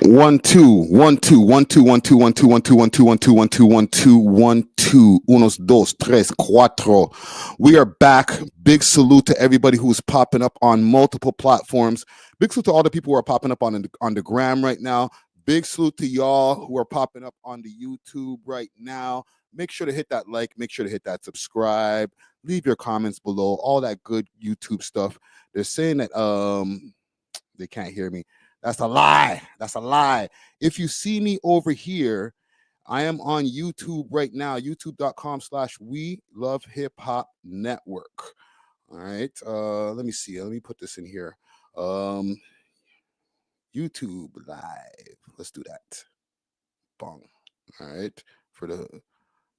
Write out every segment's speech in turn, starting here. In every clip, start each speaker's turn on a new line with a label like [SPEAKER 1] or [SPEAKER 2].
[SPEAKER 1] One two one two one two one two one two one two one two one two one two one two one two unos dos tres cuatro. We are back. Big salute to everybody who's popping up on multiple platforms. Big salute to all the people who are popping up on the gram right now. Big salute to y'all who are popping up on the YouTube right now. Make sure to hit that like. Make sure to hit that subscribe. Leave your comments below. All that good YouTube stuff. They're saying that they can't hear me. That's a lie. That's a lie. If you see me over here, I am on YouTube right now, youtube.com/welovehiphop network. All right. Let me see. Let me put this in here. YouTube live. Let's do that. Bong. All right. For the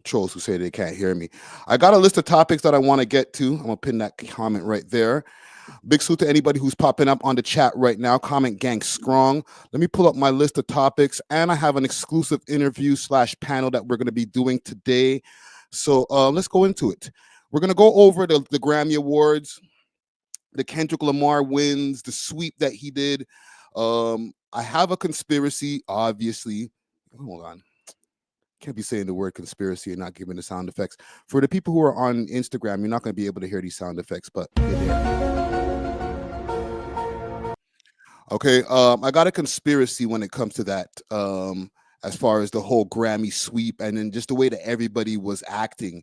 [SPEAKER 1] trolls who say they can't hear me. I got a list of topics that I want to get to. I'm going to pin that comment right there. Big salute to anybody who's popping up on the chat right now. Comment gang strong. Let me pull up my list of topics, and I have an exclusive interview / panel that we're going to be doing today. So let's go into it. We're going to go over the Grammy Awards, the Kendrick Lamar wins, the sweep that he did. I have a conspiracy, obviously. Hold on. Can't be saying the word conspiracy and not giving the sound effects. For the people who are on Instagram, you're not going to be able to hear these sound effects, but they're there. Okay, I got a conspiracy when it comes to that, as far as the whole Grammy sweep and then just the way that everybody was acting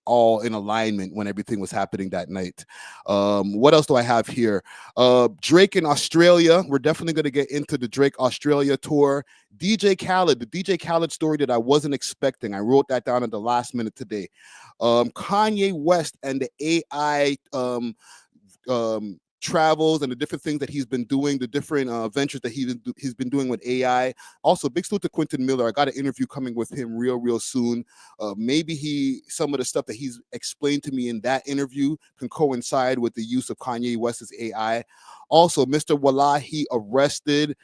[SPEAKER 1] all in alignment when everything was happening that night. What else do I have here? Drake in Australia. We're definitely going to get into the Drake Australia tour. DJ Khaled, the DJ Khaled story that I wasn't expecting. I wrote that down at the last minute today. Kanye West and the AI travels and the different things that he's been doing, the different ventures that he's been doing with AI. Also, big salute to Quentin Miller. I got an interview coming with him real soon. Maybe some of the stuff that he's explained to me in that interview can coincide with the use of Kanye West's AI. Also, Mr. Wallahi Arrested.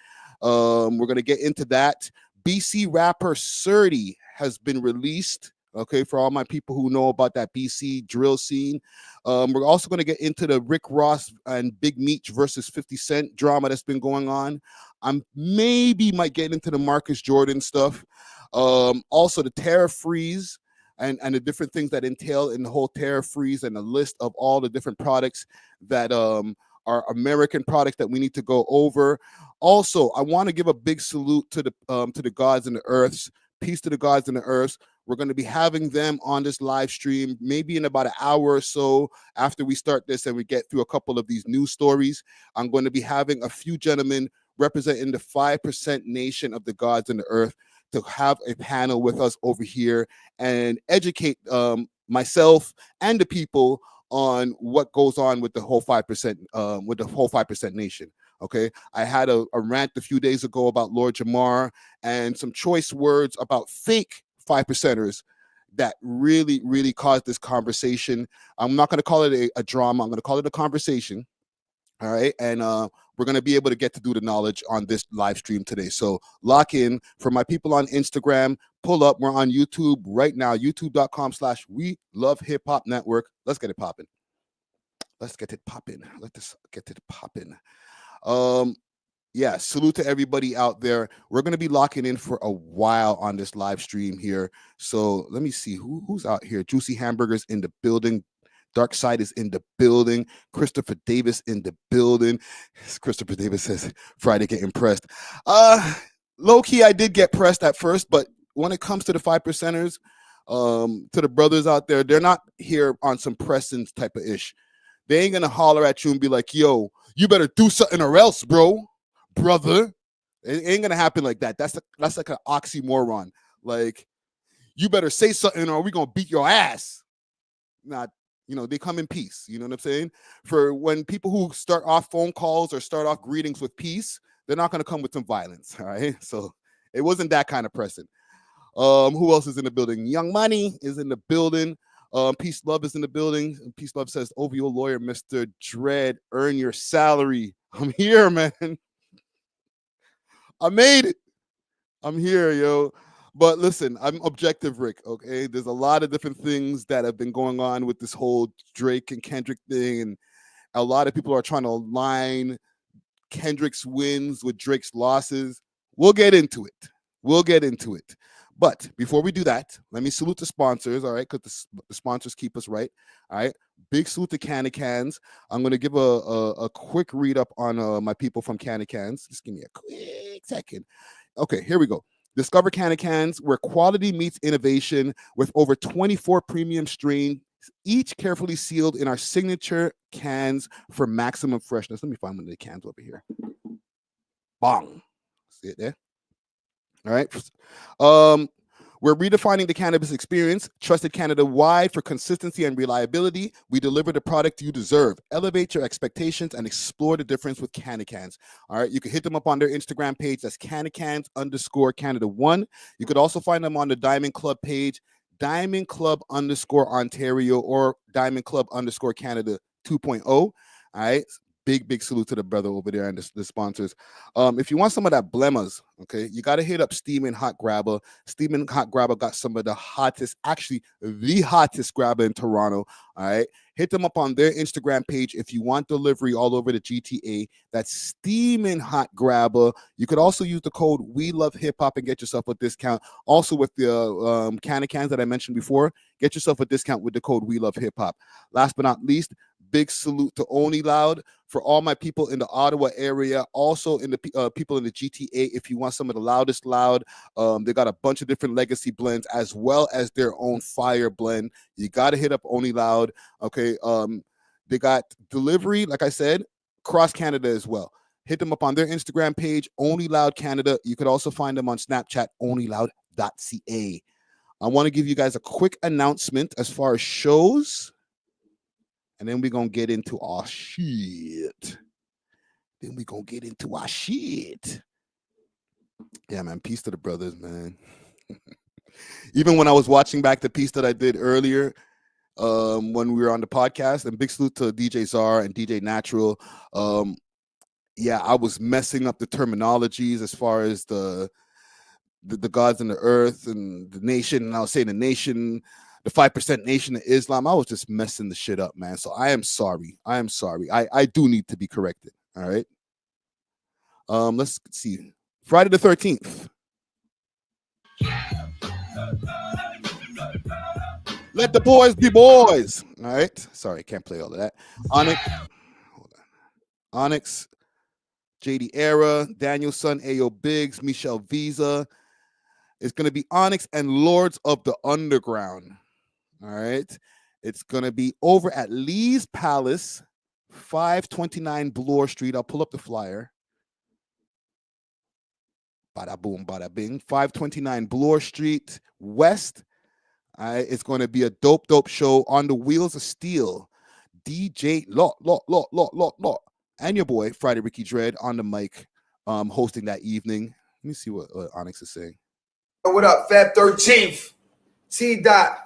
[SPEAKER 1] We're going to get into that. BC rapper Certi has been released. Okay, for all my people who know about that BC drill scene. We're also going to get into the Rick Ross and Big Meech versus 50 Cent drama that's been going on. Might get into the Marcus Jordon stuff. Also, the tariff freeze and the different things that entail in the whole tariff freeze and the list of all the different products that are American products that we need to go over. Also, I want to give a big salute to the gods and the earths. Peace to the gods and the earths. We're going to be having them on this live stream, maybe in about an hour or so after we start this and we get through a couple of these news stories. I'm going to be having a few gentlemen representing the 5% nation of the gods and the earth to have a panel with us over here and educate myself and the people on what goes on with the whole 5% nation. Okay, I had a rant a few days ago about Lord Jamar and some choice words about fake 5%ers that really caused this conversation. I'm not going to call it a drama. I'm going to call it a conversation. All right, and we're going to be able to get to do the knowledge on this live stream today. So lock in. For my people on Instagram, pull up. We're on YouTube right now, youtube.com/welovehiphop network. Let's get it popping. Let's get it popping. Let's get it popping. Yeah, salute to everybody out there. We're going to be locking in for a while on this live stream here. So let me see who's out here. Juicy Hamburgers in the building. Dark Side is in the building. Christopher Davis in the building. Christopher Davis says Friday get impressed. Low-key, I did get pressed at first, but when it comes to the 5%ers, to the brothers out there, they're not here on some pressing type of ish. They ain't gonna holler at you and be like, yo, you better do something or else, brother. It ain't gonna happen like that. That's like an oxymoron. Like, you better say something or we gonna beat your ass. Not, they come in peace. You know what I'm saying? For when people who start off phone calls or start off greetings with peace, they're not gonna come with some violence. All right. So it wasn't that kind of person. Who else is in the building? Young Money is in the building. Peace Love is in the building. Peace Love says, OVO lawyer, Mr. Dread, earn your salary. I'm here, man. I made it. I'm here, yo. But listen, I'm objective, Rick, okay? There's a lot of different things that have been going on with this whole Drake and Kendrick thing, and a lot of people are trying to align Kendrick's wins with Drake's losses. We'll get into it. We'll get into it. But before we do that, let me salute the sponsors, all right? Because the sponsors keep us right, all right? Big salute to Candy Cans. I'm going to give a quick read up on my people from Candy Cans. Just give me a quick second. Okay, here we go. Discover Candy Cans, where quality meets innovation with over 24 premium strains, each carefully sealed in our signature cans for maximum freshness. Let me find one of the cans over here. Bong. See it there? All right. We're redefining the cannabis experience. Trusted Canada-wide for consistency and reliability. We deliver the product you deserve. Elevate your expectations and explore the difference with Candy Cans. All right. You can hit them up on their Instagram page. That's CandyCans_Canada1. You could also find them on the Diamond Club page, Diamond Club_Ontario or Diamond Club_Canada 2.0. All right. Big salute to the brother over there and the sponsors. If you want some of that Blemas, okay, you got to hit up Steamin' Hot Grabber. Steamin' Hot Grabber got some of the hottest, actually the hottest grabber in Toronto. All right. Hit them up on their Instagram page if you want delivery all over the GTA. That's Steamin' Hot Grabber. You could also use the code welovehiphop and get yourself a discount. Also with the Candy Cans that I mentioned before, get yourself a discount with the code welovehiphop. Last but not least, big salute to Only Loud for all my people in the Ottawa area, also in the people in the GTA. If you want some of the loudest loud, they got a bunch of different legacy blends as well as their own fire blend. You got to hit up Only Loud. Okay, they got delivery, like I said, across Canada as well. Hit them up on their Instagram page, Only Loud Canada. You could also find them on Snapchat, onlyloud.ca. I want to give you guys a quick announcement as far as shows. And then we're going to get into our shit. Yeah, man. Peace to the brothers, man. Even when I was watching back the piece that I did earlier, when we were on the podcast, and big salute to DJ Czar and DJ Natural. Yeah, I was messing up the terminologies as far as the gods and the earth and the nation. And I was saying the nation, the 5% Nation of Islam. I was just messing the shit up, man. So I am sorry. I do need to be corrected. All right. Let's see. Friday the 13th. Let the boys be boys. All right. Sorry, I can't play all of that. Onyx, JD Era, Daniel Son, Ayo Biggs, Michelle Visa. It's going to be Onyx and Lords of the Underground. All right. It's going to be over at Lee's Palace, 529 Bloor Street. I'll pull up the flyer. Bada boom, bada bing. 529 Bloor Street West. It's going to be a dope show on the wheels of steel. DJ Law. And your boy, Friday Ricky Dread, on the mic, hosting that evening. Let me see what Onyx is saying.
[SPEAKER 2] What up, Feb 13th? T. Dot.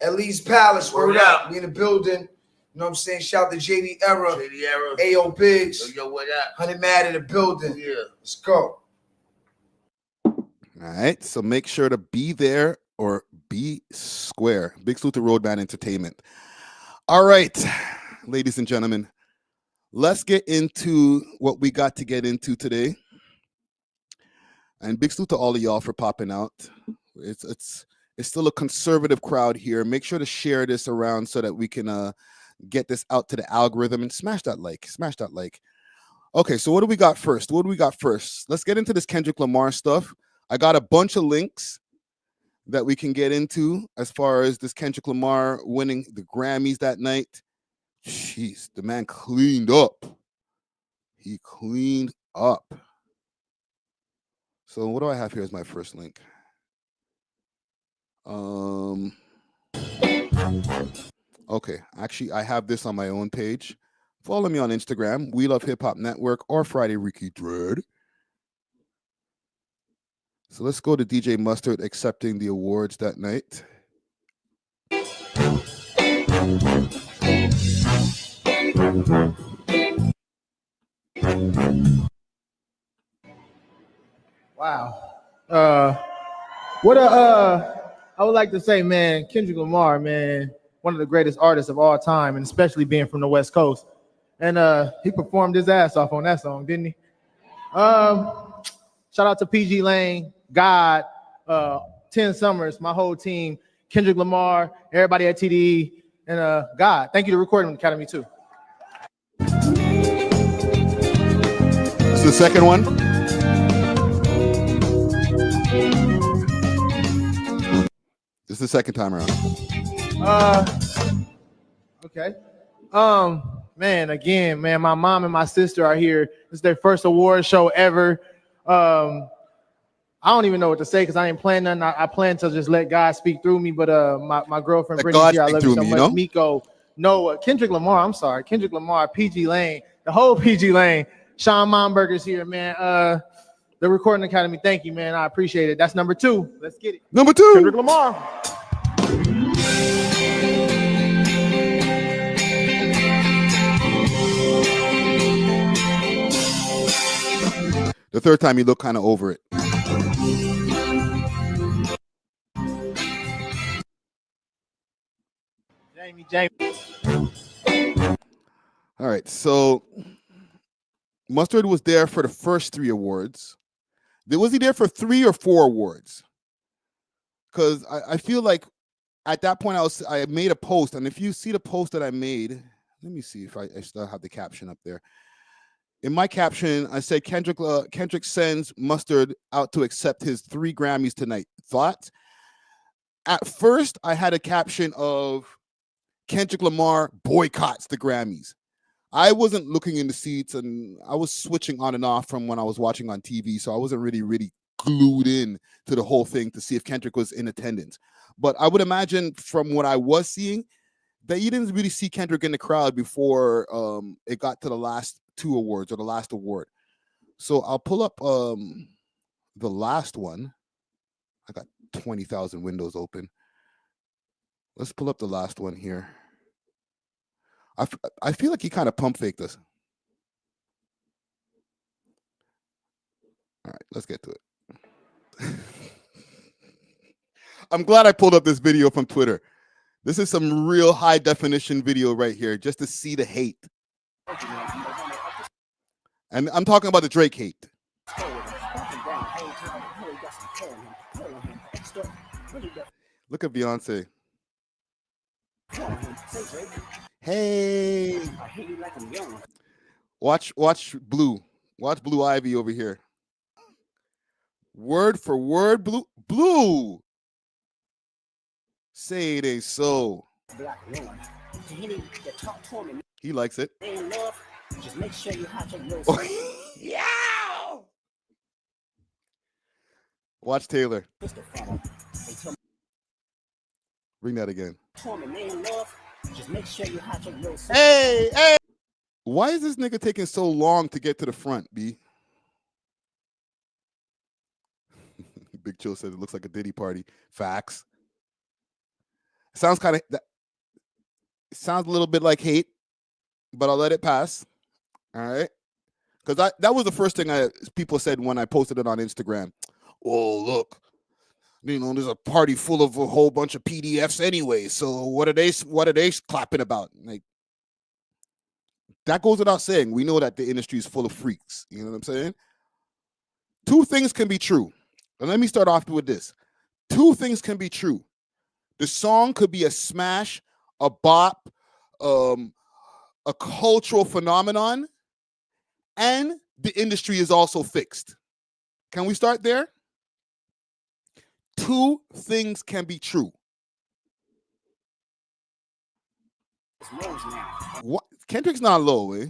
[SPEAKER 2] At Lee's Palace, word up. We in the building. You know what I'm saying? Shout to JD Era. A.O. Biggs.
[SPEAKER 3] Yo, what up?
[SPEAKER 2] 100 Mad in the building.
[SPEAKER 3] Yeah.
[SPEAKER 2] Let's go.
[SPEAKER 1] All right. So make sure to be there or be square. Big salute to Roadman Entertainment. All right, ladies and gentlemen, let's get into what we got to get into today. And big salute to all of y'all for popping out. It's still a conservative crowd here. Make sure to share this around so that we can get this out to the algorithm and smash that like. Okay, so what do we got first? Let's get into this Kendrick Lamar stuff. I got a bunch of links that we can get into as far as this Kendrick Lamar winning the Grammys that night. Jeez, the man cleaned up. He cleaned up. So what do I have here as my first link? Okay, actually, I have this on my own page. Follow me on Instagram, We Love Hip Hop Network, or Friday Ricky Dread. So let's go to DJ Mustard accepting the awards that night.
[SPEAKER 4] Wow. I would like to say, man, Kendrick Lamar, man, one of the greatest artists of all time, and especially being from the West Coast. And he performed his ass off on that song, didn't he? Shout out to PG Lane, God, 10 Summers, my whole team, Kendrick Lamar, everybody at TDE, and God. Thank you to Recording Academy too.
[SPEAKER 1] It's the second one. This is the second time around.
[SPEAKER 4] Okay. Man, again, man, my mom and my sister are here. This is their first award show ever. I don't even know what to say because I ain't playing nothing. I plan to just let God speak through me. But my girlfriend
[SPEAKER 1] Let
[SPEAKER 4] Brittany's
[SPEAKER 1] God
[SPEAKER 4] here. I
[SPEAKER 1] speak
[SPEAKER 4] love you
[SPEAKER 1] through
[SPEAKER 4] so
[SPEAKER 1] me,
[SPEAKER 4] much.
[SPEAKER 1] you know?
[SPEAKER 4] Miko, Noah, Kendrick Lamar. I'm sorry, Kendrick Lamar, PG Lane, the whole PG Lane. Sean Momberger's here, man. The Recording Academy. Thank you, man. I appreciate it. That's number 2. Let's get it.
[SPEAKER 1] Number 2.
[SPEAKER 4] Kendrick Lamar.
[SPEAKER 1] The third time you look kind of over it.
[SPEAKER 4] Jamie.
[SPEAKER 1] All right, so Mustard was there for the first 3 awards. Was he there for 3 or 4 awards? Because I feel like at that point I made a post, and if you see the post that I made, let me see if I still have the caption up there. In my caption, I said Kendrick sends Mustard out to accept his 3 Grammys tonight. Thoughts? At first, I had a caption of Kendrick Lamar boycotts the Grammys. I wasn't looking in the seats, and I was switching on and off from when I was watching on TV, so I wasn't really glued in to the whole thing to see if Kendrick was in attendance. But I would imagine from what I was seeing that you didn't really see Kendrick in the crowd before it got to the last 2 awards or the last award. So I'll pull up the last one. I got 20,000 windows open. Let's pull up the last one here. I feel like he kind of pump faked us. All right, let's get to it. I'm glad I pulled up this video from Twitter. This is some real high definition video right here, just to see the hate. And I'm talking about the Drake hate. Look at Beyonce. Hey. Watch Blue. Watch Blue Ivy over here. Word for word, Blue. Say it ain't so. He likes it. Just make sure you have your yeah. Watch Taylor. Bring that again. Hey. Why is this nigga taking so long to get to the front, B? Big Chill says it looks like a Diddy party. Facts. Sounds kind of that. Sounds a little bit like hate, but I'll let it pass. All right, because that was the first thing people said when I posted it on Instagram. Oh, look, there's a party full of a whole bunch of PDFs anyway. So what are they clapping about? Like, that goes without saying. We know that the industry is full of freaks. You know what I'm saying? 2 things can be true. And let me start off with this. 2 things can be true. The song could be a smash, a bop, a cultural phenomenon, and the industry is also fixed. Can we start there? 2 things can be true. What? Kendrick's not low, eh?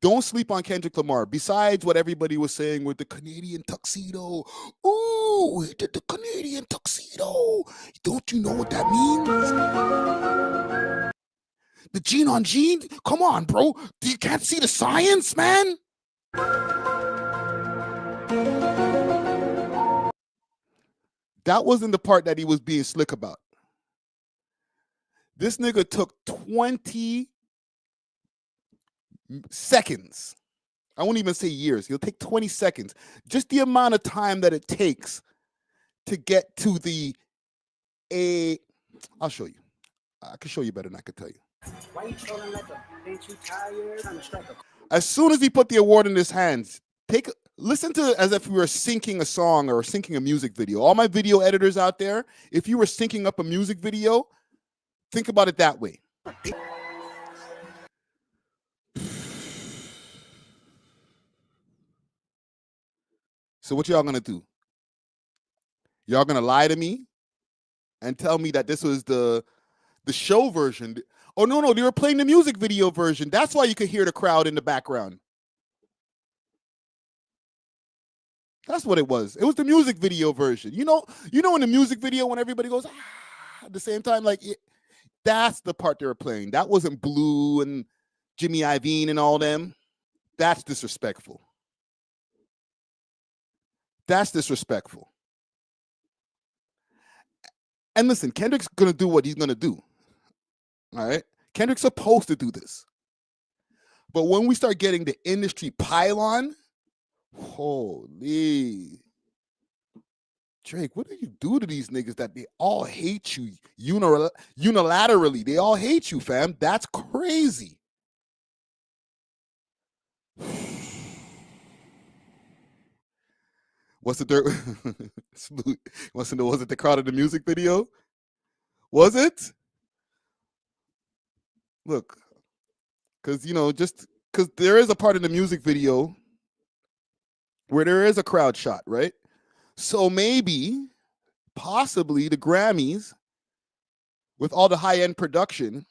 [SPEAKER 1] Don't sleep on Kendrick Lamar. Besides what everybody was saying with the Canadian tuxedo. Ooh, he did the Canadian tuxedo. Don't you know what that means? The gene on gene? Come on, bro. You can't see the science, man? That wasn't the part that he was being slick about. This nigga took 20 seconds. I won't even say years. He'll take 20 seconds. Just the amount of time that it takes to get to I'll show you. I can show you better than I can tell you. Why you trolling like a ain't you tired? As soon as he put the award in his hands, take Listen to it as if we were syncing a song or syncing a music video. All my video editors out there, if you were syncing up a music video, think about it that way. So what y'all gonna do? Y'all gonna lie to me and tell me that this was the show version? Oh no, they were playing the music video version. That's why you could hear the crowd in the background. That's what it was. It was the music video version. You know in the music video when everybody goes at the same time, like that's the part they were playing. That wasn't Blue and Jimmy Iovine and all them. That's disrespectful. That's disrespectful. And listen, Kendrick's going to do what he's going to do. All right? Kendrick's supposed to do this. But when we start getting the industry pile-on, holy. Drake, what do you do to these niggas that they all hate you unilaterally? They all hate you, fam. That's crazy. What's the dirt? Wants to know, was it the crowd of the music video? Was it? Look, because, just because there is a part in the music video where there is a crowd shot, right? So maybe, possibly, the Grammys, with all the high-end production,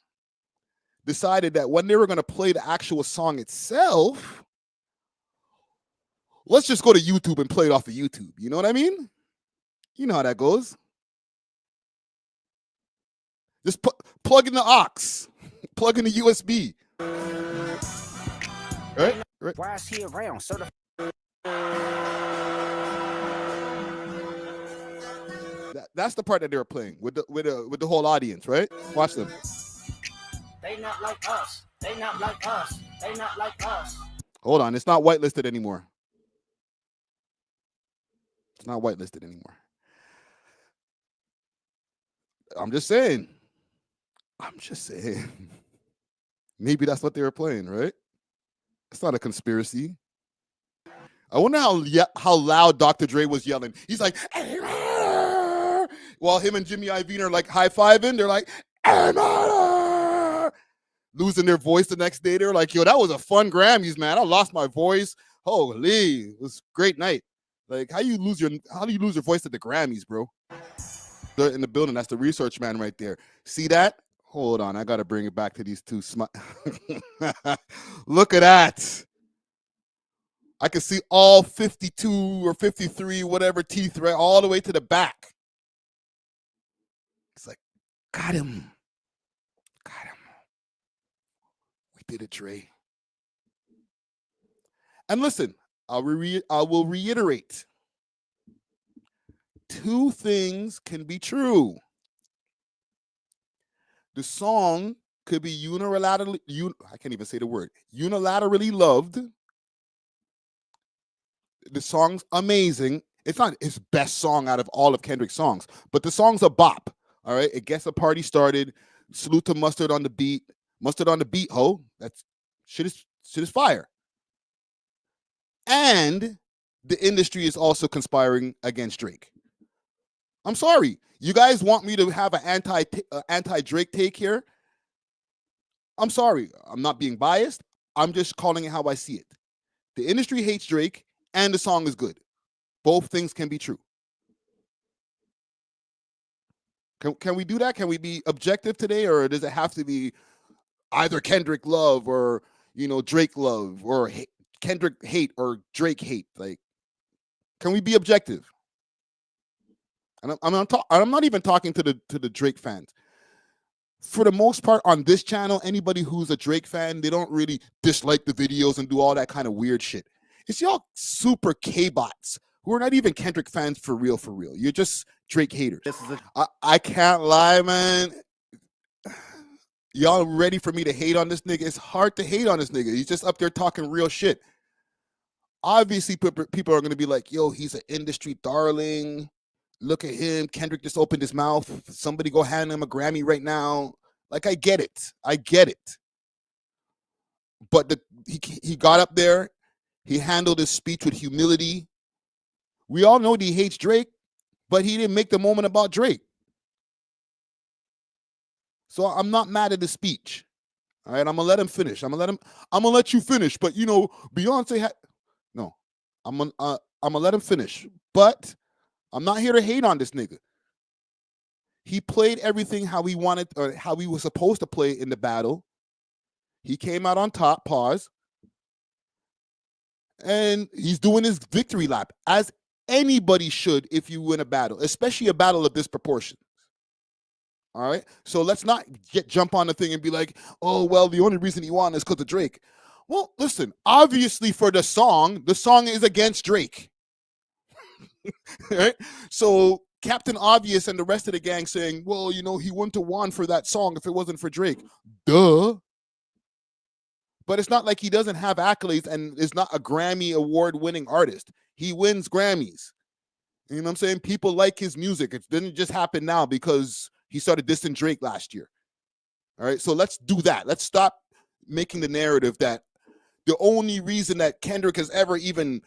[SPEAKER 1] decided that when they were going to play the actual song itself, let's just go to YouTube and play it off of YouTube. You know what I mean? You know how that goes. Just plug in the aux. Plug in the USB. Right?
[SPEAKER 3] Why is he around?
[SPEAKER 1] That's the part that they were playing with the whole audience, right? Watch them.
[SPEAKER 3] They not like us. They not like us. They not like us.
[SPEAKER 1] Hold on, it's not whitelisted anymore. It's not whitelisted anymore. I'm just saying. Maybe that's what they were playing, right? It's not a conspiracy. I wonder how loud Dr. Dre was yelling. He's like, while him and Jimmy Iovine are like high-fiving, they're like, losing their voice the next day. They're like, yo, that was a fun Grammys, man. I lost my voice. Holy, it was a great night. Like, how do you lose your voice at the Grammys, bro? They're in the building. That's the research man right there. See that? Hold on, I gotta bring it back to these two. Look at that. I can see all 52 or 53, whatever teeth, right, all the way to the back. It's like, got him. We did it, Dre. And listen, I will reiterate. Two things can be true. The song could be unilaterally loved. The song's amazing. It's not his best song out of all of Kendrick's songs, but the song's a bop. All right, it gets a party started. Salute to Mustard on the beat. Mustard on the beat, ho. That's shit is fire. And the industry is also conspiring against Drake. I'm sorry. You guys want me to have an anti-Drake take here? I'm sorry. I'm not being biased. I'm just calling it how I see it. The industry hates Drake, and the song is good. Both things can be true. Can we do that? Can we be objective today, or does it have to be either Kendrick love or Drake love, or Kendrick hate or Drake hate? Like, can we be objective? And I'm not even talking to the Drake fans. For the most part, on this channel, anybody who's a Drake fan, they don't really dislike the videos and do all that kind of weird shit. It's y'all super K-bots who are not even Kendrick fans for real. You're just Drake haters. I can't lie, man. Y'all ready for me to hate on this nigga? It's hard to hate on this nigga. He's just up there talking real shit. Obviously, people are going to be like, yo, he's an industry darling. Look at him. Kendrick just opened his mouth. Somebody go hand him a Grammy right now. Like, I get it. But he got up there. He handled his speech with humility. We all know that he hates Drake, but he didn't make the moment about Drake. So I'm not mad at his speech. All right, I'm gonna let him finish. I'm gonna let you finish. But you know, Beyonce had no. I'm gonna let him finish. But I'm not here to hate on this nigga. He played everything how he wanted or how he was supposed to play in the battle. He came out on top, pause. And he's doing his victory lap, as anybody should if you win a battle, especially a battle of this proportion. All right. So let's not jump on the thing and be like, oh, well, the only reason he won is because of Drake. Well, listen, obviously for the song is against Drake. Right? So Captain Obvious and the rest of the gang saying, well, you know, he wouldn't have won for that song if it wasn't for Drake. Duh. But it's not like he doesn't have accolades and is not a Grammy award-winning artist. He wins Grammys. You know what I'm saying? People like his music. It didn't just happen now because he started dissing Drake last year. All right, so let's do that. Let's stop making the narrative that the only reason that Kendrick has ever even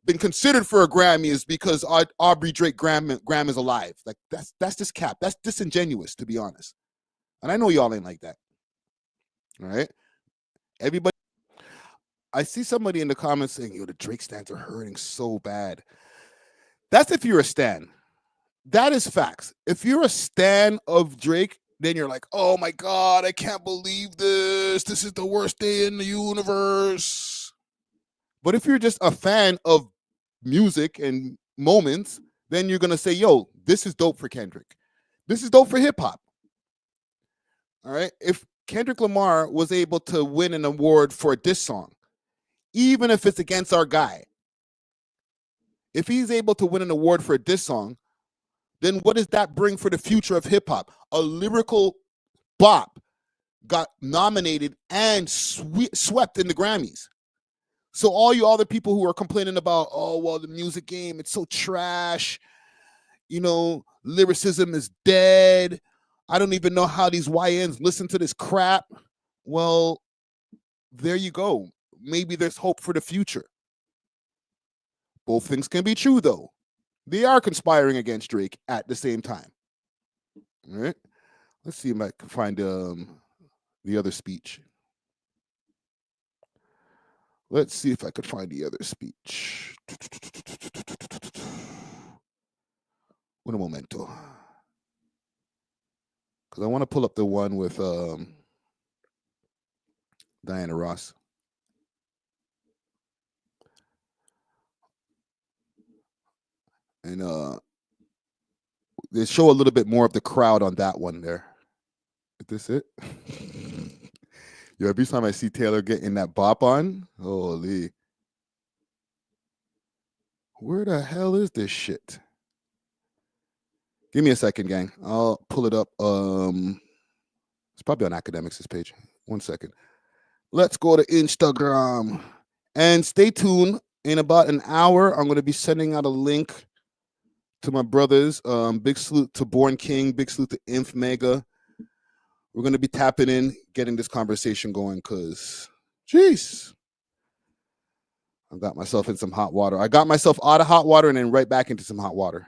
[SPEAKER 1] been considered for a Grammy is because Aubrey Drake Graham is alive. Like that's just cap. That's disingenuous, to be honest. And I know y'all ain't like that. All right. Everybody, I see somebody in the comments saying, yo, the Drake stans are hurting so bad. That's if you're a stan. That is facts. If you're a stan of Drake, then you're like, oh my God, I can't believe this. This is the worst day in the universe. But if you're just a fan of music and moments, then you're going to say, yo, this is dope for Kendrick. This is dope for hip hop. All right. If Kendrick Lamar was able to win an award for a diss song, even if it's against our guy, if he's able to win an award for a diss song, then what does that bring for the future of hip hop? A lyrical bop got nominated and swept in the Grammys. So all you other people who are complaining about, oh, well, the music game, it's so trash. You know, lyricism is dead. I don't even know how these YNs listen to this crap. Well, there you go. Maybe there's hope for the future. Both things can be true, though. They are conspiring against Drake at the same time. All right. Let's see if I can find the other speech. Let's see if I could find the other speech. Un momento. Because I want to pull up the one with Diana Ross. And they show a little bit more of the crowd on that one there. Is this it? Yo, every time I see Taylor getting that bop on, holy. Where the hell is this shit? Give me a second, gang. I'll pull it up. It's probably on Academics' page. 1 second. Let's go to Instagram. And stay tuned. In about an hour, I'm going to be sending out a link to my brothers. Big salute to Born King. Big salute to Inf Mega. We're going to be tapping in, getting this conversation going because, jeez, I got myself in some hot water. I got myself out of hot water and then right back into some hot water.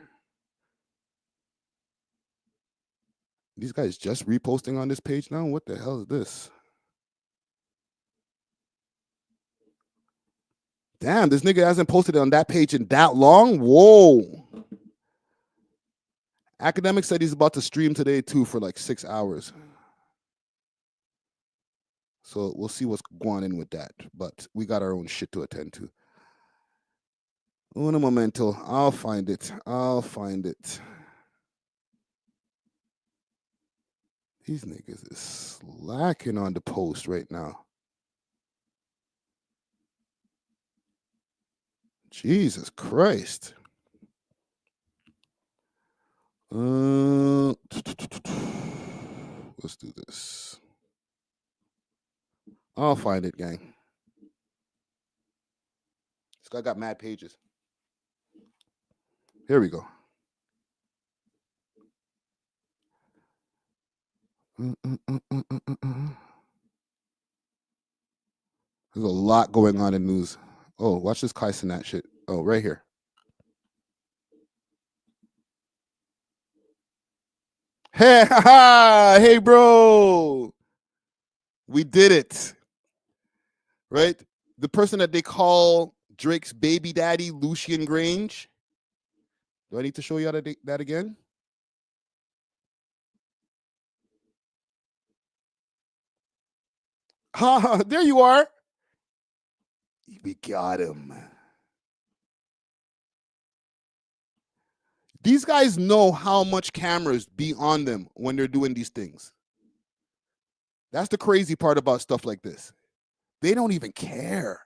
[SPEAKER 1] These guys just reposting on this page now? What the hell is this? Damn, this nigga hasn't posted on that page in that long? Whoa. Academic said he's about to stream today, too, for like 6 hours. So we'll see what's going in with that. But we got our own shit to attend to. Un momento. I'll find it. These niggas is slacking on the post right now. Jesus Christ. Let's do this. I'll find it, gang. This guy got mad pages. Here we go. There's a lot going on in news. Oh, watch this Kai Cenat shit. Oh, right here. Hey, hey, bro. We did it. Right? The person that they call Drake's baby daddy, Lucian Grange. Do I need to show you that again? Ha, there you are. We got him. These guys know how much cameras be on them when they're doing these things. That's the crazy part about stuff like this. They don't even care.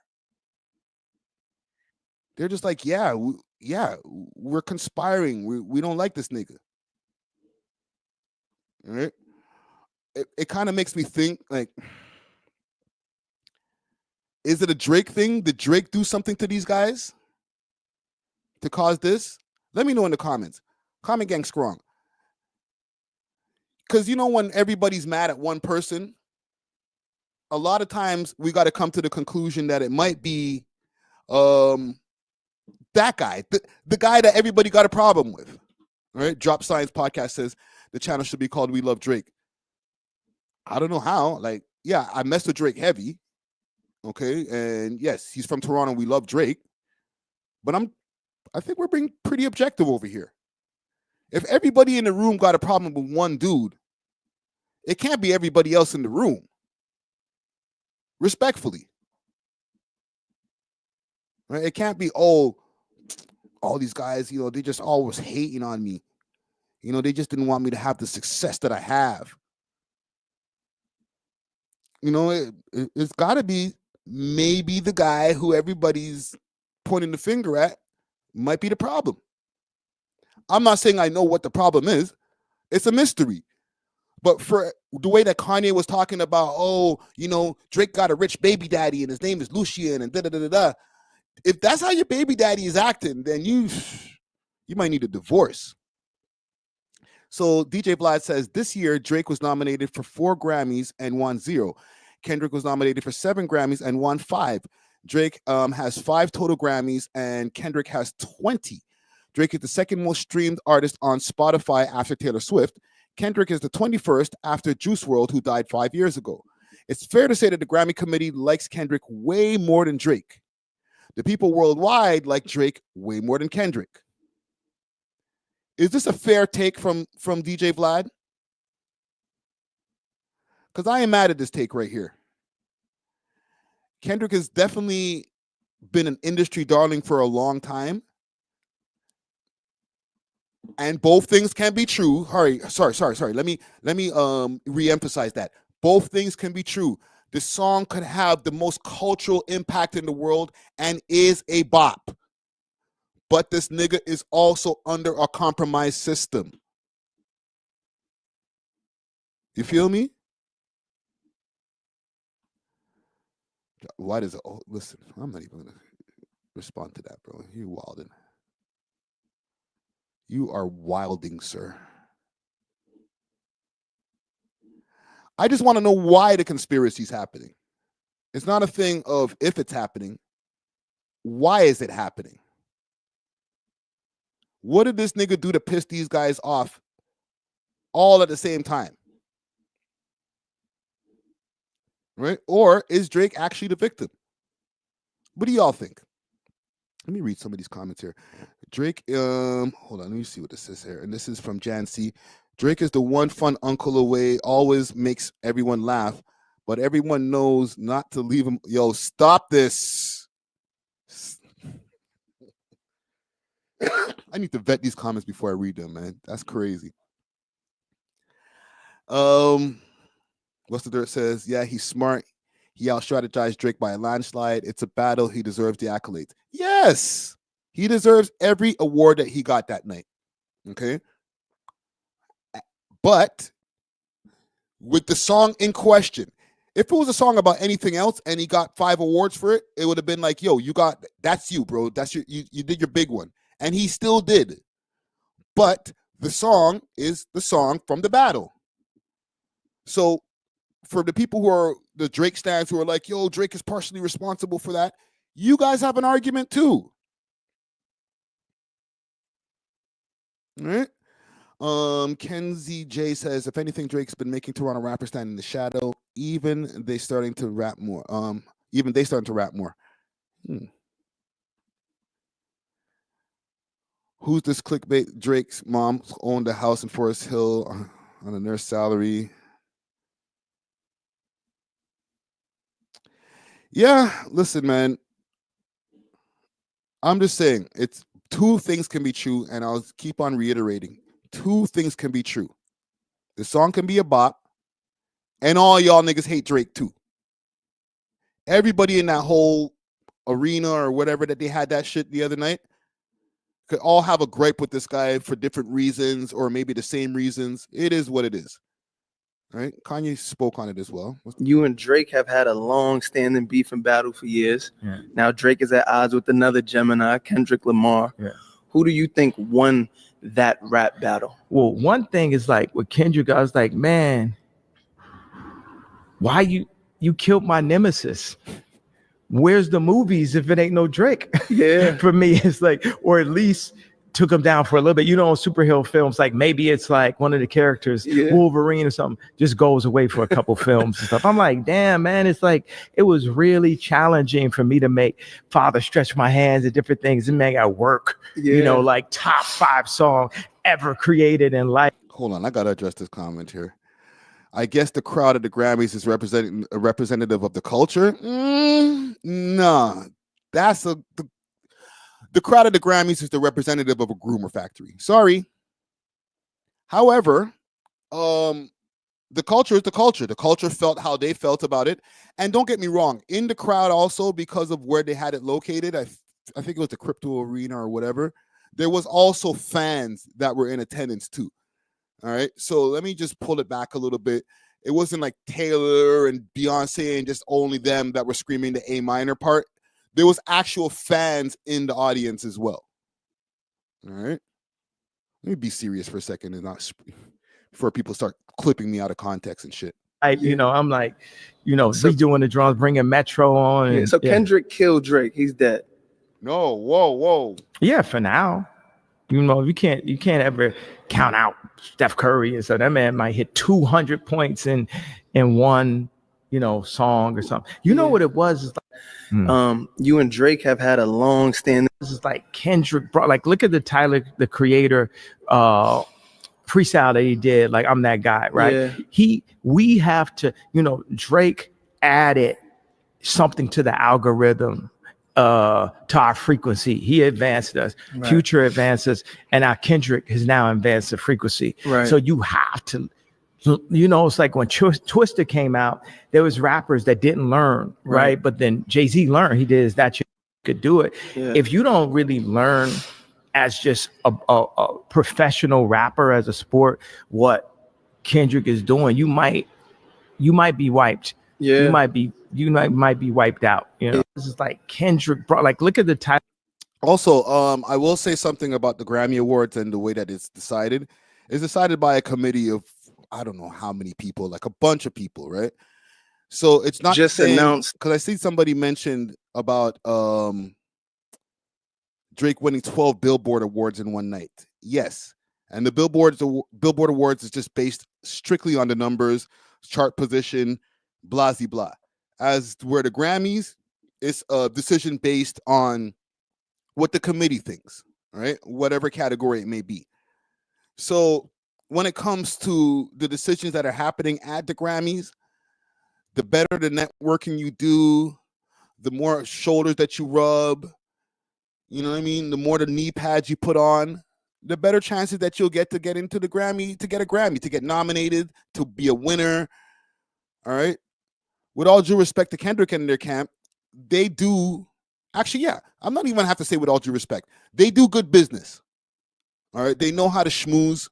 [SPEAKER 1] They're just like, yeah, we're conspiring. We don't like this nigga. All right? It kind of makes me think, like, is it a Drake thing? Did Drake do something to these guys to cause this? Let me know in the comments. Comment gang strong. Because you know when everybody's mad at one person, a lot of times we got to come to the conclusion that it might be that guy, the guy that everybody got a problem with. All right? Drop Science Podcast says the channel should be called We Love Drake. I don't know how. Like, yeah, I messed with Drake heavy. Okay, and yes, he's from Toronto. We love Drake. But I think we're being pretty objective over here. If everybody in the room got a problem with one dude, it can't be everybody else in the room. Respectfully. Right? It can't be, all these guys, they just always hating on me. They just didn't want me to have the success that I have. It's got to be maybe the guy who everybody's pointing the finger at might be the problem. I'm not saying I know what the problem is. It's a mystery. But for the way that Kanye was talking about, Drake got a rich baby daddy and his name is Lucian and da-da-da-da-da. If that's how your baby daddy is acting, then you might need a divorce. So DJ Vlad says, this year, Drake was nominated for 4 Grammys and won 0. Kendrick was nominated for 7 Grammys and won 5. Drake has 5 total Grammys and Kendrick has 20. Drake is the second most streamed artist on Spotify after Taylor Swift. Kendrick is the 21st after Juice WRLD, who died 5 years ago. It's fair to say that the Grammy committee likes Kendrick way more than Drake. The people worldwide like Drake way more than Kendrick. Is this a fair take from DJ Vlad? Because I am mad at this take right here. Kendrick has definitely been an industry darling for a long time. And both things can be true. Sorry. Let me re-emphasize that. Both things can be true. The song could have the most cultural impact in the world and is a bop. But this nigga is also under a compromised system. You feel me? Why does it? Oh, listen, I'm not even gonna respond to that, bro. You wilding. You are wilding, sir. I just want to know why the conspiracy is happening. It's not a thing of if it's happening. Why is it happening? What did this nigga do to piss these guys off all at the same time? Right? Or is Drake actually the victim? What do y'all think? Let me read some of these comments here. Drake, hold on, let me see what this says here. And this is from Jan C. Drake is the one fun uncle away, always makes everyone laugh, but everyone knows not to leave him. Yo, stop this. I need to vet these comments before I read them, man. That's crazy. What's the dirt says? Yeah, he's smart. He out-strategized Drake by a landslide. It's a battle. He deserves the accolades. Yes, he deserves every award that he got that night. Okay. But with the song in question, if it was a song about anything else and he got 5 awards for it, it would have been like, yo, that's you, bro. That's you did your big one. And he still did. But the song is the song from the battle. So for the people who are the Drake stans who are like, yo, Drake is partially responsible for that, You guys have an argument too. All right. Kenzie J says, if anything, Drake's been making Toronto rappers stand in the shadow. Even they starting to rap more. Who's this clickbait? Drake's mom owned a house in Forest Hill on a nurse salary. Yeah, listen, man. I'm just saying, it's two things can be true, and I'll keep on reiterating. Two things can be true. The song can be a bop, and all y'all niggas hate Drake too. Everybody in that whole arena or whatever that they had that shit the other night could all have a gripe with this guy for different reasons, or maybe the same reasons. It is what it is. Right? Kanye spoke on it as well.
[SPEAKER 5] You and Drake have had a long-standing beef and battle for years. Yeah. Now Drake is at odds with another Gemini, Kendrick Lamar. Yeah. Who do you think won that rap battle?
[SPEAKER 6] Well, one thing is like with Kendrick, I was like, man, why you killed my nemesis? Where's the movies if it ain't no Drake?
[SPEAKER 5] Yeah.
[SPEAKER 6] For me, it's like, or at least took him down for a little bit. You know, superhero films, like maybe it's like one of the characters, Wolverine or something, just goes away for a couple films and stuff. I'm like, damn, man, it's like, it was really challenging for me to make Father Stretch My Hands and different things and make it work. Yeah. You know, like top 5 song ever created in life.
[SPEAKER 1] Hold on, I gotta address this comment here. I guess the crowd at the Grammys is representing a representative of the culture. Nah, that's the crowd at the Grammys is the representative of a groomer factory. Sorry. However, the culture is the culture. The culture felt how they felt about it. And don't get me wrong, in the crowd also, because of where they had it located, I think it was the Crypto Arena or whatever, there was also fans that were in attendance too. All right. So let me just pull it back a little bit. It wasn't like Taylor and Beyonce and just only them that were screaming the A minor part. There was actual fans in the audience as well. All right. Let me be serious for a second and not before people start clipping me out of context and shit.
[SPEAKER 6] You know, I'm like, you know, so, redoing the drums, bringing Metro on.
[SPEAKER 5] And, so Kendrick killed Drake. He's dead.
[SPEAKER 1] No, whoa.
[SPEAKER 6] Yeah, for now. You know, you can't ever count out Steph Curry, and so that man might hit 200 points in one, you know, song or something. You know what it was? It's like,
[SPEAKER 5] you and Drake have had a long standing.
[SPEAKER 6] This is like Kendrick brought, like, look at the Tyler, the Creator, freestyle that he did. Like, I'm that guy, right? Yeah. We have to, you know, Drake added something to the algorithm. To our frequency. He advanced us, right. Future advanced us, and our Kendrick has now advanced the frequency. Right. So you have to, you know, it's like when Twister came out, there was rappers that didn't learn, right? But then Jay-Z learned. He did that you could do it. Yeah. If you don't really learn as just a professional rapper, as a sport, what Kendrick is doing, you might be wiped. Yeah. You might be wiped out. You know, this is like Kendrick brought, like, look at the title.
[SPEAKER 1] Also, I will say something about the Grammy Awards and the way that it's decided. It's decided by a committee of, I don't know how many people, like a bunch of people, right? So it's not
[SPEAKER 5] just announced,
[SPEAKER 1] because I see somebody mentioned about Drake winning 12 Billboard Awards in one night. Yes. And the Billboard Awards is just based strictly on the numbers, chart position, blah, blah, blah. As where the Grammys is a decision based on what the committee thinks, right? Whatever category it may be. So when it comes to the decisions that are happening at the Grammys, the better the networking you do, the more shoulders that you rub, you know what I mean? The more the knee pads you put on, the better chances that you'll get into the Grammy, to get a Grammy, to get nominated, to be a winner. All right. With all due respect to Kendrick and their camp, they do actually, yeah, I'm not even gonna have to say with all due respect. They do good business. All right. They know how to schmooze,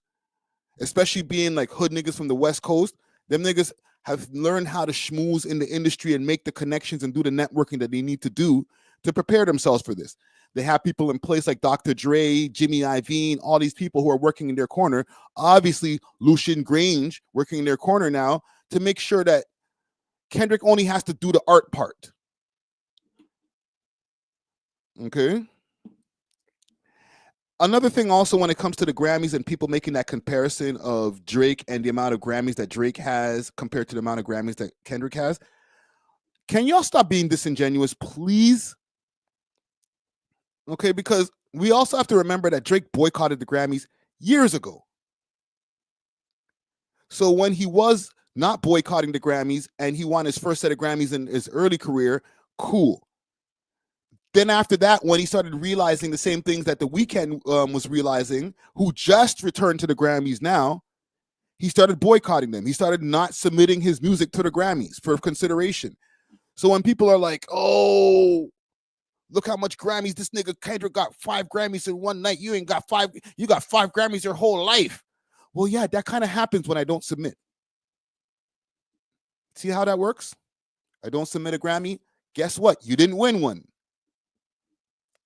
[SPEAKER 1] especially being like hood niggas from the West Coast. Them niggas have learned how to schmooze in the industry and make the connections and do the networking that they need to do to prepare themselves for this. They have people in place like Dr. Dre, Jimmy Iovine, all these people who are working in their corner. Obviously, Lucian Grange working in their corner now to make sure that Kendrick only has to do the art part. Okay. Another thing also when it comes to the Grammys and people making that comparison of Drake and the amount of Grammys that Drake has compared to the amount of Grammys that Kendrick has, can y'all stop being disingenuous, please? Okay, because we also have to remember that Drake boycotted the Grammys years ago. So when he was not boycotting the Grammys and he won his first set of Grammys in his early career, cool. Then after that, when he started realizing the same things that The Weeknd was realizing, who just returned to the Grammys now, he started boycotting them. He started not submitting his music to the Grammys for consideration. So when people are like, oh, look how much Grammys this nigga Kendrick got 5 Grammys in one night. You ain't got 5. You got 5 Grammys your whole life. Well, yeah, that kind of happens when I don't submit. See how that works? I don't submit a Grammy. Guess what? You didn't win one.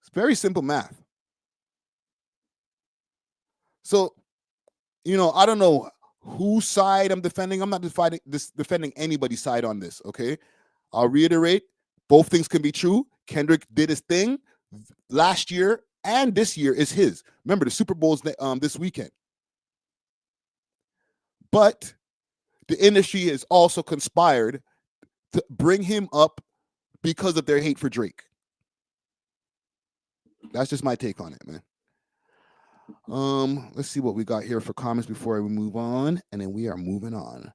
[SPEAKER 1] It's very simple math. So, I don't know whose side I'm defending. I'm not defending anybody's side on this, okay? I'll reiterate, both things can be true. Kendrick did his thing last year, and this year is his. Remember, the Super Bowl's this weekend. But the industry has also conspired to bring him up because of their hate for Drake. That's just my take on it, man. Let's see what we got here for comments before we move on, and then we are moving on.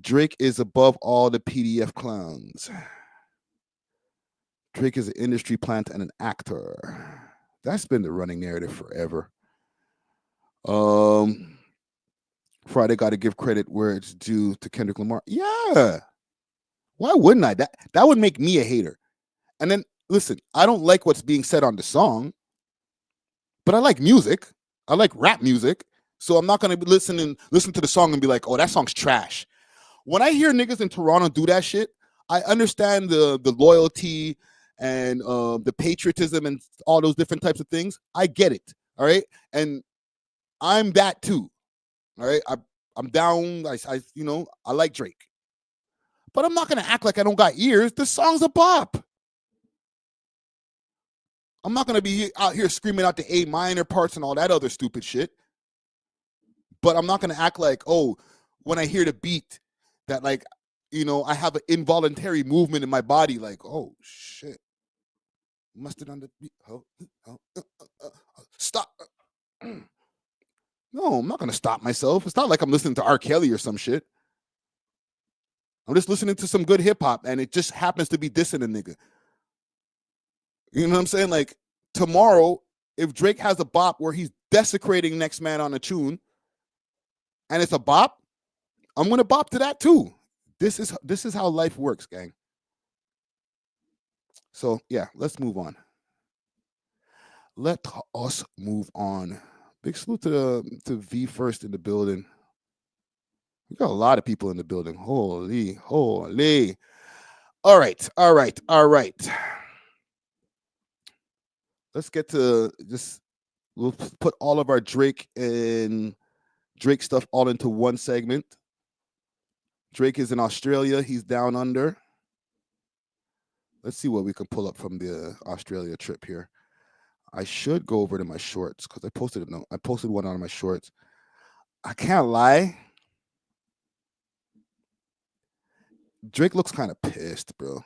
[SPEAKER 1] Drake is above all the PDF clowns. Drake is an industry plant and an actor. That's been the running narrative forever. Friday got to give credit where it's due to Kendrick Lamar. Yeah. Why wouldn't I? That would make me a hater. And then, listen, I don't like what's being said on the song, but I like music. I like rap music. So I'm not going to listen to the song and be like, oh, that song's trash. When I hear niggas in Toronto do that shit, I understand the loyalty and the patriotism and all those different types of things. I get it. All right. And I'm that too. All right. I'm down. I like Drake. But I'm not going to act like I don't got ears. The song's a bop. I'm not going to be out here screaming out the A minor parts and all that other stupid shit. But I'm not going to act like, oh, when I hear the beat, that like, I have an involuntary movement in my body, like, oh, shit. Mustard on the beat. Stop. No, I'm not going to stop myself. It's not like I'm listening to R. Kelly or some shit. I'm just listening to some good hip hop, and it just happens to be dissing a nigga. You know what I'm saying? Like, tomorrow, if Drake has a bop where he's desecrating next man on a tune, and it's a bop, I'm gonna bop to that too. This is how life works, gang. So yeah, let's move on. Let us move on. Big salute to V First in the building. We got a lot of people in the building. Holy. All right. Let's get to just, we'll put all of our Drake and Drake stuff all into one segment. Drake is in Australia. He's down under. Let's see what we can pull up from the Australia trip here. I should go over to my shorts because I posted one on my shorts. I can't lie. Drake looks kind of pissed, bro.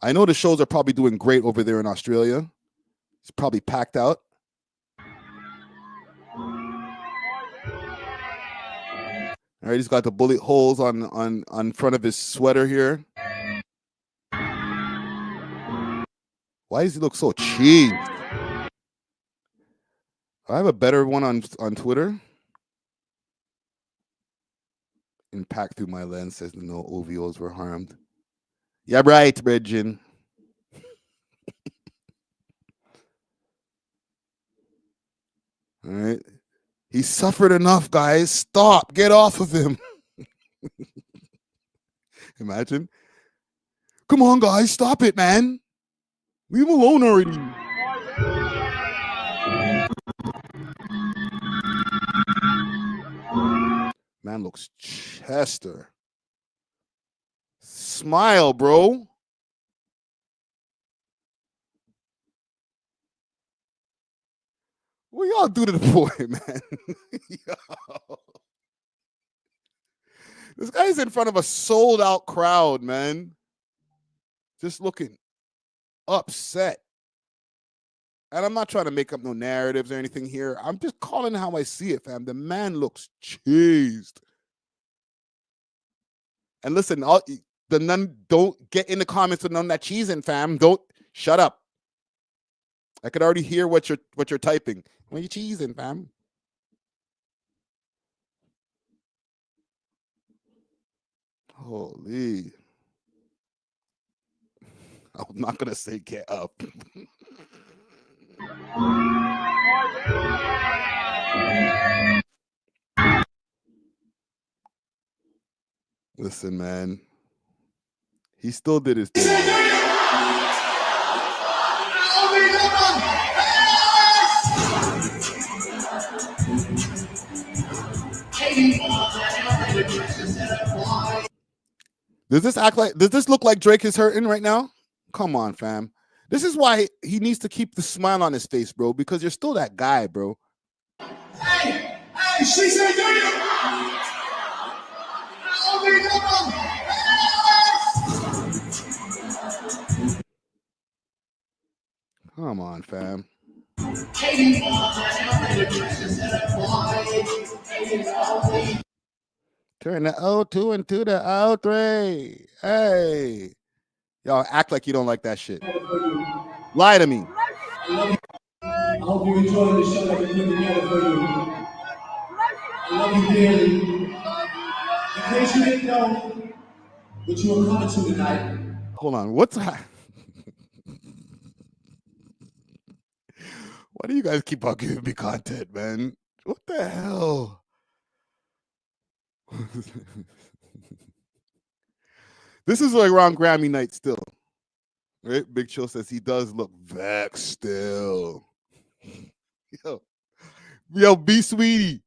[SPEAKER 1] I know the shows are probably doing great over there in Australia. It's probably packed out. All right, he's got the bullet holes on front of his sweater here. Why does he look so cheap? I have a better one on Twitter. Impact through my lens says no OVOs were harmed. Yeah, right, Bridgin. All right. He suffered enough, guys. Stop. Get off of him. Imagine. Come on, guys. Stop it, man. Leave him alone already. Man looks Chester. Smile, bro. What y'all do to the boy, man? Yo. This guy's in front of a sold-out crowd, man. Just looking upset. And I'm not trying to make up no narratives or anything here. I'm just calling how I see it, fam. The man looks cheesed. And listen, don't get in the comments with none of that cheesing, fam. Don't shut up. I could already hear what you're typing. What are you cheesing, fam? Holy. I'm not gonna say get up. Listen, man. He still did his thing. Does this look like Drake is hurting right now? Come on, fam. This is why he needs to keep the smile on his face, bro, because you're still that guy, bro.
[SPEAKER 7] Hey, she said, do you?
[SPEAKER 1] Come on, fam. Turn the O2 into the O3. Hey. Y'all act like you don't like that shit. Lie to me.
[SPEAKER 7] I hope you enjoyed the show that we put together for you. I love you dearly. In case you didn't know what you were coming to tonight.
[SPEAKER 1] Hold on. What's that? Why do you guys keep on giving me content, man? What the hell? This is like around Grammy night still. Right? Big Chill says he does look vexed still. Yo, B Sweetie.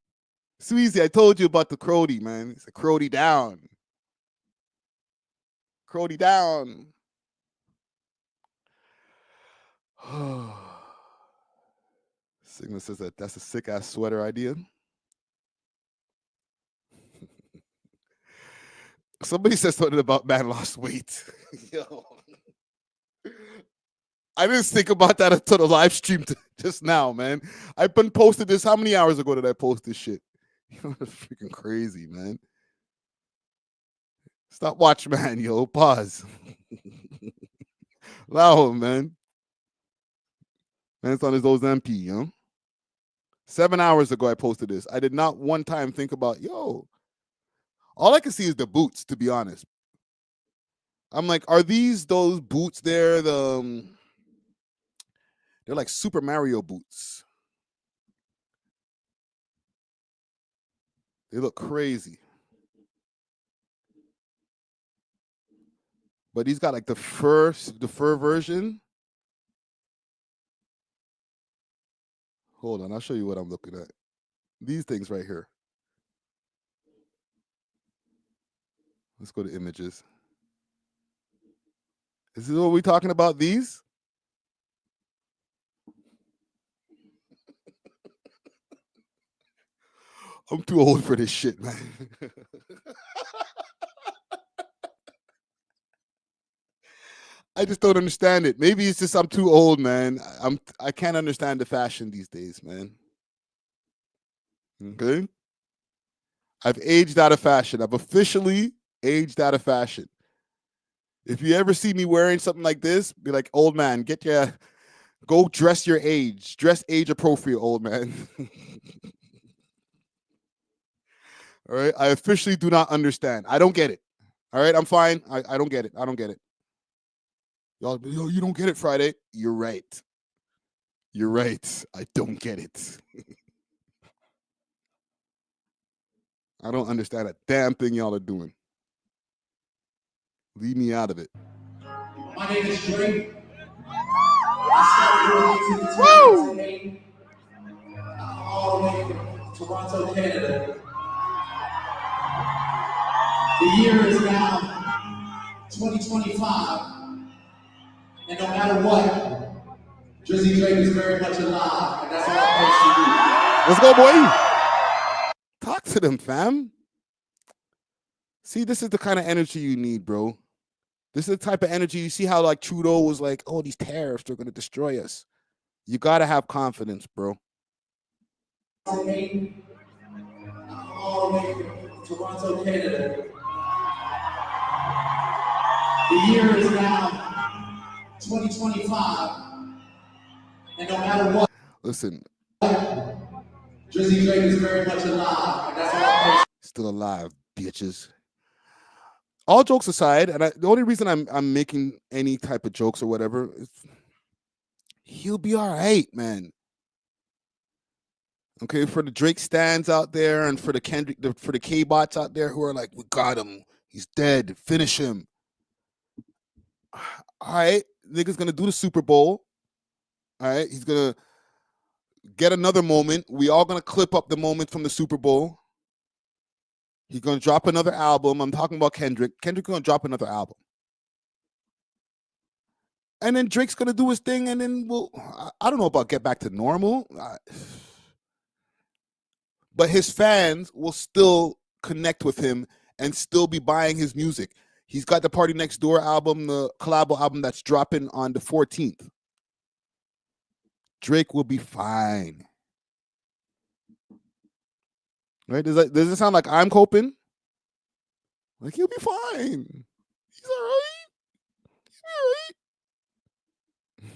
[SPEAKER 1] Sweezy, I told you about the Crody, man. It's a Crody down. Crody down. Sigma says that's a sick ass sweater idea. Somebody said something about man lost weight. Yo. I didn't think about that until the live stream just now, man. I've been posted this. How many hours ago did I post this shit? That's freaking crazy, man. Stop watch, man, yo. Pause. Allow him, man. Man's on his old MP, you know? 7 hours ago, I posted this. I did not one time think about, yo, all I can see is the boots, to be honest. I'm like, are these those boots there? They're like Super Mario boots. They look crazy. But he's got like the fur version. Hold on, I'll show you what I'm looking at. These things right here. Let's go to images. Is this what we're talking about? These? I'm too old for this shit, man. I just don't understand it. Maybe it's just I'm too old, man. I can't understand the fashion these days, man. Okay? I've aged out of fashion. I've officially aged out of fashion. If you ever see me wearing something like this, be like, old man, go dress your age. Dress age appropriate, old man. All right? I officially do not understand. I don't get it. All right? I'm fine. I don't get it. I don't get it. Y'all, yo, you don't get it, Friday. You're right. You're right. I don't get it. I don't understand a damn thing y'all are doing. Leave me out of it.
[SPEAKER 7] My name is Drake. I started today, all the way from Toronto, Canada. The year is now 2025. And no matter what, Drizzy Drake is very much alive, and that's all I'm
[SPEAKER 1] Let's go, boy. Talk to them, fam. See, this is the kind of energy you need, bro. This is the type of energy. You see how like Trudeau was like, oh, these tariffs, they're going to destroy us. You got to have confidence, bro.
[SPEAKER 7] all the way from Toronto, Canada. The year is now 2025, and no matter what,
[SPEAKER 1] Listen,
[SPEAKER 7] Drizzy Drake is very much alive, and that's all.
[SPEAKER 1] still alive, bitches. All jokes aside, and the only reason I'm making any type of jokes or whatever is he'll be all right, man. Okay, for the Drake stands out there and for the Kendrick, for the K-bots out there who are like, we got him, he's dead, finish him. All right, nigga's gonna do the Super Bowl. All right, he's gonna get another moment. We all gonna clip up the moment from the Super Bowl. He's gonna drop another album. I'm talking about Kendrick. Kendrick's gonna drop another album. And then Drake's gonna do his thing, and then I don't know about get back to normal. But his fans will still connect with him and still be buying his music. He's got the Party Next Door album, the collabo album that's dropping on the 14th. Drake will be fine. Right? Does it sound like I'm coping? Like, he'll be fine. He's all right. He's all right.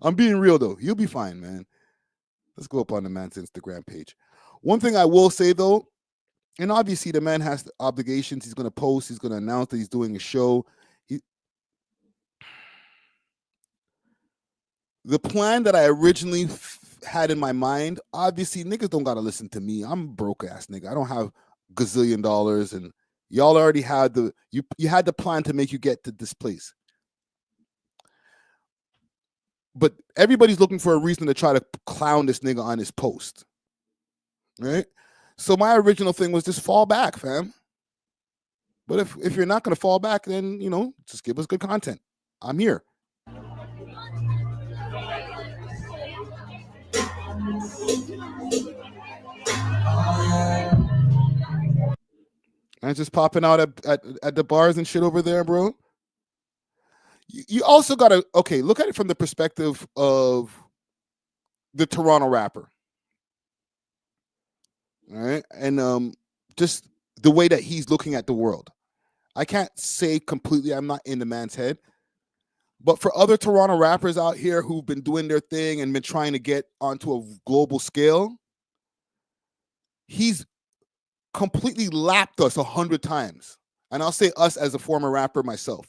[SPEAKER 1] I'm being real, though. He'll be fine, man. Let's go up on the man's Instagram page. One thing I will say, though, and obviously the man has the obligations. He's going to post. He's going to announce that he's doing a show. The plan that I originally had in my mind, obviously, niggas don't got to listen to me. I'm a broke-ass nigga. I don't have gazillion dollars, and y'all already had you had the plan to make you get to this place. But everybody's looking for a reason to try to clown this nigga on his post, right? So my original thing was just fall back, fam. But if you're not going to fall back, then, you know, just give us good content. I'm here. And just popping out at the bars and shit over there, bro. You also got to, okay, look at it from the perspective of the Toronto rapper. All right. And just the way that he's looking at the world. I can't say completely, I'm not in the man's head. But for other Toronto rappers out here who've been doing their thing and been trying to get onto a global scale, he's completely lapped us 100 times. And I'll say us as a former rapper myself.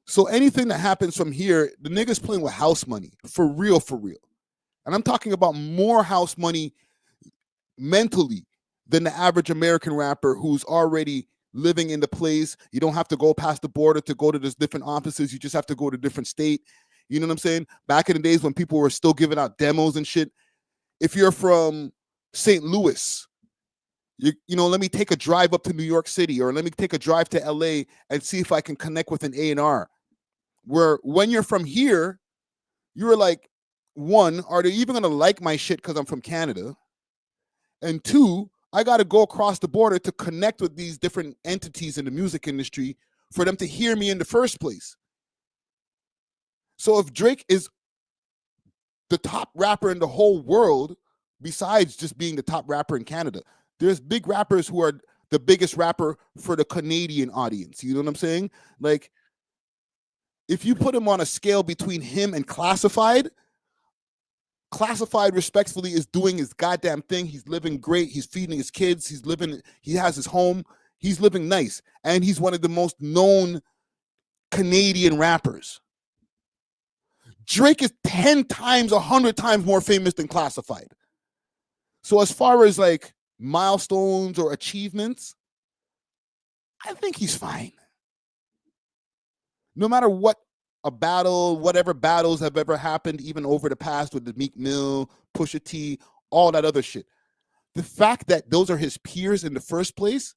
[SPEAKER 1] So anything that happens from here, the nigga's playing with house money. For real, for real. And I'm talking about more house money mentally than the average American rapper who's already living in the place. You don't have to go past the border to go to these different offices. You just have to go to a different state. You know what I'm saying? Back in the days when people were still giving out demos and shit. If you're from St. Louis, you know, let me take a drive up to New York City, or let me take a drive to LA and see if I can connect with an A&R. Where when you're from here, you're like, one, are they even gonna like my shit because I'm from Canada? And two, I got to go across the border to connect with these different entities in the music industry for them to hear me in the first place. So if Drake is the top rapper in the whole world, besides just being the top rapper in Canada, there's big rappers who are the biggest rapper for the Canadian audience. You know what I'm saying? Like, if you put him on a scale between him and Classified respectfully is doing his goddamn thing. He's living great. He's feeding his kids. He has his home. He's living nice. And he's one of the most known Canadian rappers. Drake is 10 times, 100 times more famous than Classified. So as far as like milestones or achievements, I think he's fine. No matter what whatever battles have ever happened, even over the past with the Meek Mill, Pusha T, all that other shit. The fact that those are his peers in the first place,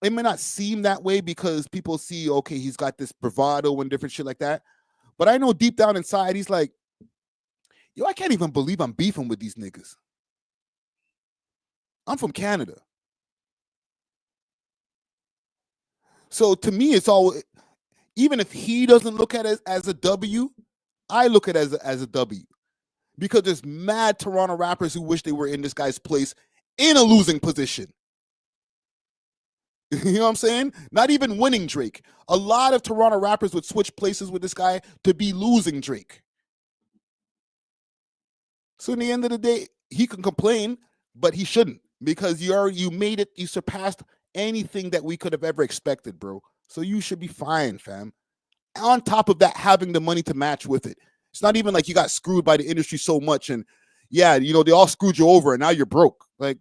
[SPEAKER 1] it may not seem that way because people see, okay, he's got this bravado and different shit like that. But I know deep down inside, he's like, yo, I can't even believe I'm beefing with these niggas. I'm from Canada. So to me, it's all, even if he doesn't look at it as a W, I look at it as a W. Because there's mad Toronto rappers who wish they were in this guy's place in a losing position. You know what I'm saying? Not even winning Drake. A lot of Toronto rappers would switch places with this guy to be losing Drake. So in the end of the day, he can complain, but he shouldn't, because you made it, you surpassed anything that we could have ever expected, bro. So you should be fine, fam. On top of that, having the money to match with it. It's not even like you got screwed by the industry so much, and yeah, you know, they all screwed you over and now you're broke. Like,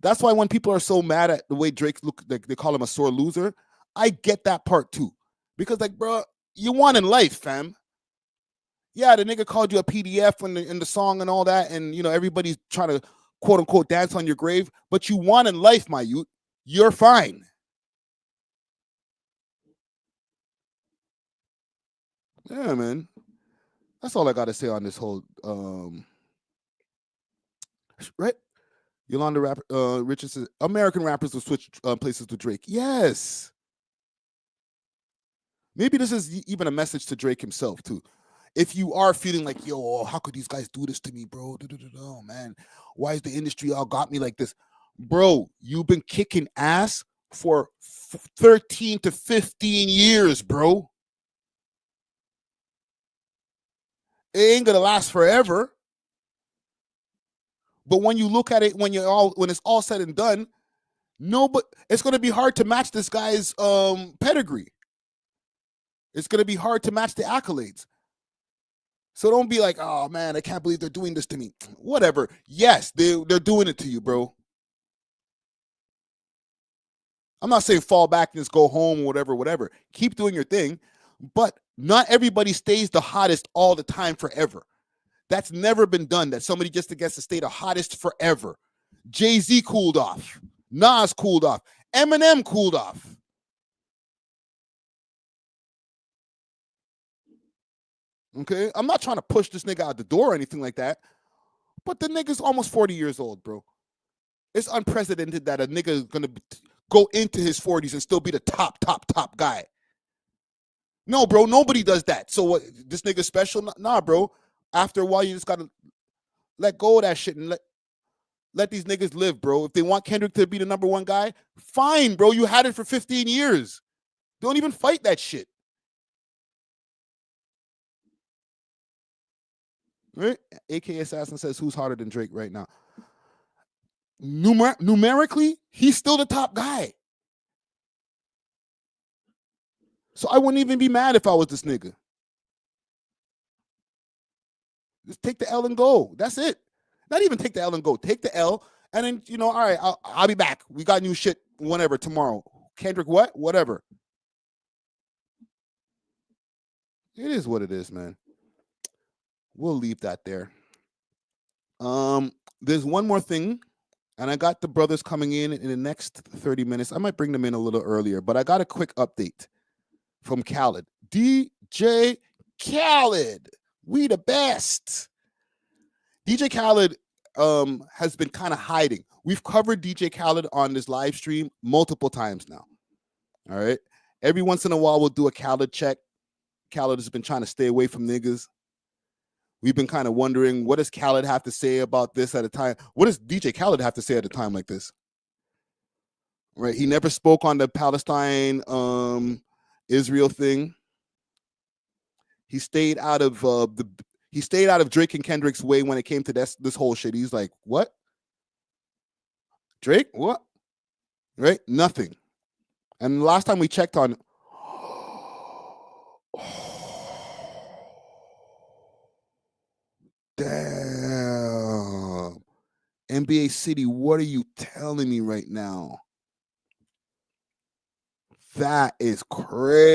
[SPEAKER 1] that's why when people are so mad at the way Drake look, like they call him a sore loser, I get that part too. Because like, bro, you won in life, fam. Yeah, the nigga called you a PDF in the song and all that, and you know, everybody's trying to quote unquote dance on your grave, but you won in life, my youth. You're fine. Yeah, man. That's all I gotta say on this whole right? Yolanda Richardson, American rappers will switch places with Drake. Yes. Maybe this is even a message to Drake himself too. If you are feeling like, yo, how could these guys do this to me, bro? Oh, man, why is the industry all got me like this? Bro, you've been kicking ass for 13 to 15 years, bro. It ain't gonna last forever. But when you look at it, when it's all said and done, but it's gonna be hard to match this guy's pedigree. It's gonna be hard to match the accolades. So don't be like, oh man, I can't believe they're doing this to me. Whatever. Yes, they're doing it to you, bro. I'm not saying fall back and just go home or whatever. Keep doing your thing. But not everybody stays the hottest all the time forever. That's never been done, that somebody just gets to stay the hottest forever. Jay-Z cooled off. Nas cooled off. Eminem cooled off. Okay? I'm not trying to push this nigga out the door or anything like that, but the nigga's almost 40 years old, bro. It's unprecedented that a nigga is going to go into his 40s and still be the top guy. No, bro, nobody does that. So what, this nigga special? Nah, bro. After a while, you just got to let go of that shit and let these niggas live, bro. If they want Kendrick to be the number one guy, fine, bro. You had it for 15 years. Don't even fight that shit. Right? AK Assassin says, who's harder than Drake right now? Numerically, he's still the top guy. So I wouldn't even be mad if I was this nigga. Just take the L and go. That's it. Not even take the L and go. Take the L and then, you know, all right, I'll be back. We got new shit whenever tomorrow. Kendrick what? Whatever. It is what it is, man. We'll leave that there. There's one more thing, and I got the brothers coming in the next 30 minutes. I might bring them in a little earlier, but I got a quick update from Khaled. DJ Khaled, we the best. DJ Khaled has been kind of hiding. We've covered DJ Khaled on this live stream multiple times now. All right. Every once in a while, we'll do a Khaled check. Khaled has been trying to stay away from niggas. We've been kind of wondering, what does Khaled have to say about this at a time? What does DJ Khaled have to say at a time like this? Right. He never spoke on the Palestine Israel thing. He stayed out of Drake and Kendrick's way when it came to this whole shit. He's like, what? Drake? What? Right? Nothing. And the last time we checked on damn. NBA City, what are you telling me right now? That is crazy.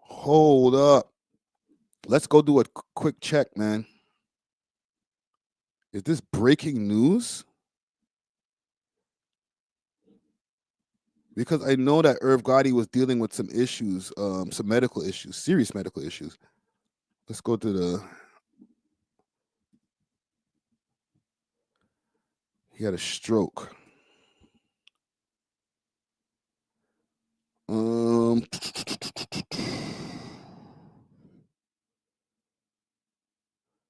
[SPEAKER 1] Hold up. Let's go do a quick check, man. Is this breaking news? Because I know that Irv Gotti was dealing with some issues, some medical issues, serious medical issues. Let's go to the. He had a stroke.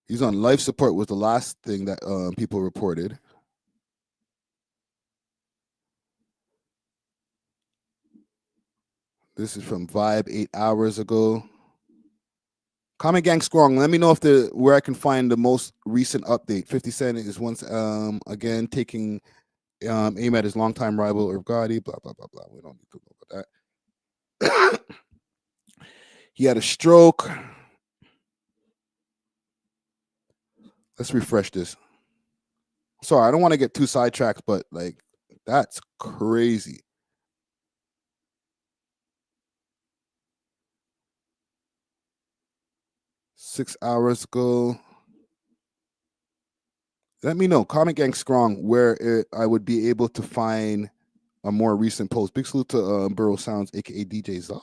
[SPEAKER 1] He's on life support was the last thing that people reported. This is from Vibe 8 hours ago. Comment Gang Strong, let me know if where I can find the most recent update. 50 Cent is once again taking aim at his longtime rival Irv Gotti, blah, blah, blah, blah. We don't need to know about that. He had a stroke. Let's refresh this. Sorry, I don't want to get too sidetracked, but like, that's crazy. Six hours ago. Let me know, Comment Gang Strong, where I would be able to find a more recent post. Big salute to Burrow Sounds, aka DJ Zaw.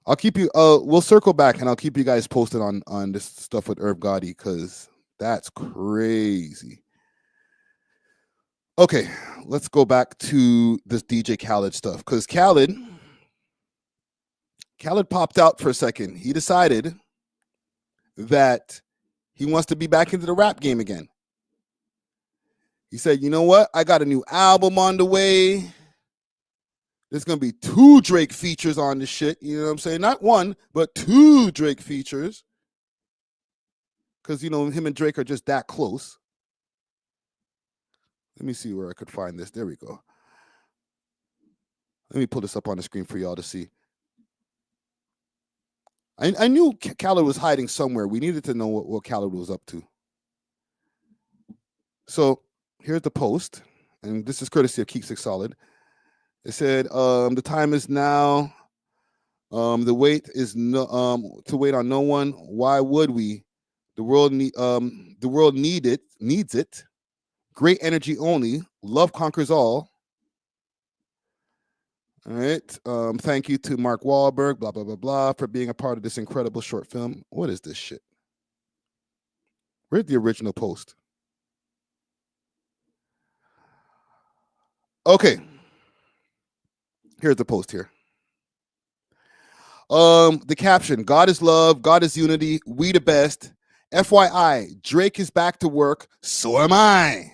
[SPEAKER 1] I'll keep you. We'll circle back and I'll keep you guys posted on this stuff with Irv Gotti because that's crazy. Okay, let's go back to this DJ Khaled stuff because Khaled popped out for a second. He decided that he wants to be back into the rap game again. He said, "You know what? I got a new album on the way. There's going to be 2 Drake features on this shit." You know what I'm saying? Not 1, but 2 Drake features. Because, you know, him and Drake are just that close. Let me see where I could find this. There we go. Let me pull this up on the screen for y'all to see. I knew Khaled was hiding somewhere. We needed to know what Khaled was up to. So here's the post. And this is courtesy of Keep Six Solid. It said, the time is now. The wait is no to wait on no one. Why would we? The world needs it. Great energy only. Love conquers all. All right. Thank you to Mark Wahlberg, blah, blah, blah, blah, for being a part of this incredible short film. What is this shit? Where's the original post? Okay. Here's the post here. The caption, God is love, God is unity, we the best. FYI, Drake is back to work, so am I.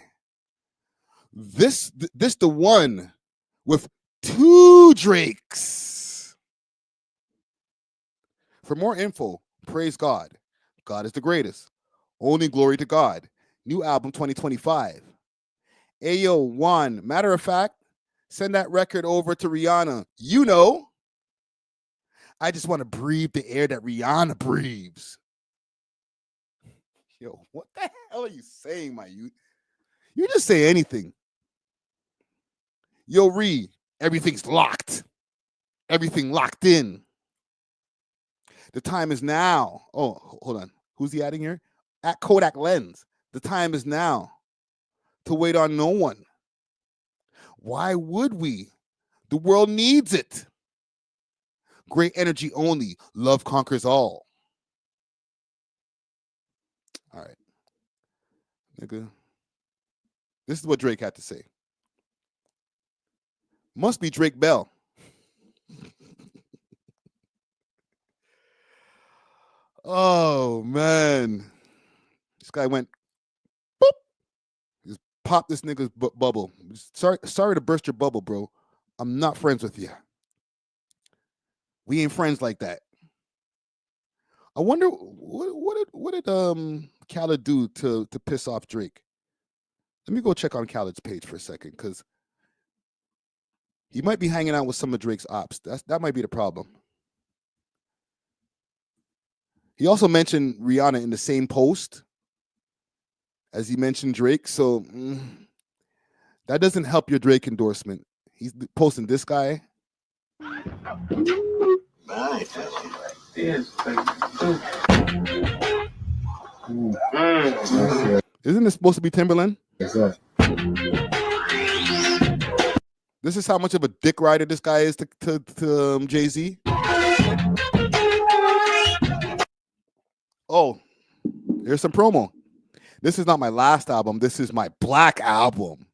[SPEAKER 1] This the one with 2 Drakes. For more info, praise God. God is the greatest. Only glory to God. New album 2025. A.W.O.L. Matter of fact, send that record over to Rihanna. You know, I just want to breathe the air that Rihanna breathes. Yo, what the hell are you saying, my youth? You just say anything. Yo, Ree, everything's locked. Everything locked in. The time is now. Oh, hold on. Who's he adding here? At Kodak Lens. The time is now to wait on no one. Why would we? The world needs it. Great energy only. Love conquers all. All right. Nigga. This is what Drake had to say. Must be Drake Bell. Oh, man. This guy went, boop. Just popped this nigga's bubble. Sorry to burst your bubble, bro. I'm not friends with you. We ain't friends like that. I wonder what did Khaled do to piss off Drake? Let me go check on Khaled's page for a second, because he might be hanging out with some of Drake's ops. That might be the problem. He also mentioned Rihanna in the same post as he mentioned Drake, so that doesn't help your Drake endorsement. He's posting this guy. Isn't it supposed to be Timberland?
[SPEAKER 8] Yes, sir.
[SPEAKER 1] This is how much of a dick rider this guy is to Jay-Z. Oh, here's some promo. This is not my last album. This is my Black album.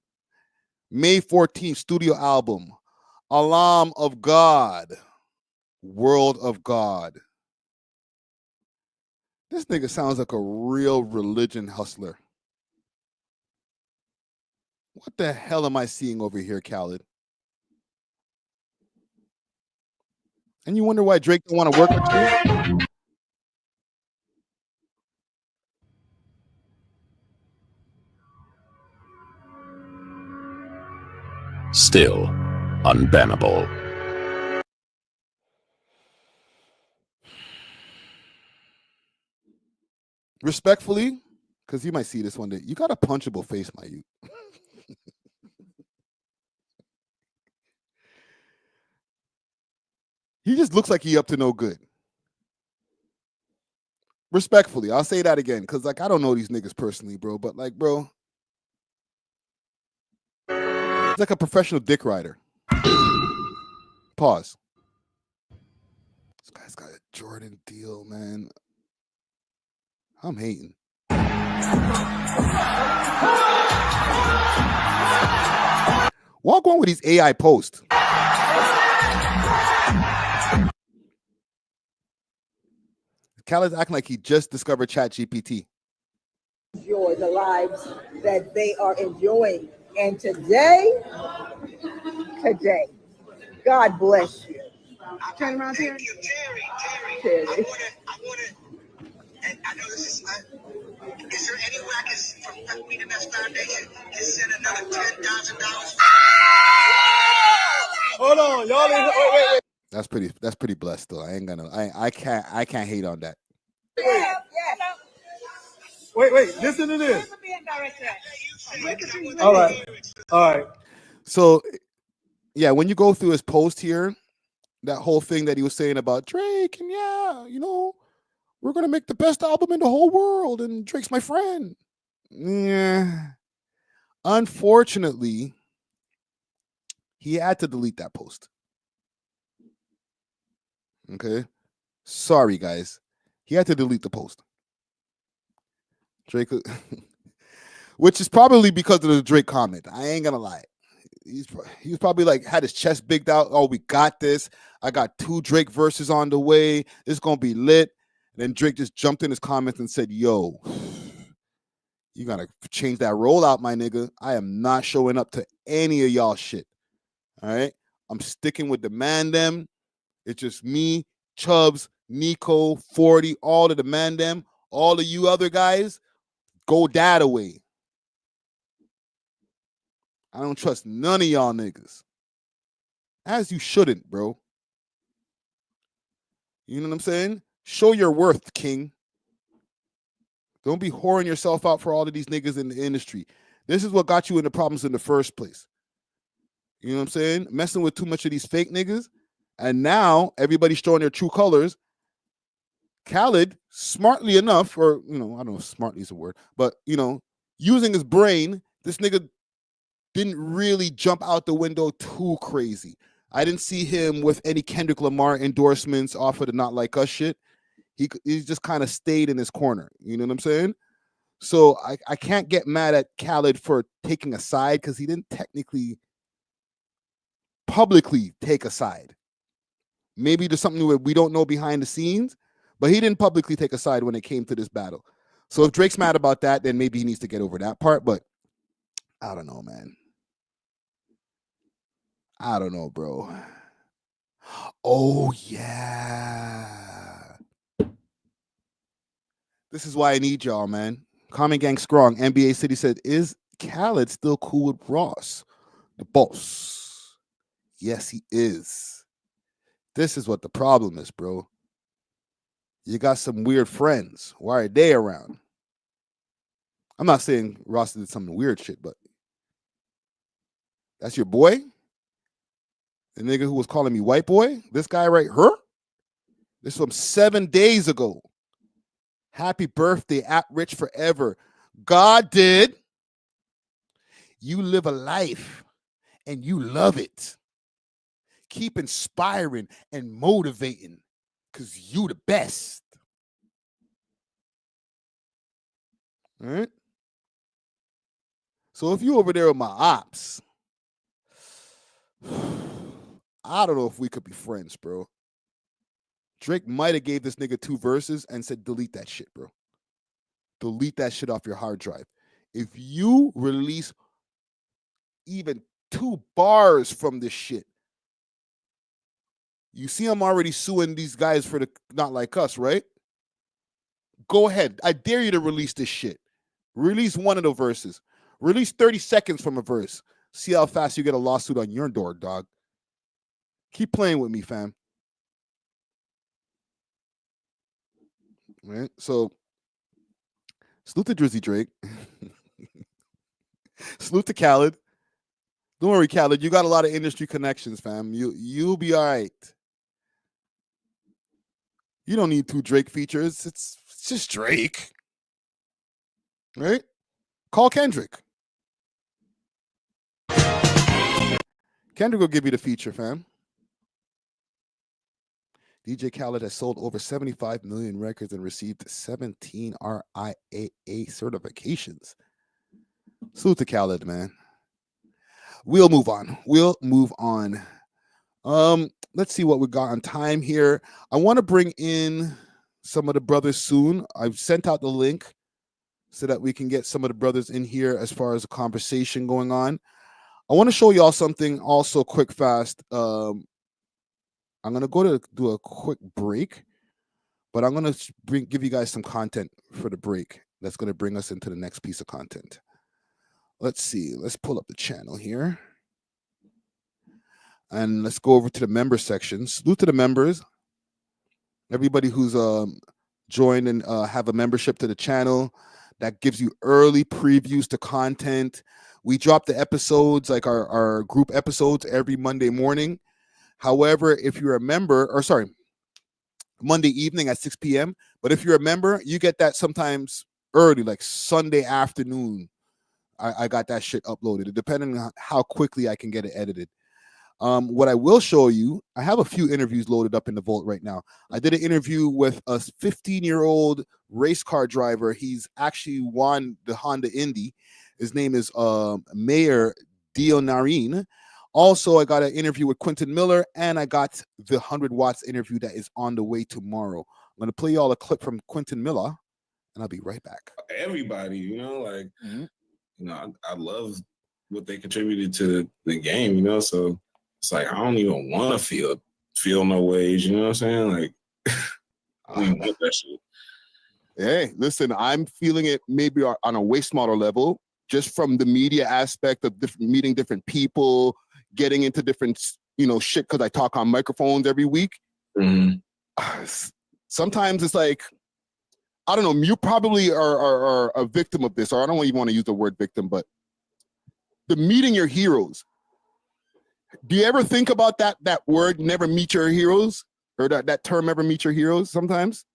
[SPEAKER 1] May 14th studio album. Alam of God. World of God. This nigga sounds like a real religion hustler. What the hell am I seeing over here, Khaled? And you wonder why Drake don't want to work with you?
[SPEAKER 9] Still unbannable.
[SPEAKER 1] Respectfully, because you might see this one day, you got a punchable face, my youth. He just looks like he up to no good. Respectfully, I'll say that again, because like I don't know these niggas personally, bro. But like, bro, it's like a professional dick rider. Pause. This guy's got a Jordon deal, man. I'm hating. Walk on with these AI posts. Khaled's acting like he just discovered ChatGPT.
[SPEAKER 10] Enjoy the lives that they are enjoying. And today, God bless you. Turn around, Terry. Terry.
[SPEAKER 11] I want to, and I know this is not, is there any way I can, from Me the Best Foundation, can send another $10,000?
[SPEAKER 7] Hold on, y'all. Wait.
[SPEAKER 1] That's pretty blessed though. I ain't gonna. I can't hate on that.
[SPEAKER 7] Wait. Listen to this. All right.
[SPEAKER 1] So, yeah, when you go through his post here, that whole thing that he was saying about Drake and we're gonna make the best album in the whole world, and Drake's my friend. Yeah. Unfortunately, he had to delete that post. Okay. Sorry, guys. He had to delete the post. Drake, which is probably because of the Drake comment. I ain't gonna lie. He was probably like had his chest bigged out. Oh, we got this. I got 2 Drake verses on the way. It's gonna be lit. And then Drake just jumped in his comments and said, "Yo, you gotta change that rollout, my nigga. I am not showing up to any of y'all shit. All right, I'm sticking with the man them. It's just me, Chubbs, Nico, 40, all of the man them. All of you other guys, go that away. I don't trust none of y'all niggas. As you shouldn't, bro. You know what I'm saying? Show your worth, King. Don't be whoring yourself out for all of these niggas in the industry. This is what got you into problems in the first place. You know what I'm saying? Messing with too much of these fake niggas. And now everybody's showing their true colors. Khaled, smartly enough, or, I don't know if smartly is a word, but, using his brain, this nigga didn't really jump out the window too crazy. I didn't see him with any Kendrick Lamar endorsements off of the Not Like Us shit. He just kind of stayed in his corner. You know what I'm saying? So I can't get mad at Khaled for taking a side because he didn't technically publicly take a side. Maybe there's something that we don't know behind the scenes, but he didn't publicly take a side when it came to this battle. So if Drake's mad about that, then maybe he needs to get over that part. But I don't know, man. I don't know, bro. Oh, yeah. This is why I need y'all, man. Common Gang Strong. NBA City said, is Khaled still cool with Ross, the boss? Yes, he is. This is what the problem is, bro. You got some weird friends. Why are they around? I'm not saying Ross did some weird shit, but that's your boy? The nigga who was calling me white boy? This guy right here? This from 7 days ago. Happy birthday, at Rich Forever. God did. You live a life and you love it. Keep inspiring and motivating because you the best. All right? So if you over there with my ops, I don't know if we could be friends, bro. Drake might have gave this nigga 2 verses and said, delete that shit, bro. Delete that shit off your hard drive. If you release even 2 bars from this shit, you see I'm already suing these guys for the Not Like Us, right? Go ahead. I dare you to release this shit. Release one of the verses. Release 30 seconds from a verse. See how fast you get a lawsuit on your door, dog. Keep playing with me, fam. Right? So, salute to Drizzy Drake. Salute to Khaled. Don't worry, Khaled. You got a lot of industry connections, fam. You'll be all right. You don't need 2 Drake features. It's just Drake. Right? Call Kendrick. Kendrick will give you the feature, fam. DJ Khaled has sold over 75 million records and received 17 RIAA certifications. Salute to Khaled, man. We'll move on. Let's see what we got on time here. I want to bring in some of the brothers soon. I've sent out the link so that we can get some of the brothers in here as far as a conversation going on. I want to show y'all something also quick, fast. I'm going to go to do a quick break, but I'm going to give you guys some content for the break that's going to bring us into the next piece of content. Let's see. Let's pull up the channel here. And let's go over to the member section. Salute to the members. Everybody who's joined and have a membership to the channel. That gives you early previews to content. We drop the episodes, like our group episodes, every Monday morning. However, if you're a member, Monday evening at 6 p.m. But if you're a member, you get that sometimes early, like Sunday afternoon. I got that shit uploaded, depending on how quickly I can get it edited. What I will show you, I have a few interviews loaded up in the vault right now. I did an interview with a 15-year-old race car driver. He's actually won the Honda Indy. His name is Mayor Dionarine. Also, I got an interview with Quentin Miller, and I got the 100 Watts interview that is on the way tomorrow. I'm going to play y'all a clip from Quentin Miller, and I'll be right back.
[SPEAKER 8] Everybody, I love what they contributed to the game, so it's like I don't even want to feel no ways, you know what I'm saying? Like, I don't even want that shit.
[SPEAKER 1] Hey, listen, I'm feeling it maybe on a way smaller level, just from the media aspect of meeting different people, getting into different, shit, because I talk on microphones every week. Mm-hmm. Sometimes it's like, I don't know, you probably are a victim of this, or I don't even want to use the word victim, but the meeting your heroes. Do you ever think about that word, never meet your heroes, or that term, ever meet your heroes sometimes?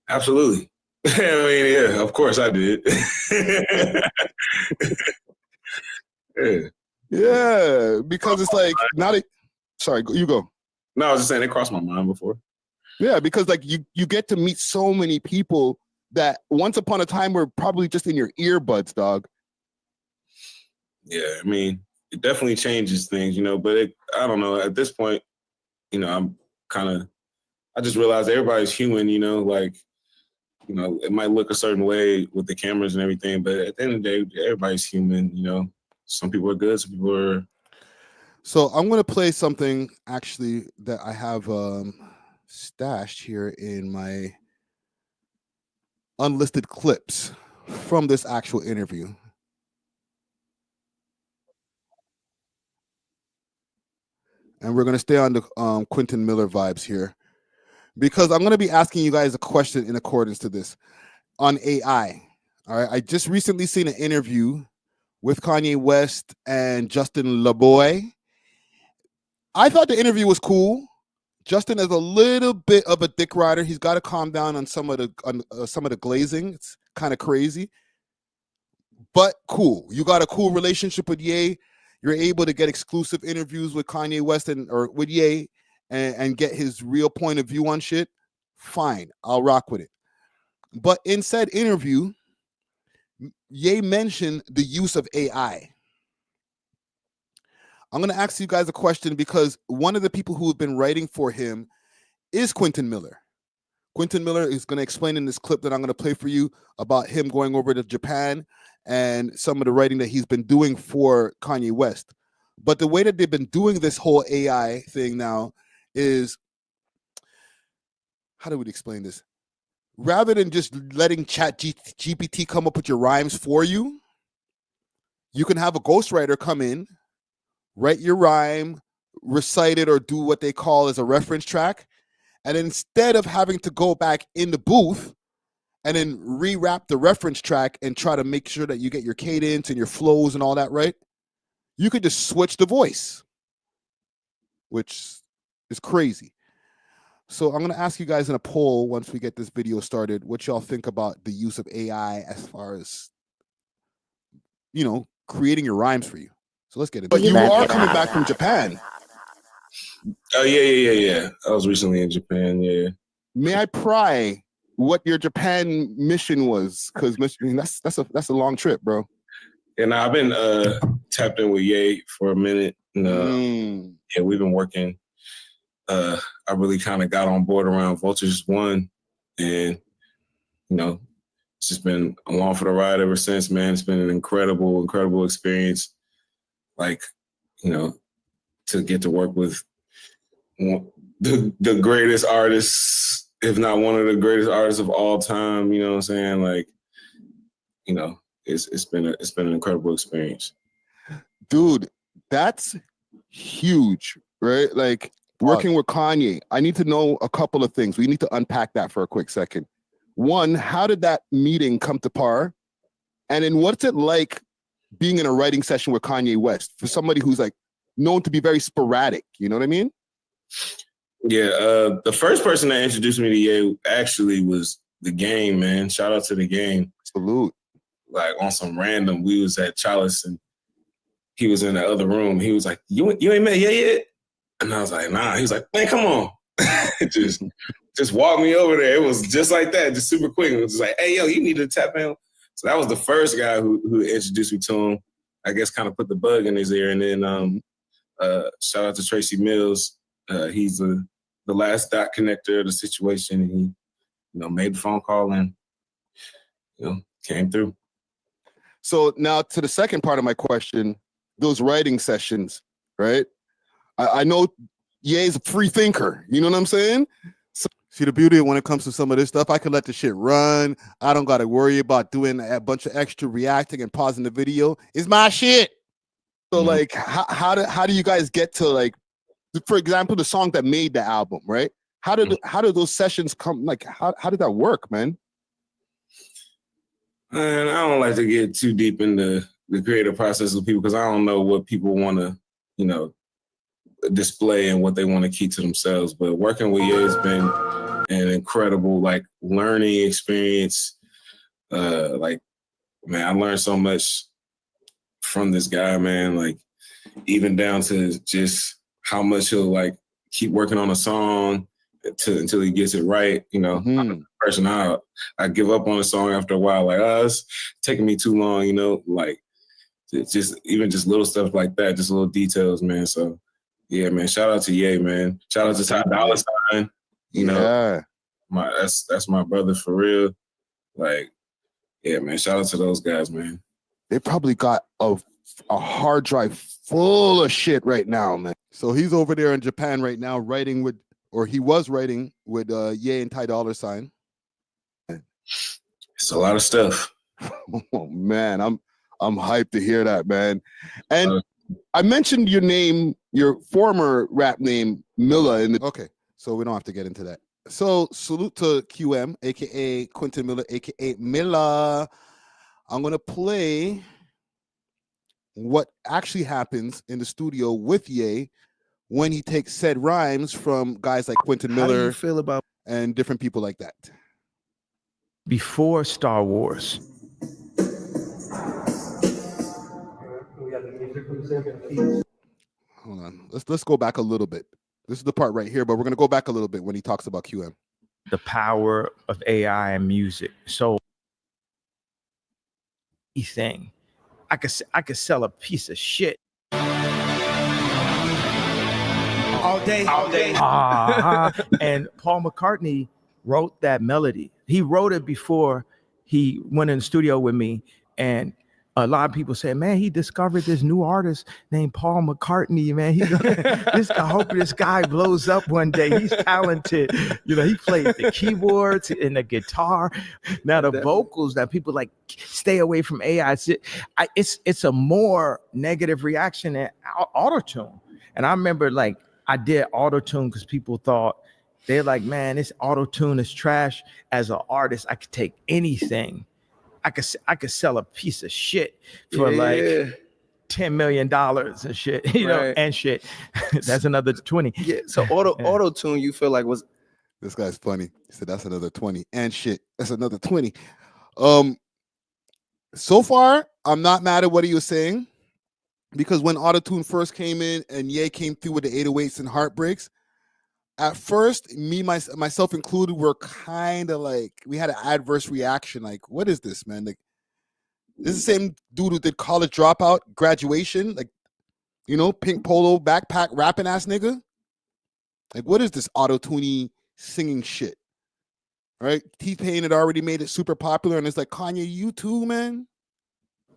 [SPEAKER 8] Absolutely. I mean, yeah, of course I did.
[SPEAKER 1] Yeah, because it's like, sorry, you go.
[SPEAKER 8] No, I was just saying it crossed my mind before.
[SPEAKER 1] Yeah, because like you get to meet so many people that once upon a time were probably just in your earbuds, dog.
[SPEAKER 8] Yeah, I mean, it definitely changes things, but I don't know. At this point, I just realized everybody's human, it might look a certain way with the cameras and everything, but at the end of the day, everybody's human, Some people are good, some people are.
[SPEAKER 1] So I'm going to play something actually that I have stashed here in my unlisted clips from this actual interview. And we're going to stay on the Quentin Miller vibes here, because I'm going to be asking you guys a question in accordance to this on AI. All right. I just recently seen an interview with Kanye West and Justin LaBoy. I thought the interview was cool. Justin is a little bit of a dick rider. He's got to calm down on some of the glazing. It's kind of crazy, but cool. You got a cool relationship with Ye. You're able to get exclusive interviews with Kanye West or with Ye and get his real point of view on shit. Fine, I'll rock with it. But in said interview, Ye mentioned the use of AI. I'm going to ask you guys a question because one of the people who have been writing for him is Quentin Miller. Quentin Miller is going to explain in this clip that I'm going to play for you about him going over to Japan and some of the writing that he's been doing for Kanye West. But the way that they've been doing this whole AI thing now is, how do we explain this? Rather than just letting GPT come up with your rhymes for you, you can have a ghostwriter come in, write your rhyme, recite it, or do what they call as a reference track. And instead of having to go back in the booth and then rewrap the reference track and try to make sure that you get your cadence and your flows and all that right, you could just switch the voice, which is crazy. So I'm going to ask you guys in a poll once we get this video started, what y'all think about the use of AI as far as, you know, creating your rhymes for you. So let's get it. But you are coming back from Japan.
[SPEAKER 8] Oh, yeah. I was recently in Japan, yeah.
[SPEAKER 1] May I pry what your Japan mission was? Because that's a long trip, bro.
[SPEAKER 8] And I've been tapped in with Ye for a minute. And, yeah, we've been working. I really kind of got on board around Vultures 1. And, you know, it's just been along for the ride ever since, man. It's been an incredible, incredible experience. Like, you know, to get to work with the greatest artists, if not one of the greatest artists of all time, you know what I'm saying? Like, you know, it's been an incredible experience.
[SPEAKER 1] Dude, that's huge, right? Like working with Kanye, I need to know a couple of things. We need to unpack that for a quick second. One, how did that meeting come to par? And then what's it like being in a writing session with Kanye West for somebody who's like known to be very sporadic? You know what I mean?
[SPEAKER 8] Yeah, the first person that introduced me to Ye actually was The Game, man. Shout out to The Game.
[SPEAKER 1] Salute.
[SPEAKER 8] Like on some random, we was at Chalice and he was in the other room. He was like, you ain't met Ye yet? And I was like, nah. He was like, man, come on. just walk me over there. It was just like that, just super quick. It was just like, hey, yo, you need to tap in. So that was the first guy who introduced me to him. I guess kind of put the bug in his ear. And then shout out to Tracy Mills. He's the last dot connector of the situation. And he, you know, made the phone call and, you know, came through.
[SPEAKER 1] So now to the second part of my question, those writing sessions, right? I know Ye's a free thinker. You know what I'm saying? So, see the beauty when it comes to some of this stuff, I can let the shit run. I don't got to worry about doing a bunch of extra reacting and pausing the video. It's my shit. So like, how do you guys get to like, for example, the song that made the album, right? How did those sessions come? Like, how did that work, man?
[SPEAKER 8] Man, I don't like to get too deep into the creative process of people because I don't know what people want to, you know, display and what they want to keep to themselves. But working with Ye has been an incredible, like, learning experience. Like, man, I learned so much from this guy, man. Like, even down to just how much he'll like keep working on a song until he gets it right. You know, I'm the person I give up on a song after a while. Like, it's taking me too long. You know, like just little stuff like that, just little details, man. So yeah, man. Shout out to Ye, man. Shout out to Ty Dolla $ign. You know, that's my brother for real. Like, yeah, man. Shout out to those guys, man.
[SPEAKER 1] They probably got a hard drive full of shit right now, man. So he's over there in Japan right now writing with, or he was writing with Ye and Ty Dolla $ign.
[SPEAKER 8] It's a lot of stuff.
[SPEAKER 1] Oh man, I'm hyped to hear that, man. And I mentioned your name, your former rap name, Miller. Okay, so we don't have to get into that. So salute to QM, aka Quentin Miller, aka Miller. I'm gonna play what actually happens in the studio with Ye when he takes said rhymes from guys like Quentin
[SPEAKER 5] How do
[SPEAKER 1] Miller
[SPEAKER 5] you feel about
[SPEAKER 1] and different people like that.
[SPEAKER 6] Before Star Wars.
[SPEAKER 1] Hold on. Let's go back a little bit. This is the part right here, but we're gonna go back a little bit when he talks about QM.
[SPEAKER 6] The power of AI and music. So thing. I could sell a piece of shit.
[SPEAKER 5] all day?
[SPEAKER 6] And Paul McCartney wrote that melody. He wrote it before he went in the studio with me, and a lot of people say, man, he discovered this new artist named Paul McCartney, man. I hope this guy blows up one day. He's talented. You know, he plays the keyboards and the guitar. Now the vocals that people like, stay away from AI. It's a more negative reaction than auto-tune. And I remember like I did auto-tune because people thought, they're like, man, this auto-tune is trash. As an artist, I could take anything. I could sell a piece of shit for like $10 million and shit, you know, and shit. That's another 20.
[SPEAKER 5] Yeah. So auto tune, you feel like was
[SPEAKER 1] this guy's funny. He said that's another 20 and shit. That's another 20. So far, I'm not mad at what he was saying, because when autotune first came in and Ye came through with the 808s and heartbreaks, at first, me, myself included, were kind of like, we had an adverse reaction. Like, what is this, man? Like, this is the same dude who did College Dropout, Graduation, like, you know, pink polo, backpack, rapping ass nigga. Like, what is this auto-tuning singing shit? Right? T-Pain had already made it super popular, and it's like, Kanye, you too, man?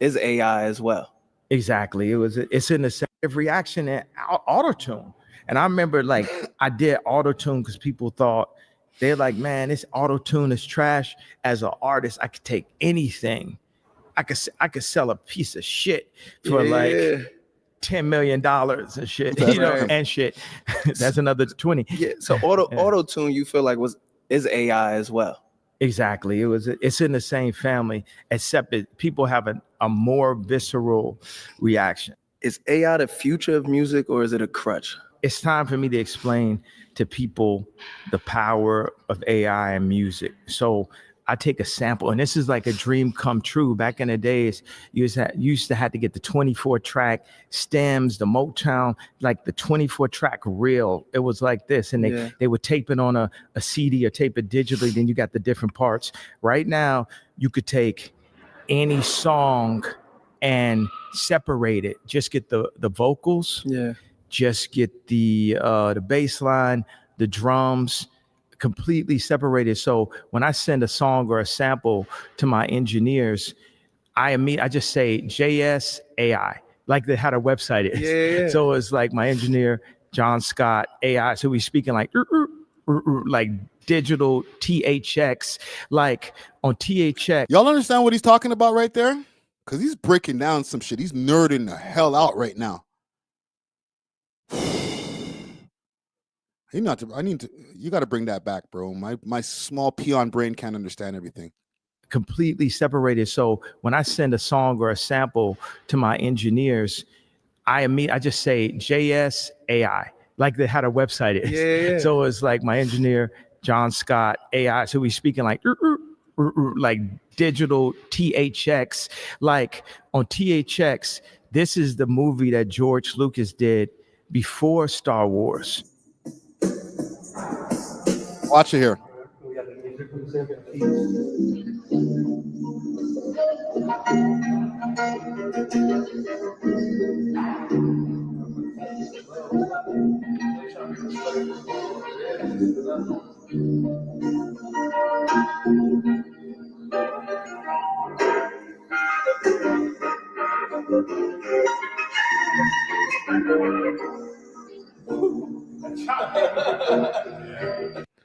[SPEAKER 5] Is AI as well.
[SPEAKER 6] Exactly. It's in the same reaction at auto-tune. And I remember like I did auto-tune because people thought, they're like, man, this auto-tune is trash. As an artist, I could take anything. I could sell a piece of shit for like $10 million and shit, you know, and shit. That's another 20.
[SPEAKER 5] Yeah. So auto-tune, you feel like is AI as well.
[SPEAKER 6] Exactly. It's in the same family, except people have a more visceral reaction.
[SPEAKER 5] Is AI the future of music, or is it a crutch?
[SPEAKER 6] It's time for me to explain to people the power of AI and music. So I take a sample, and this is like a dream come true. Back in the days, you used to have to get the 24-track stems, the Motown, like the 24-track reel. It was like this, and they would tape it on a CD or tape it digitally. Then you got the different parts. Right now, you could take any song and separate it. Just get the vocals.
[SPEAKER 5] Yeah.
[SPEAKER 6] Just get the bass line, the drums, completely separated. So when I send a song or a sample to my engineers, I just say JS AI, like how the website is.
[SPEAKER 5] Yeah.
[SPEAKER 6] So it's like my engineer, John Scott, AI. So we speaking like digital THX, like on THX.
[SPEAKER 1] Y'all understand what he's talking about right there? Because he's breaking down some shit. He's nerding the hell out right now. You got to bring that back, bro. My small peon brain can't understand everything.
[SPEAKER 6] Completely separated. So when I send a song or a sample to my engineers, I just say JS AI, like how the website is.
[SPEAKER 5] Yeah.
[SPEAKER 6] So it's like my engineer, John Scott, AI. So we speaking like digital THX, like on THX. This is the movie that George Lucas did before Star Wars.
[SPEAKER 1] Watch it here.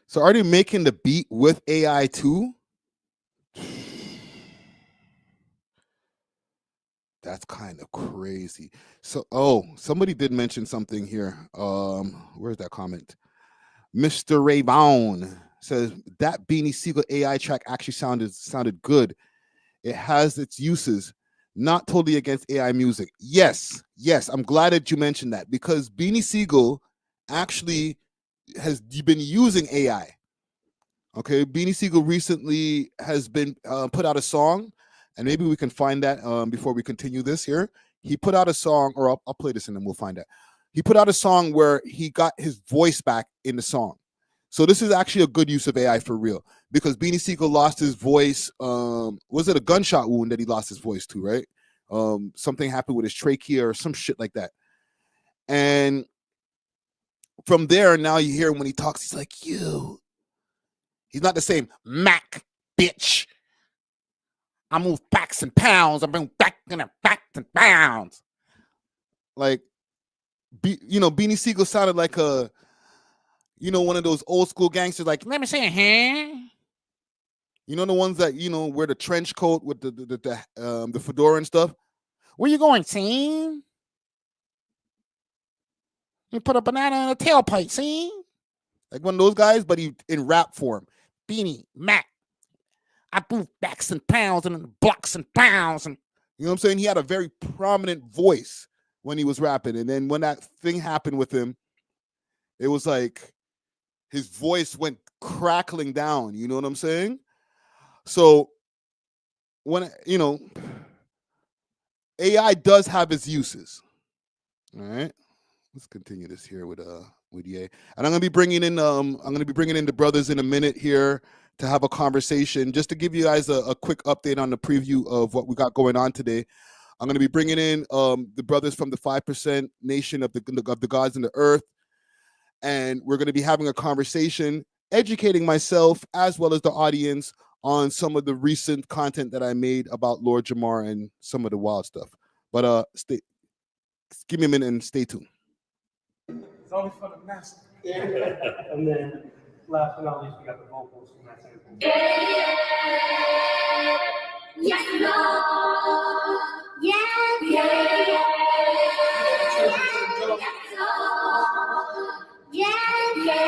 [SPEAKER 1] So are they making the beat with AI too? That's kind of crazy. So, somebody did mention something here. Where's that comment? Mr. Ray Vaughn says that Beanie Siegel AI track actually sounded good. It has its uses, not totally against AI music. Yes. I'm glad that you mentioned that, because Beanie Siegel actually has been using AI. Okay, Beanie Siegel recently has been put out a song, and maybe we can find that before we continue this here. He put out a song, or I'll play this and then we'll find out. He put out a song where he got his voice back in the song. So this is actually a good use of AI for real, because Beanie Siegel lost his voice. Was it a gunshot wound that he lost his voice to, right? Something happened with his trachea or some shit like that. And from there, now you hear him when he talks, he's like, you. He's not the same Mac, bitch. I move packs and pounds. I bring back in a packs and pounds. Like, Beanie Siegel sounded like a, one of those old school gangsters. Like, let me say, huh? The ones that wear the trench coat with the fedora and stuff. Where you going, see? You put a banana in a tailpipe, see? Like one of those guys, but he in rap form. Beanie, Mac. I move backs and pounds and blocks and pounds. And you know what I'm saying? He had a very prominent voice when he was rapping. And then when that thing happened with him, it was like his voice went crackling down. You know what I'm saying? So when, AI does have its uses. All right. Let's continue this here with Ye. And I'm gonna be bringing in the brothers in a minute here to have a conversation, just to give you guys a quick update on the preview of what we got going on today. I'm gonna be bringing in the brothers from the 5% Nation of the Gods and the Earth, and we're gonna be having a conversation, educating myself as well as the audience on some of the recent content that I made about Lord Jamar and some of the wild stuff. But give me a minute and stay tuned.
[SPEAKER 12] It's only for the master. And then last but not least, we got the vocals from that sample.
[SPEAKER 13] Yes, Lord. Yeah, yeah. Yes, yeah.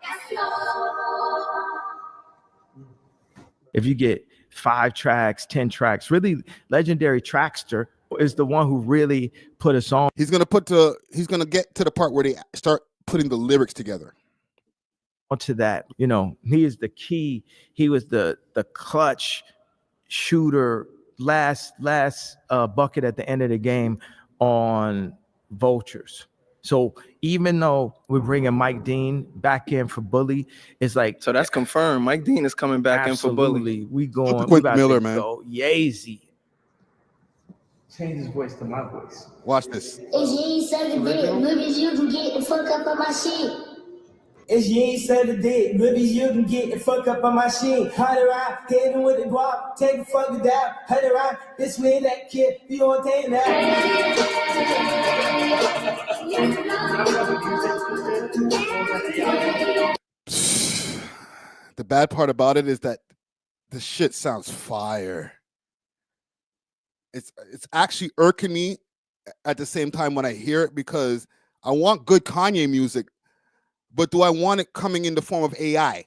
[SPEAKER 13] Yes, Lord.
[SPEAKER 6] If you get 5 tracks, 10 tracks, really legendary Trackster is the one who really put a song.
[SPEAKER 1] He's gonna get to the part where they start putting the lyrics together.
[SPEAKER 6] To that, he is the key. He was the clutch shooter, last bucket at the end of the game on Vultures. So even though we're bringing Mike Dean back in for Bully, it's like,
[SPEAKER 5] so that's confirmed. Mike Dean is coming back in for Bully.
[SPEAKER 6] We going
[SPEAKER 1] Quentin Miller, man.
[SPEAKER 6] Yeezy.
[SPEAKER 12] Change his voice to my voice.
[SPEAKER 1] Watch this.
[SPEAKER 13] If you ain't sucking dick, movies, you can get the fuck up on my shit.
[SPEAKER 12] If you ain't sucking dick, movies, you can get the fuck up on my shit. How do I hit him with the guap? Take the fucking down. How do I this way that kid? You on take now?
[SPEAKER 1] The bad part about it is that the shit sounds fire. It's actually irking me at the same time when I hear it, because I want good Kanye music, but do I want it coming in the form of AI?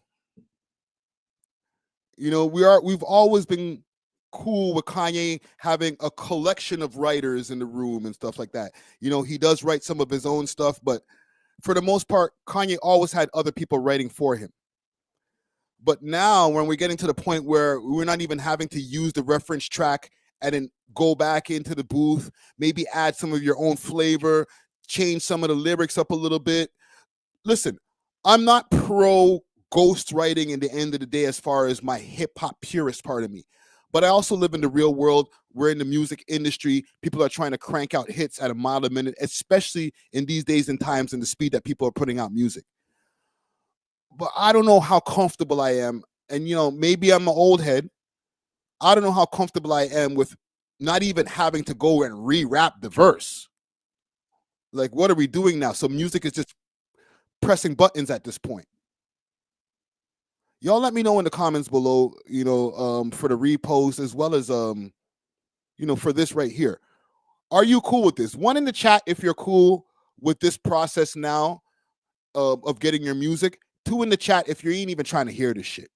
[SPEAKER 1] We've always been cool with Kanye having a collection of writers in the room and stuff like that. He does write some of his own stuff, but for the most part, Kanye always had other people writing for him. But now when we're getting to the point where we're not even having to use the reference track and then go back into the booth, maybe add some of your own flavor, change some of the lyrics up a little bit. Listen, I'm not pro ghostwriting in the end of the day as far as my hip hop purist part of me. But I also live in the real world. We're in the music industry. People are trying to crank out hits at a mile a minute, especially in these days and times and the speed that people are putting out music. But I don't know how comfortable I am. And, maybe I'm an old head. I don't know how comfortable I am with not even having to go and re-rap the verse. Like, what are we doing now? So music is just pressing buttons at this point. Y'all let me know in the comments below, for the repost as well as, for this right here. Are you cool with this? One in the chat if you're cool with this process now of getting your music. 2 in the chat if you ain't even trying to hear this shit.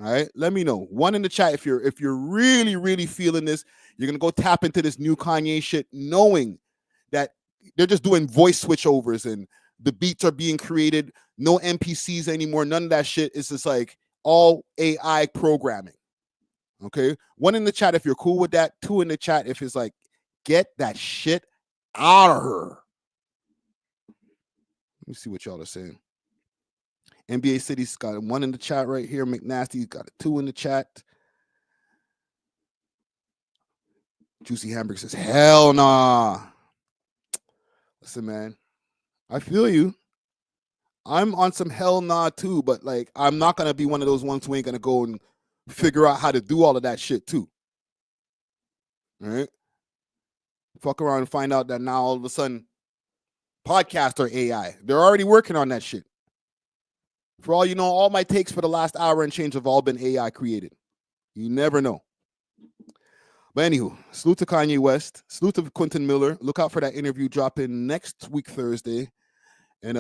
[SPEAKER 1] All right, let me know. One in the chat if you're really, really feeling this. You're gonna go tap into this new Kanye shit, knowing that they're just doing voice switchovers and the beats are being created. No NPCs anymore. None of that shit. It's just like all AI programming. Okay. One in the chat if you're cool with that. Two in the chat if it's like, get that shit out of her. Let me see what y'all are saying. NBA City's got one in the chat right here. McNasty's got a 2 in the chat. Juicy Hamburger says, hell nah. Listen, man, I feel you. I'm on some hell nah too, but like, I'm not going to be one of those ones who ain't going to go and figure out how to do all of that shit too. All right? Fuck around and find out that now all of a sudden podcasts are AI. They're already working on that shit. For all you know, all my takes for the last hour and change have all been AI created. You never know. But anywho, salute to Kanye West. Salute to Quentin Miller. Look out for that interview dropping next week, Thursday. And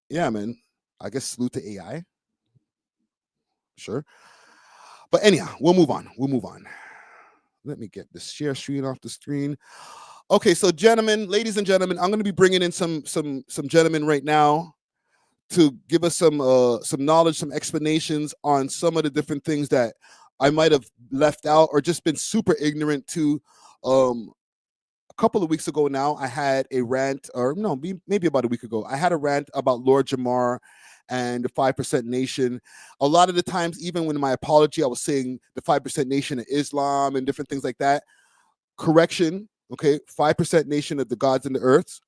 [SPEAKER 1] yeah, man, I guess salute to AI. Sure. But anyhow, we'll move on. Let me get this share screen off the screen. Okay, so gentlemen, ladies and gentlemen, I'm going to be bringing in some gentlemen right now to give us some knowledge, some explanations on some of the different things that I might have left out or just been super ignorant to. A couple of weeks ago now, I had a rant, or no, maybe about a week ago, I had a rant about Lord Jamar and the 5% Nation. A lot of the times, even when my apology, I was saying the 5% Nation of Islam and different things like that. Correction, okay, 5% Nation of the gods and the earths.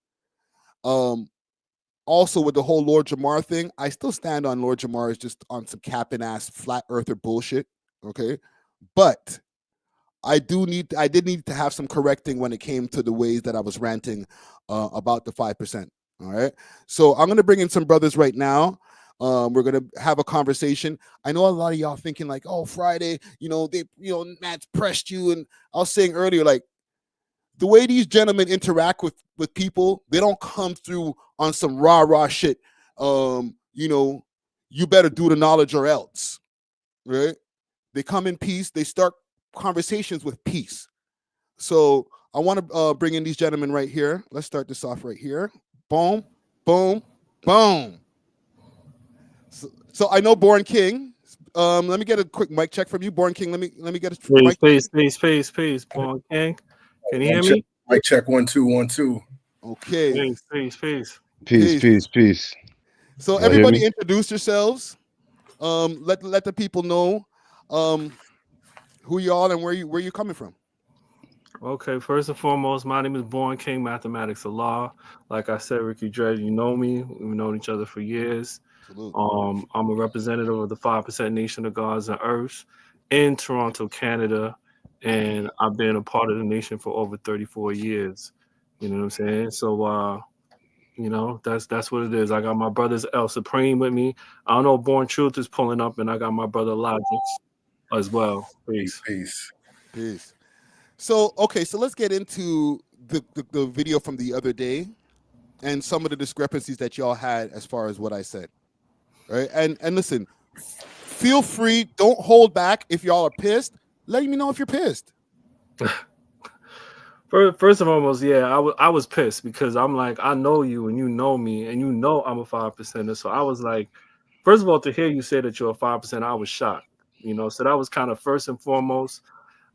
[SPEAKER 1] Also, with the whole Lord Jamar thing, I still stand on Lord Jamar is just on some capping ass flat earther bullshit. Okay, but I did need to have some correcting when it came to the ways that I was ranting about the 5%. All right, so I'm gonna bring in some brothers right now. We're gonna have a conversation. I know a lot of y'all thinking like, oh, Friday, Matt's pressed you, and I was saying earlier, like, the way these gentlemen interact with people, they don't come through on some rah shit. You better do the knowledge or else, right? They come in peace. They start conversations with peace. So I want to bring in these gentlemen right here. Let's start this off right here. Boom, boom, boom. So I know Born King. Let me get a quick mic check from you, Born King. Let me get a mic check.
[SPEAKER 14] Peace, Born King. Can you hear me?
[SPEAKER 15] Mic check 1 2 1 2.
[SPEAKER 1] Okay.
[SPEAKER 14] Peace.
[SPEAKER 1] So everybody introduce yourselves. Let the people know who you are and where you coming from.
[SPEAKER 14] Okay, first and foremost, my name is Born King, Mathematics of Law. Like I said, Ricky Dre, you know me. We've known each other for years.
[SPEAKER 1] Absolutely.
[SPEAKER 14] I'm a representative of the 5% Nation of Gods and Earths in Toronto, Canada, and I've been a part of the nation for over 34 years. You know what I'm saying? So, that's what it is. I got my brothers El Supreme with me. I don't know, Born Truth is pulling up, and I got my brother Logic as well.
[SPEAKER 15] Peace.
[SPEAKER 1] So, okay, so let's get into the video from the other day and some of the discrepancies that y'all had as far as what I said. Right? And listen, feel free, don't hold back. If y'all are pissed, let me know if you're pissed.
[SPEAKER 14] First and foremost, yeah, I was pissed because I'm like, I know you and you know me and you know I'm a 5%er. So I was like, first of all, to hear you say that you're a 5%, I was shocked. So that was kind of first and foremost.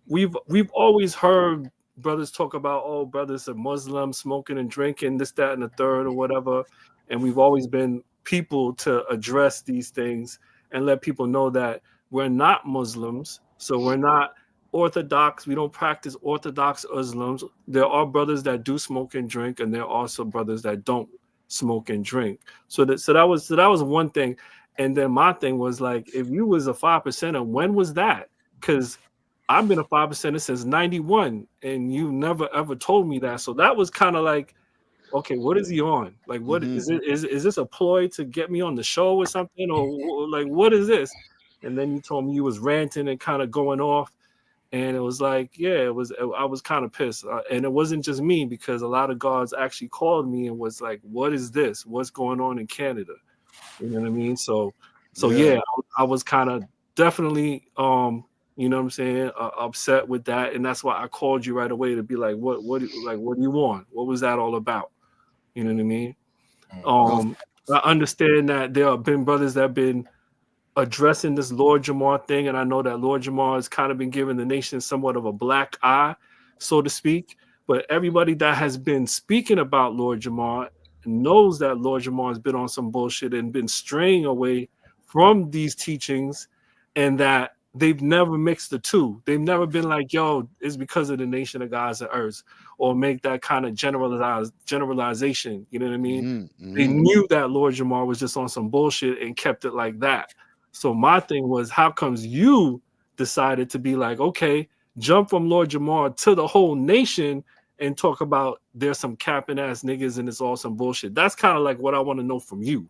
[SPEAKER 14] We've always heard brothers talk about, oh, brothers are Muslims, smoking and drinking, this, that, and the third or whatever. And we've always been people to address these things and let people know that we're not Muslims. So we're not Orthodox. We don't practice Orthodox Muslims. There are brothers that do smoke and drink, and there are also brothers that don't smoke and drink. So that was one thing. And then my thing was like, if you was a 5%er, when was that? Because I've been a 5%er since 91, and you never ever told me that. So that was kind of like, okay, what is he on? Like, what is it? Is this a ploy to get me on the show or something? Or like, what is this? And then you told me you was ranting and kind of going off. And it was like, yeah, I was kind of pissed. And it wasn't just me, because a lot of guards actually called me and was like, what is this? What's going on in Canada? You know what I mean? So yeah, I was kind of definitely you know what I'm saying, upset with that, and that's why I called you right away to be like, what do you want? What was that all about? You know what I mean? I understand that there have been brothers that have been addressing this Lord Jamar thing, and I know that Lord Jamar has kind of been giving the nation somewhat of a black eye, so to speak. But everybody that has been speaking about Lord Jamar knows that Lord Jamar has been on some bullshit and been straying away from these teachings, and that they've never mixed the two. They've never been like, yo, it's because of the nation of God's and earth, or make that kind of generalization. You know what I mean? They knew that Lord Jamar was just on some bullshit and kept it like that. So my thing was, how comes you decided to be like, okay, jump from Lord Jamar to the whole nation and talk about there's some capping ass niggas and it's all some bullshit? That's kind of like what I want to know from you.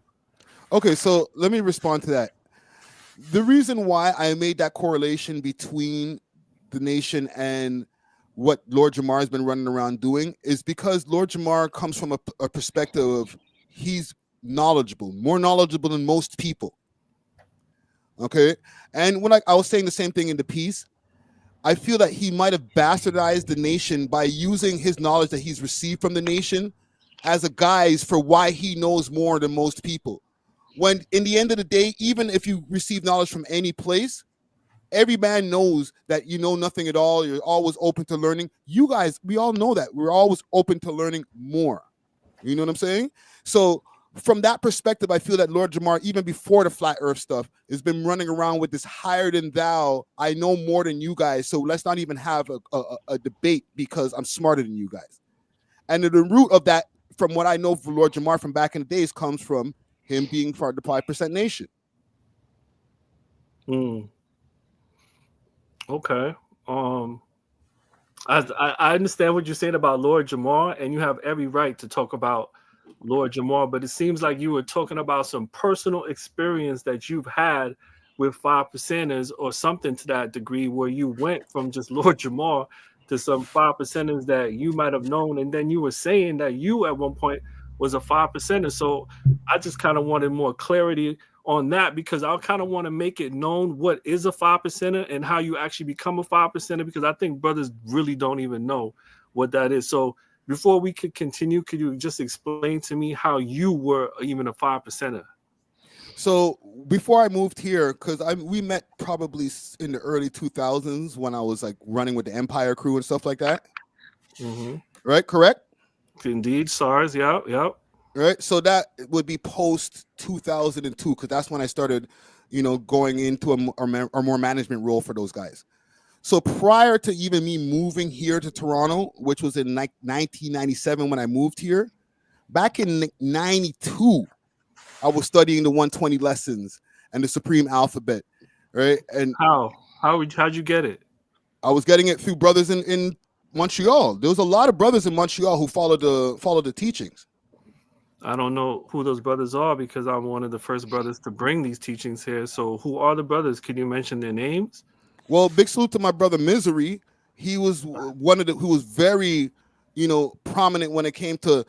[SPEAKER 1] Okay, so let me respond to that. The reason why I made that correlation between the nation and what Lord Jamar has been running around doing is because Lord Jamar comes from a perspective of he's knowledgeable, more knowledgeable than most people. Okay, and when I was saying the same thing in the piece, I feel that he might have bastardized the nation by using his knowledge that he's received from the nation as a guise for why he knows more than most people. When in the end of the day, even if you receive knowledge from any place, every man knows that you know nothing at all. You're always open to learning. You guys, we all know that. We're always open to learning more. You know what I'm saying? So from that perspective, I feel that Lord Jamar, even before the flat earth stuff, has been running around with this higher than thou. I know more than you guys, so let's not even have a debate because I'm smarter than you guys. And the root of that, from what I know for Lord Jamar from back in the days, comes from him being part of the 5% nation.
[SPEAKER 14] Okay. I understand what you're saying about Lord Jamar, and you have every right to talk about Lord Jamar, but it seems like you were talking about some personal experience that you've had with 5%ers or something to that degree, where you went from just Lord Jamar to some 5%ers that you might have known, and then you were saying that you at one point was a 5%er. So I just kind of wanted more clarity on that, because I kind of want to make it known what is a 5%er and how you actually become a 5%er, because I think brothers really don't even know what that is. So before we could continue, could you just explain to me how you were even a 5%er?
[SPEAKER 1] So before I moved here, because we met probably in the early 2000s when I was like running with the Empire crew and stuff like that. Right? Correct?
[SPEAKER 14] Indeed. SARS. Yep.
[SPEAKER 1] Right. So that would be post 2002, because that's when I started, going into a more management role for those guys. So prior to even me moving here to Toronto, which was in 1997 when I moved here, back in 92, I was studying the 120 lessons and the Supreme Alphabet, right? And
[SPEAKER 14] how'd you get it?
[SPEAKER 1] I was getting it through brothers in Montreal. There was a lot of brothers in Montreal who followed the teachings.
[SPEAKER 14] I don't know who those brothers are, because I'm one of the first brothers to bring these teachings here. So who are the brothers? Can you mention their names?
[SPEAKER 1] Well, big salute to my brother Misery. He was one of who was very, prominent when it came to,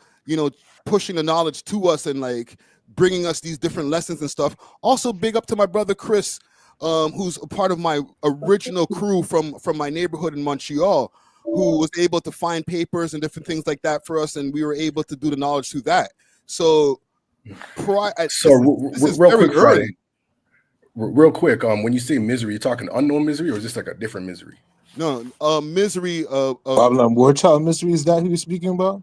[SPEAKER 1] pushing the knowledge to us and like bringing us these different lessons and stuff. Also, big up to my brother Chris, who's a part of my original crew from my neighborhood in Montreal, who was able to find papers and different things like that for us, and we were able to do the knowledge through that. So,
[SPEAKER 15] real quick, Friday. Real quick, when you say Misery, you're talking unknown Misery, or is this like a different Misery?
[SPEAKER 1] No, Misery.
[SPEAKER 16] Babylon Warchild Misery, is that who you're speaking about?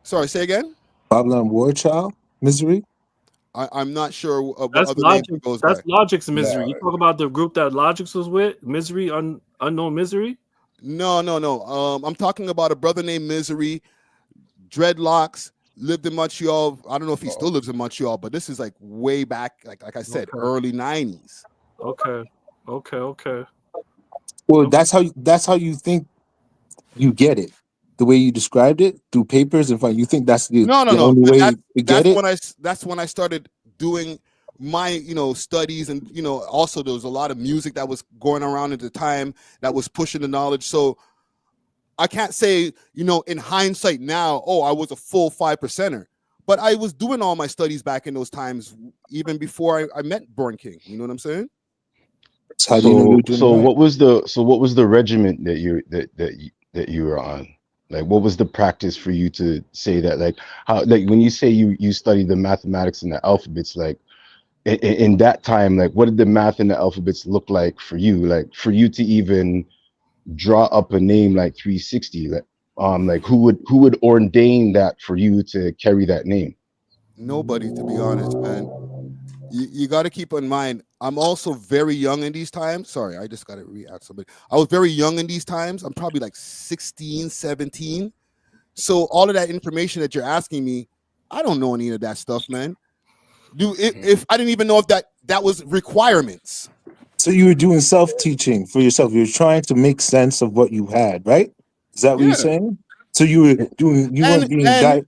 [SPEAKER 1] Sorry, say again.
[SPEAKER 16] Babylon Warchild Misery.
[SPEAKER 1] I'm not sure what
[SPEAKER 14] that's
[SPEAKER 1] other
[SPEAKER 14] Logic,
[SPEAKER 1] name goes
[SPEAKER 14] that's
[SPEAKER 1] by.
[SPEAKER 14] Logic's Misery. You talk about the group that Logic's was with, Misery, Unknown Misery?
[SPEAKER 1] No. I'm talking about a brother named Misery, dreadlocks, lived in Montreal. I don't know if he still lives in Montreal, but this is like way back, like I said, early 90s.
[SPEAKER 14] Okay.
[SPEAKER 16] Well, that's how you think you get it. The way you described it through papers and fun. You think that's the only way to get it?
[SPEAKER 1] That's when I started doing my studies, and also there was a lot of music that was going around at the time that was pushing the knowledge. So I can't say in hindsight now, I was a full 5%er, but I was doing all my studies back in those times, even before I met Born King. You know what I'm saying?
[SPEAKER 16] How do you know you're doing
[SPEAKER 17] So
[SPEAKER 16] it right?
[SPEAKER 17] what was the regiment that you were on? Like, what was the practice for you to say that? Like, how, like, when you say you studied the mathematics and the alphabets, like in that time, like, what did the math and the alphabets look like for you? Like, for you to even draw up a name like 360, like who would ordain that for you to carry that name?
[SPEAKER 1] Nobody, to be honest, man. You got to keep in mind, I'm also very young in these times. Sorry, I just got to react somebody. I was very young in these times. I'm probably like 16, 17. So all of that information that you're asking me, I don't know any of that stuff, man. If I didn't even know if that was requirements.
[SPEAKER 16] So you were doing self-teaching for yourself. You were trying to make sense of what you had, right? Is that what you're saying? So you were doing, you weren't being guided.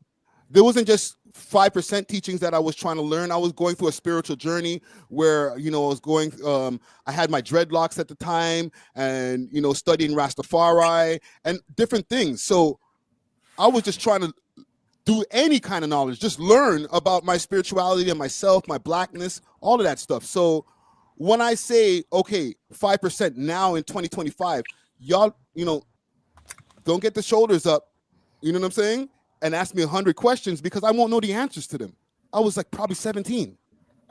[SPEAKER 1] There wasn't just 5% teachings that I was trying to learn. I was going through a spiritual journey where, you know, I was going, I had my dreadlocks at the time and, you know, studying Rastafari and different things. So I was just trying to do any kind of knowledge, just learn about my spirituality and myself, my blackness, all of that stuff. So when I say, okay, 5% now in 2025, y'all, you know, don't get the shoulders up, you know what I'm saying? And ask me 100 questions because I won't know the answers to them. I was like probably 17.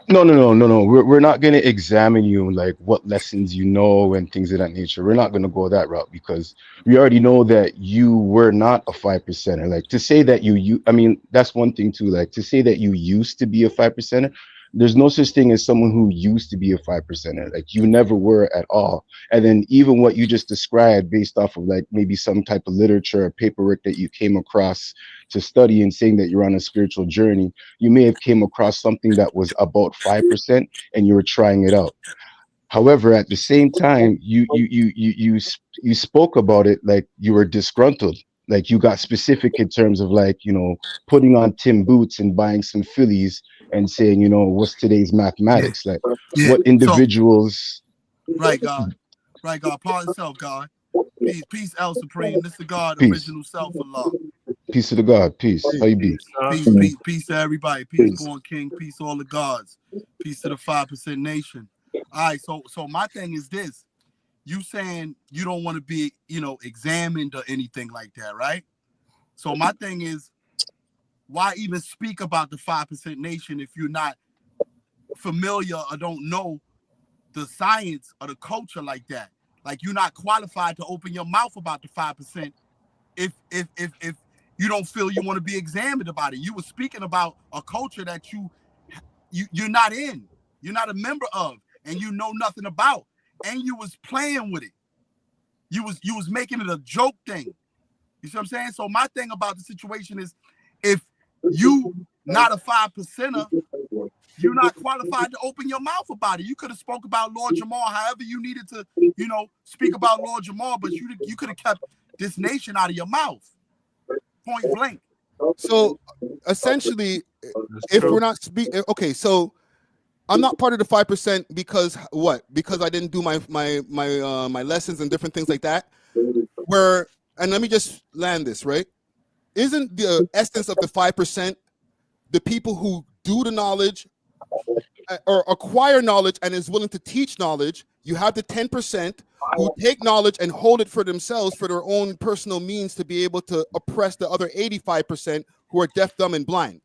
[SPEAKER 17] No. We're not going to examine you like what lessons you know and things of that nature. We're not going to go that route because we already know that you were not a 5%er. Like to say that I mean, that's one thing too. Like to say that you used to be a 5%er. There's no such thing as someone who used to be a 5%er. Like you never were at all. And then even what you just described based off of like maybe some type of literature or paperwork that you came across to study and saying that you're on a spiritual journey, you may have came across something that was about 5% and you were trying it out. However, at the same time, you spoke about it like you were disgruntled. Like you got specific in terms of like, you know, putting on Tim boots and buying some Phillies and saying, you know, what's today's mathematics? Like what individuals.
[SPEAKER 18] Right, God. Right, God. Pardon self, God. Peace, El Supreme. This is God,
[SPEAKER 17] Peace.
[SPEAKER 18] original self Allah.
[SPEAKER 17] Peace to the God. Peace. How you be?
[SPEAKER 18] Peace to everybody. Peace, born king. Peace to all the gods. Peace to the 5% nation. All right, so my thing is this. You saying you don't want to be, you know, examined or anything like that, right? So my thing is, why even speak about the 5% nation if you're not familiar or don't know the science or the culture like that? Like you're not qualified to open your mouth about the 5% if you don't feel you want to be examined about it. You were speaking about a culture that you're not in, you're not a member of, and you know nothing about, and you was playing with it. You was making it a joke thing. You see what I'm saying? So my thing about the situation is, if you not a 5%er, you're not qualified to open your mouth about it. You could have spoke about Lord Jamal however you needed to, you know, speak about Lord Jamal, but you could have kept this nation out of your mouth. Point blank.
[SPEAKER 1] So essentially, if we're not speaking, okay, so I'm not part of the 5% because what? Because I didn't do my lessons and different things like that. And let me just land this, right? Isn't the essence of the 5% the people who do the knowledge or acquire knowledge and is willing to teach knowledge? You have the 10% who take knowledge and hold it for themselves for their own personal means to be able to oppress the other 85% who are deaf, dumb, and blind.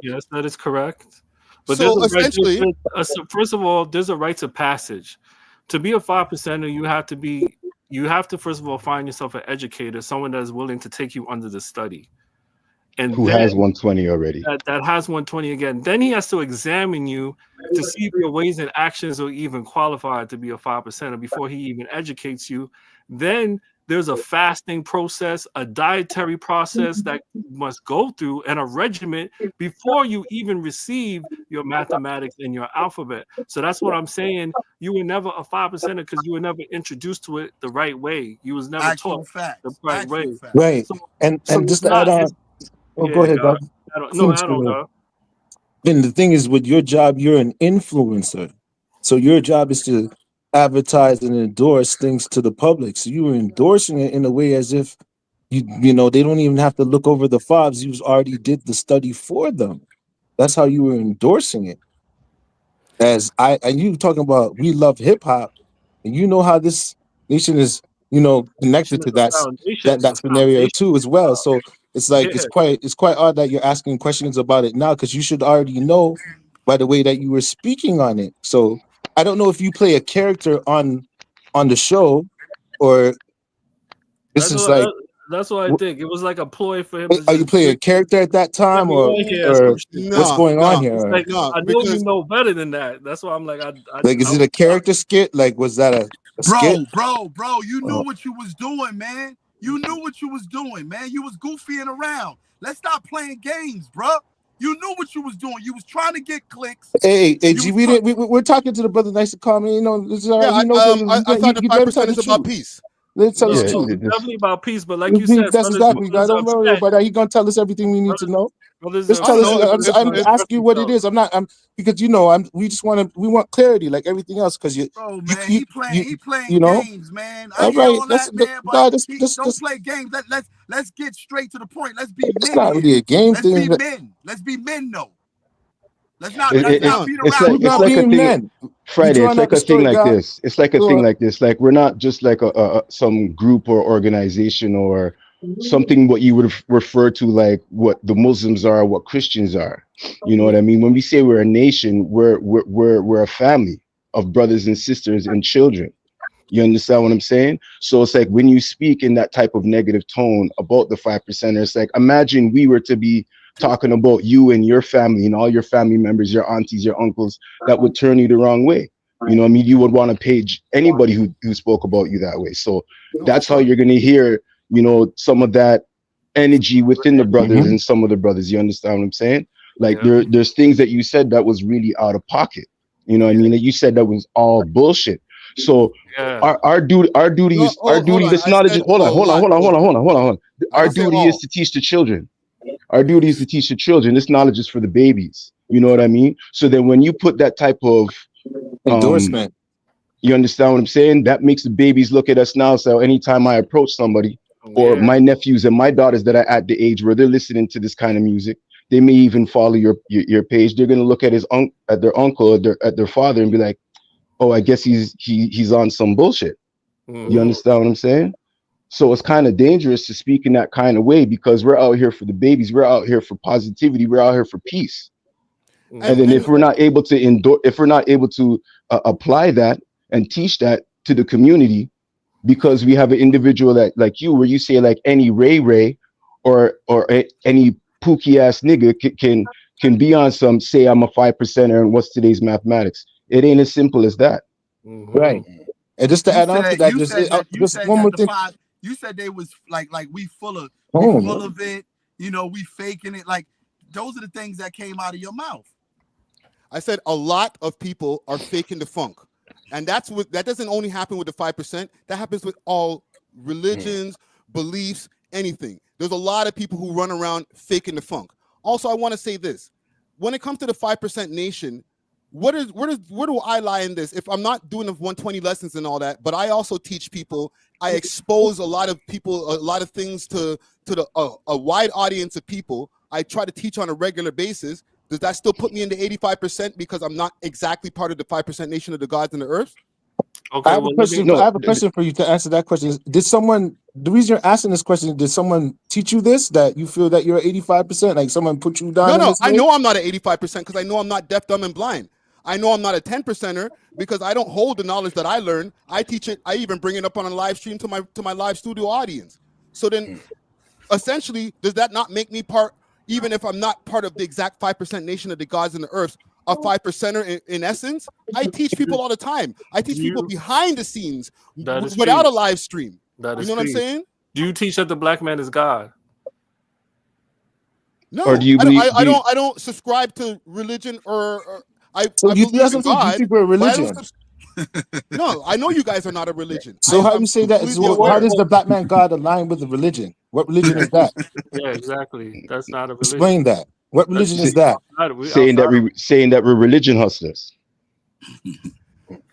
[SPEAKER 14] Yes, that is correct. But
[SPEAKER 1] so
[SPEAKER 14] essentially, first of all, there's a rites of passage. To be a 5%er, you have to first of all find yourself an educator, someone that is willing to take you under the study. And
[SPEAKER 17] who has 120 already.
[SPEAKER 14] That has 120 again. Then he has to examine you to see if your ways and actions are even qualified to be a 5%er before he even educates you. Then there's a fasting process, a dietary process that you must go through, and a regimen before you even receive your mathematics and your alphabet. So that's what I'm saying. You were never a 5%er because you were never introduced to it the right way. You was never taught the right way.
[SPEAKER 16] Right.
[SPEAKER 14] So,
[SPEAKER 16] and just to add on. Oh,
[SPEAKER 14] yeah,
[SPEAKER 16] go ahead,
[SPEAKER 14] God.
[SPEAKER 16] Doug. And the thing is, with your job, you're an influencer. So your job is to advertise and endorse things to the public. So you were endorsing it in a way as if you know they don't even have to look over the fobs. You already did the study for them. That's how you were endorsing it. and you talking about we love hip hop, and you know how this nation is, connected to that scenario too as well. So it's like it's quite odd that you're asking questions about it now, because you should already know by the way that you were speaking on it. So I don't know if you play a character on the show, or this is like.
[SPEAKER 14] That's what I think. It was like a ploy for him.
[SPEAKER 16] Are you playing a character at that time, or what's going on here?
[SPEAKER 14] Like, I know you know better than that. That's why I'm like,
[SPEAKER 16] is it a character skit? Like, was that a skit?
[SPEAKER 18] Bro, you knew what you was doing, man. You knew what you was doing, man. You was goofying around. Let's stop playing games, bro. You knew what you was doing. You was trying to get clicks.
[SPEAKER 16] Hey, G, we're talking to the brother nice and calm. This is all right.
[SPEAKER 1] I thought the 5% is about peace.
[SPEAKER 16] Let's tell us the
[SPEAKER 14] truth. Definitely about peace, but like you said,
[SPEAKER 16] that's exactly. I don't know about that. He's gonna tell us everything we need to know. Just tell us. I'm asking you what it is. I'm not. Because we just want clarity, like everything else. Because
[SPEAKER 18] he playing games, man. I hear all that, man. But don't play games. Let's get straight to the point. Let's be men.
[SPEAKER 16] It's not really a game thing.
[SPEAKER 18] Let's be men. Let's be men, though. Let's not beat around.
[SPEAKER 17] It's like a thing. Friday, it's like a thing like this. It's like a thing like this. Like, we're not just like some group or organization or something what you would refer to like what the Muslims are, what Christians are. You know what I mean? When we say we're a nation, we're a family of brothers and sisters and children. You understand what I'm saying? So it's like when you speak in that type of negative tone about the 5%, it's like, imagine we were to be talking about you and your family and all your family members, your aunties, your uncles, that would turn you the wrong way. You know what I mean? You would want to page anybody who spoke about you that way. So that's how you're going to hear, some of that energy within the brothers and some of the brothers. You understand what I'm saying? Like there's things that you said that was really out of pocket. You know what I mean? That you said that was all bullshit. So our duty is this knowledge. Hold on. Our duty is to teach the children. Our duty is to teach the children. This knowledge is for the babies. You know what I mean? So then when you put that type of
[SPEAKER 16] endorsement,
[SPEAKER 17] you understand what I'm saying? That makes the babies look at us now. So anytime I approach somebody or my nephews and my daughters that are at the age where they're listening to this kind of music, they may even follow your page. They're going to look at their uncle, at their father, and be like, oh, I guess he's on some bullshit. You understand what I'm saying? So it's kind of dangerous to speak in that kind of way, because we're out here for the babies. We're out here for positivity. We're out here for peace. And then if we're not able to apply that and teach that to the community, because we have an individual that like you, where you say like any Ray or any pookie ass nigga can be on some, say I'm a 5%er and what's today's mathematics. It ain't as simple as that.
[SPEAKER 16] Right. And just to add on to that, just one more thing.
[SPEAKER 18] You said they was like we full of it, we faking it. Like, those are the things that came out of your mouth.
[SPEAKER 1] I said a lot of people are faking the funk. And that doesn't only happen with the 5%. That happens with all religions, beliefs, anything. There's a lot of people who run around faking the funk. Also, I want to say this. When it comes to the 5% nation, where do I lie in this? If I'm not doing the 120 lessons and all that, but I also teach people, I expose a lot of people, a lot of things to a wide audience of people. I try to teach on a regular basis. Does that still put me in the 85% because I'm not exactly part of the 5% nation of the gods and the earth?
[SPEAKER 16] Okay, I have a question for you to answer that question. The reason you're asking this question, did someone teach you this, that you feel that you're 85%? Like someone put you down?
[SPEAKER 1] No, I know I'm not an 85% because I know I'm not deaf, dumb, and blind. I know I'm not a 10%er because I don't hold the knowledge that I learned. I teach it. I even bring it up on a live stream to my live studio audience. So then essentially, does that not make me part, even if I'm not part of the exact 5% nation of the gods and the earth, a 5%er in essence? I teach people all the time. I teach people behind the scenes without a live stream. You know what I'm saying?
[SPEAKER 14] Do you teach that the black man is God?
[SPEAKER 1] No,
[SPEAKER 17] or do you
[SPEAKER 1] I don't subscribe to religion or I believe in God,
[SPEAKER 16] a religion.
[SPEAKER 1] No, I know you guys are not a religion.
[SPEAKER 16] So how do you say that? How does the black man God align with the religion? What religion is that?
[SPEAKER 14] Yeah, exactly. That's not a religion.
[SPEAKER 16] Explain that. What religion is that?
[SPEAKER 17] Saying that we're religion hustlers.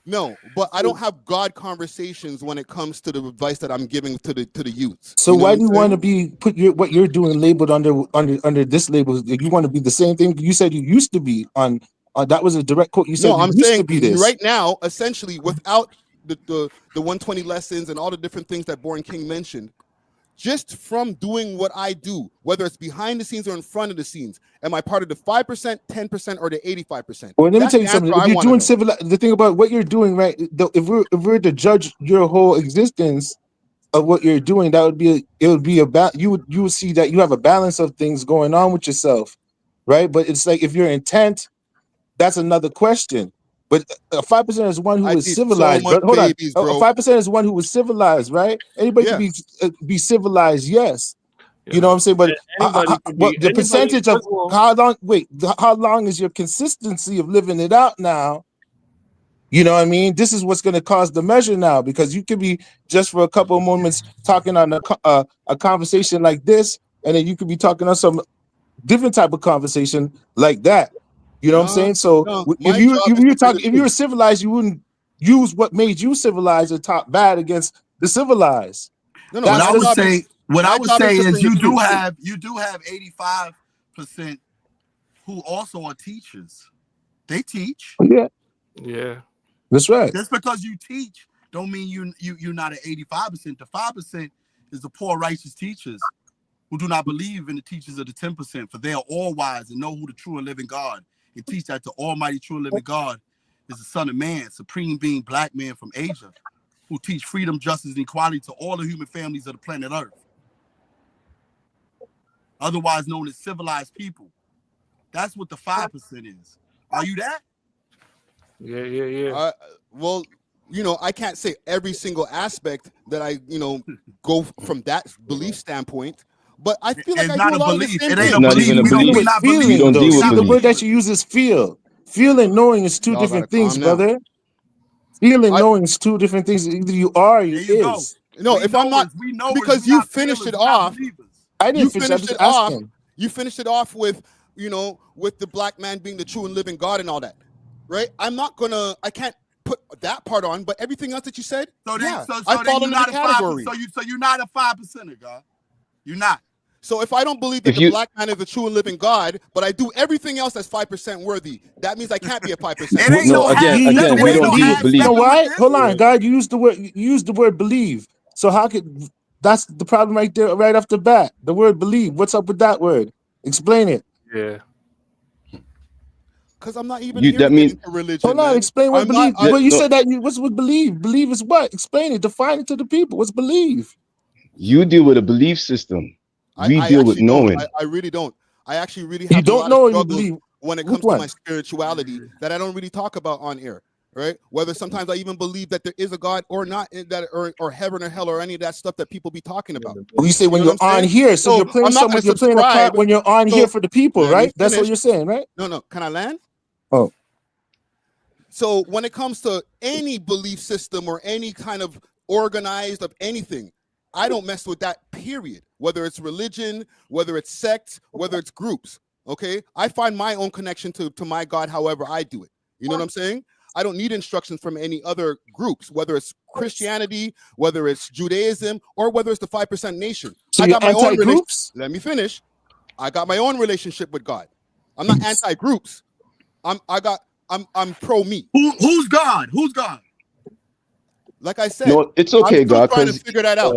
[SPEAKER 1] No, but I don't have God conversations when it comes to the advice that I'm giving to the youth.
[SPEAKER 16] So why do you want to put what you're doing labeled under this label? You want to be the same thing you said you used to be on That was a direct quote. You said
[SPEAKER 1] No,
[SPEAKER 16] it
[SPEAKER 1] I'm
[SPEAKER 16] used
[SPEAKER 1] saying
[SPEAKER 16] to be this.
[SPEAKER 1] right now, essentially, without the 120 lessons and all the different things that Born King mentioned, just from doing what I do, whether it's behind the scenes or in front of the scenes, am I part of the 5%, 10%, or the 85%?
[SPEAKER 16] Well, let me
[SPEAKER 1] That's
[SPEAKER 16] tell you
[SPEAKER 1] the
[SPEAKER 16] something.
[SPEAKER 1] answer
[SPEAKER 16] If
[SPEAKER 1] I
[SPEAKER 16] you're
[SPEAKER 1] wanna
[SPEAKER 16] doing
[SPEAKER 1] know.
[SPEAKER 16] civil, the thing about what you're doing, right? If we're to judge your whole existence of what you're doing, that would be about you would see that you have a balance of things going on with yourself, right? But it's like if your intent, that's another question. But a 5% is one who
[SPEAKER 1] I
[SPEAKER 16] is
[SPEAKER 1] teach so
[SPEAKER 16] civilized.
[SPEAKER 1] much
[SPEAKER 16] But hold on,
[SPEAKER 1] babies,
[SPEAKER 16] a
[SPEAKER 1] bro.
[SPEAKER 16] 5% is one who was civilized, right? Anybody
[SPEAKER 1] Yeah.
[SPEAKER 16] can be civilized, yes. You know what I'm saying? But
[SPEAKER 14] Anybody can
[SPEAKER 16] what
[SPEAKER 14] be.
[SPEAKER 16] the
[SPEAKER 14] Anybody.
[SPEAKER 16] percentage of
[SPEAKER 14] First of all,
[SPEAKER 16] how long? Wait, how long is your consistency of living it out now? You know what I mean? This is what's going to cause the measure now, because you could be just for a couple of moments talking on a conversation like this, and then you could be talking on some different type of conversation like that. You know what I'm saying? So if
[SPEAKER 1] my job is to bring the
[SPEAKER 16] if you were civilized, you wouldn't use what made you civilized and talk bad against the civilized.
[SPEAKER 1] No,
[SPEAKER 18] What I would say is you do
[SPEAKER 1] truth.
[SPEAKER 18] have 85% who also are teachers. They teach.
[SPEAKER 16] Yeah.
[SPEAKER 14] Yeah.
[SPEAKER 16] That's right.
[SPEAKER 18] Just because you teach don't mean you're not at 85%. The 5% is the poor righteous teachers who do not believe in the teachers of the 10%, for they are all wise and know who the true and living God, and teach that the almighty true and living God is the Son of Man, supreme being, black man from Asia, who teach freedom, justice, and equality to all the human families of the planet Earth, otherwise known as civilized people. That's what the 5% is. Are you that?
[SPEAKER 14] Yeah.
[SPEAKER 1] Well, I can't say every single aspect that I, go from that belief standpoint, but I feel like
[SPEAKER 18] It's
[SPEAKER 1] I
[SPEAKER 18] not
[SPEAKER 1] do a
[SPEAKER 18] a
[SPEAKER 1] lot
[SPEAKER 18] belief.
[SPEAKER 1] of the same
[SPEAKER 18] It ain't
[SPEAKER 1] thing.
[SPEAKER 18] a belief. We not
[SPEAKER 16] Feeling,
[SPEAKER 18] believe.
[SPEAKER 17] don't deal with
[SPEAKER 16] See, the
[SPEAKER 17] belief.
[SPEAKER 16] word that you use is feel. Feel and knowing is two
[SPEAKER 1] Y'all gotta
[SPEAKER 16] different things,
[SPEAKER 1] calm down.
[SPEAKER 16] brother. Feel and knowing is two different things. Either you are or you is.
[SPEAKER 1] No, if I'm not, because you finished it off.
[SPEAKER 16] I didn't finish. I'm just asking.
[SPEAKER 1] You finished it off with, with the black man being the true and living God and all that, right? I can't put that part on, but everything else that you said, I fall into the category.
[SPEAKER 18] So you're not a 5%er, God. You're not.
[SPEAKER 1] So if I don't believe that the black man is the true and living God, but I do everything else that's 5% worthy, that means I can't be a 5%.
[SPEAKER 17] No, again, we don't deal with belief.
[SPEAKER 16] You know why? Hold on, God. You used the word believe. So how could that's the problem right there, right off the bat? The word believe. What's up with that word? Explain it.
[SPEAKER 14] Yeah.
[SPEAKER 1] Because I'm not even here
[SPEAKER 17] that
[SPEAKER 1] to
[SPEAKER 17] means
[SPEAKER 1] get into religion.
[SPEAKER 16] Hold on,
[SPEAKER 1] man.
[SPEAKER 16] explain what
[SPEAKER 1] I'm
[SPEAKER 16] believe.
[SPEAKER 1] not- I-
[SPEAKER 16] Well, you
[SPEAKER 17] no.
[SPEAKER 16] said that. What's with believe? Believe is what? Explain it. Define it to the people. What's believe?
[SPEAKER 17] You deal with a belief system. We
[SPEAKER 1] I
[SPEAKER 17] deal with
[SPEAKER 1] actually don't.
[SPEAKER 17] knowing.
[SPEAKER 1] I really don't. I actually really
[SPEAKER 16] You
[SPEAKER 1] have a
[SPEAKER 16] don't
[SPEAKER 1] lot
[SPEAKER 16] know or
[SPEAKER 1] of
[SPEAKER 16] you
[SPEAKER 1] struggles
[SPEAKER 16] believe?
[SPEAKER 1] when it
[SPEAKER 16] Which
[SPEAKER 1] comes to
[SPEAKER 16] one?
[SPEAKER 1] my spirituality that I don't really talk about on air, right? Whether sometimes I even believe that there is a God or not, or heaven or hell or any of that stuff that people be talking about.
[SPEAKER 16] Well, you say when
[SPEAKER 1] know
[SPEAKER 16] you're
[SPEAKER 1] what I'm
[SPEAKER 16] on
[SPEAKER 1] saying?
[SPEAKER 16] here, so you're playing
[SPEAKER 1] I'm not
[SPEAKER 16] someone.
[SPEAKER 1] gonna
[SPEAKER 16] You're playing a part
[SPEAKER 1] subscribe.
[SPEAKER 16] when you're on
[SPEAKER 1] So,
[SPEAKER 16] here for the people,
[SPEAKER 1] let me
[SPEAKER 16] right? That's what
[SPEAKER 1] finish.
[SPEAKER 16] you're saying, right?
[SPEAKER 1] No. Can I land?
[SPEAKER 16] Oh.
[SPEAKER 1] So when it comes to any belief system or any kind of organized of anything, I don't mess with that, period. Whether it's religion, whether it's sects, whether it's groups, okay? I find my own connection to my God however I do it. You know what I'm saying? I don't need instructions from any other groups, whether it's Christianity, whether it's Judaism, or whether it's the 5% nation.
[SPEAKER 16] So
[SPEAKER 1] I
[SPEAKER 16] you're
[SPEAKER 1] got my own relationship.
[SPEAKER 16] anti-groups?
[SPEAKER 1] Let me finish. I got my own relationship with God. I'm not anti-groups. I'm pro me.
[SPEAKER 18] Who's God? Who's God?
[SPEAKER 1] Like I said,
[SPEAKER 17] No, it's okay,
[SPEAKER 1] I'm still
[SPEAKER 17] God,
[SPEAKER 1] trying to
[SPEAKER 17] because
[SPEAKER 1] figure that out.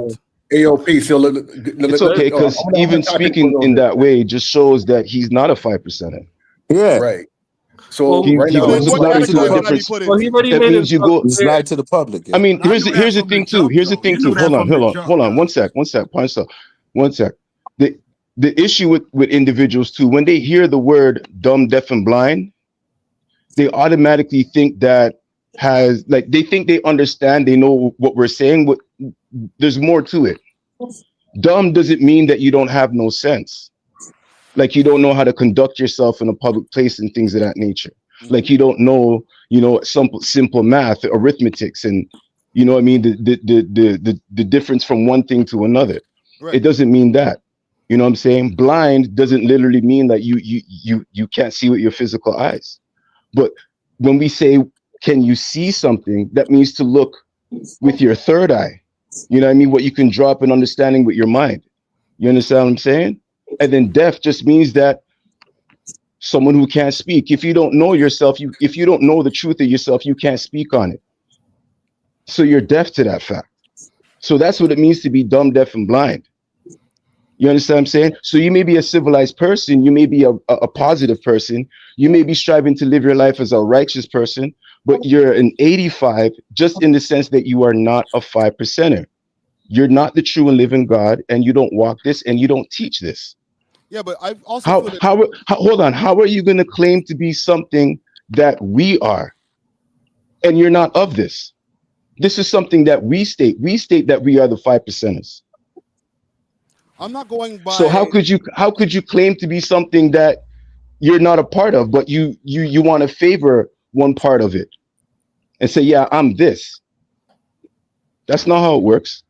[SPEAKER 15] AOP. So
[SPEAKER 17] it's okay because even speaking in that way just shows that he's not a 5%er.
[SPEAKER 16] Yeah.
[SPEAKER 15] Right. So
[SPEAKER 17] he
[SPEAKER 15] right now,
[SPEAKER 17] goes
[SPEAKER 1] what
[SPEAKER 17] about it to
[SPEAKER 1] category
[SPEAKER 17] a
[SPEAKER 1] would I be
[SPEAKER 17] different.
[SPEAKER 1] put
[SPEAKER 14] Well, he
[SPEAKER 1] into?
[SPEAKER 14] already
[SPEAKER 17] That
[SPEAKER 14] made
[SPEAKER 17] means
[SPEAKER 14] it
[SPEAKER 17] you go.
[SPEAKER 16] It's lied to the public. Yeah.
[SPEAKER 17] I mean,
[SPEAKER 18] Now
[SPEAKER 17] here's
[SPEAKER 18] you
[SPEAKER 17] the
[SPEAKER 18] knew that
[SPEAKER 17] thing
[SPEAKER 18] from
[SPEAKER 17] too.
[SPEAKER 18] the
[SPEAKER 17] Here's the
[SPEAKER 18] jump,
[SPEAKER 17] thing
[SPEAKER 18] though. You
[SPEAKER 17] too.
[SPEAKER 18] knew that
[SPEAKER 17] Hold
[SPEAKER 18] from the
[SPEAKER 17] on.
[SPEAKER 18] jump,
[SPEAKER 17] Hold on.
[SPEAKER 18] God.
[SPEAKER 17] One sec. The issue with individuals too, when they hear the word dumb, deaf, and blind, they automatically think that they think they understand, they know what we're saying, but there's more to it. Dumb doesn't mean that you don't have no sense. Like you don't know how to conduct yourself in a public place and things of that nature. Like you don't know, simple math, arithmetics, and I mean the difference from one thing to another.
[SPEAKER 1] Right.
[SPEAKER 17] It doesn't mean that. You know what I'm saying? Blind doesn't literally mean that you can't see with your physical eyes. But when we say, can you see something, that means to look with your third eye. You know what I mean? What you can draw up an understanding with your mind. You understand what I'm saying? And then deaf just means that someone who can't speak. If you don't know yourself, if you don't know the truth of yourself, you can't speak on it. So you're deaf to that fact. So that's what it means to be dumb, deaf, and blind. You understand what I'm saying? So you may be a civilized person, you may be a positive person, you may be striving to live your life as a righteous person, but you're an 85 just in the sense that you are not a 5%er. You're not the true and living God, and you don't walk this, and you don't teach this.
[SPEAKER 1] Yeah, but I've also
[SPEAKER 17] hold on. How are you going to claim to be something that we are, and you're not of this? This is something that we state. We state that we are the 5%ers.
[SPEAKER 1] I'm not going by.
[SPEAKER 17] So how could you claim to be something that you're not a part of, but you want to favor one part of it and say, yeah, I'm this? That's not how it works.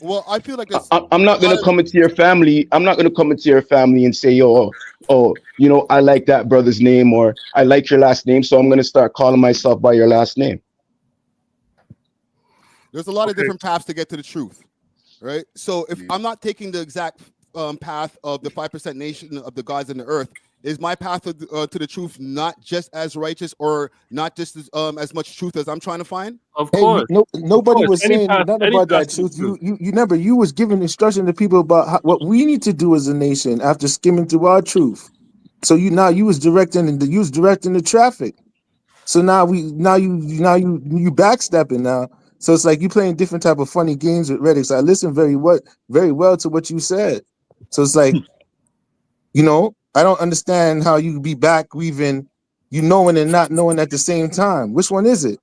[SPEAKER 1] Well, I feel like
[SPEAKER 17] I'm not going to come into your family. I'm not going to come into your family and say, oh, you know, I like that brother's name, or I like your last name, so I'm going to start calling myself by your last name.
[SPEAKER 1] There's a lot of different paths to get to the truth, right? So if I'm not taking the exact path of the 5% nation of the gods in the earth, is my path to the truth not just as righteous or not just as much truth as I'm trying to find?
[SPEAKER 14] Of course.
[SPEAKER 16] Nobody was saying nothing about that truth. You remember, you was giving instruction to people about what we need to do as a nation after skimming through our truth. So you was directing the traffic. So now you backstepping now. So it's like you playing different type of funny games with Reddick. So I listened very well to what you said. So it's like, you know, I don't understand how you be back weaving, you knowing and not knowing at the same time. Which one is it?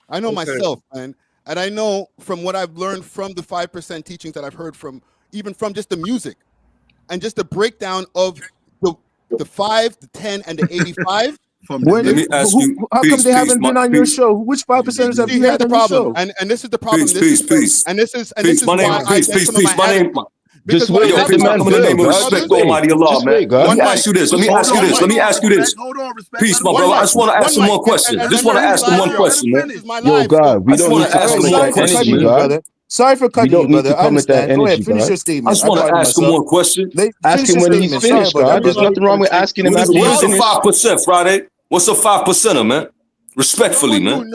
[SPEAKER 1] I know myself, man. And I know from what I've learned from the 5% teachings that I've heard from, even from just the music and just the breakdown of the 5, the 10, and the 85.
[SPEAKER 19] Let me ask you.
[SPEAKER 16] How come they haven't been on your show? Which 5%ers have you had on your show?
[SPEAKER 1] And this is the problem.
[SPEAKER 19] Peace.
[SPEAKER 1] And this is why I get some of my attitude.
[SPEAKER 17] Just wait.
[SPEAKER 19] Yo, peace. I'm in the name of respect to Almighty Allah, man. Let me ask you this. Let me ask you this. Peace, my brother. I just want to ask him one question. Just want to ask him one question, man.
[SPEAKER 17] Yo, God, we don't need to ask him one question, God.
[SPEAKER 16] Sorry for cutting you, brother. I understand. Go ahead, finish
[SPEAKER 17] God.
[SPEAKER 16] your statement.
[SPEAKER 19] I just want to ask him one question.
[SPEAKER 17] Ask him when he's finished, God. There's nothing wrong with asking him after he's finished.
[SPEAKER 19] What's a 5%, Friday? What's a 5%er, man? Respectfully, man.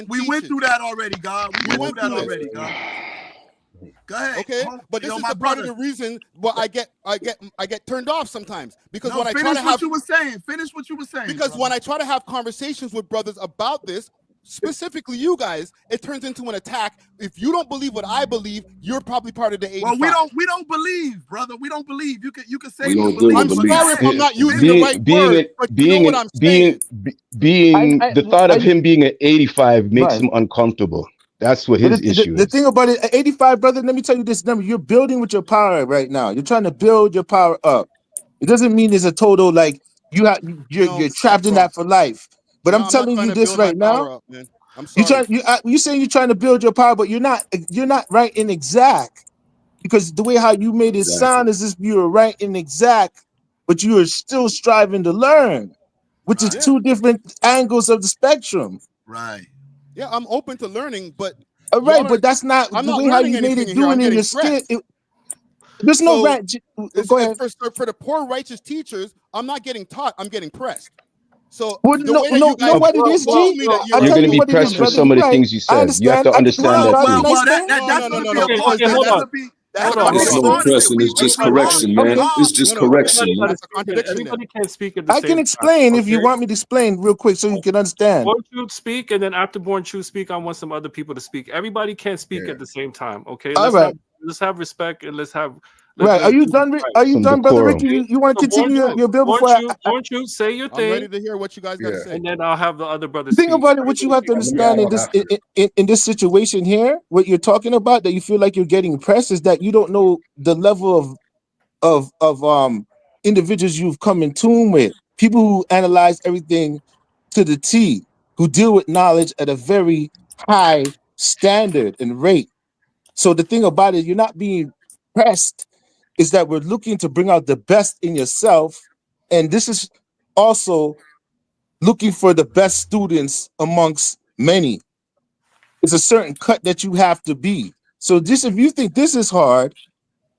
[SPEAKER 18] We went through that already, God. We went through that already, God. Go ahead.
[SPEAKER 1] Okay, but this is the part of the reason why I get turned off sometimes, because when I try to have
[SPEAKER 18] finish what you were saying.
[SPEAKER 1] Because when I try to have conversations with brothers about this, specifically you guys, it turns into an attack. If you don't believe what I believe, you're probably part of the 85.
[SPEAKER 18] Well, we don't believe, brother. We don't believe. You can say
[SPEAKER 19] you
[SPEAKER 18] believe.
[SPEAKER 1] I'm sorry if I'm not using the right word, but you know what I'm saying.
[SPEAKER 17] The thought of him being an 85 makes him uncomfortable. That's what his issue is.
[SPEAKER 16] The thing about it, 85, brother, let me tell you this number. You're building with your power right now. You're trying to build your power up. It doesn't mean it's a total like you're trapped in that for life. But I'm telling you this right now.
[SPEAKER 1] I'm sorry.
[SPEAKER 16] You saying you're trying to build your power, but you're not right in exact. Because the way how you made it sound is if you were right in exact, but you are still striving to learn, which is two different angles of the spectrum.
[SPEAKER 18] Right.
[SPEAKER 1] Yeah, I'm open to learning, but
[SPEAKER 16] but that's not the way how you made it doing in your skin. There's no go ahead.
[SPEAKER 1] For the poor righteous teachers, I'm not getting taught, I'm getting pressed. So
[SPEAKER 16] know what it is, G?
[SPEAKER 17] You're going to be pressed for some of the things you said. You have to understand
[SPEAKER 19] that too. It's no pressing, it's just correction, man. It's just correction.
[SPEAKER 14] Everybody can't speak at the same time.
[SPEAKER 16] I can explain if you want me to explain real quick so you can understand.
[SPEAKER 14] Born Truth speak, and then after Born Truth speak, I want some other people to speak. Everybody can't speak at the same time, okay? Let's have respect and let's have.
[SPEAKER 16] Are you done? Are you done, brother Ricky? You want to continue your bill before
[SPEAKER 14] Born Truth, say your thing.
[SPEAKER 1] I'm ready to hear what you guys got to say,
[SPEAKER 14] and then I'll have the other brothers.
[SPEAKER 16] The thing about it, what you have to understand in this situation here, what you're talking about, that you feel like you're getting pressed, is that you don't know the level of individuals you've come in tune with, people who analyze everything to the T, who deal with knowledge at a very high standard and rate. So the thing about it, you're not being pressed, is that we're looking to bring out the best in yourself. And this is also looking for the best students amongst many. It's a certain cut that you have to be. So if you think this is hard,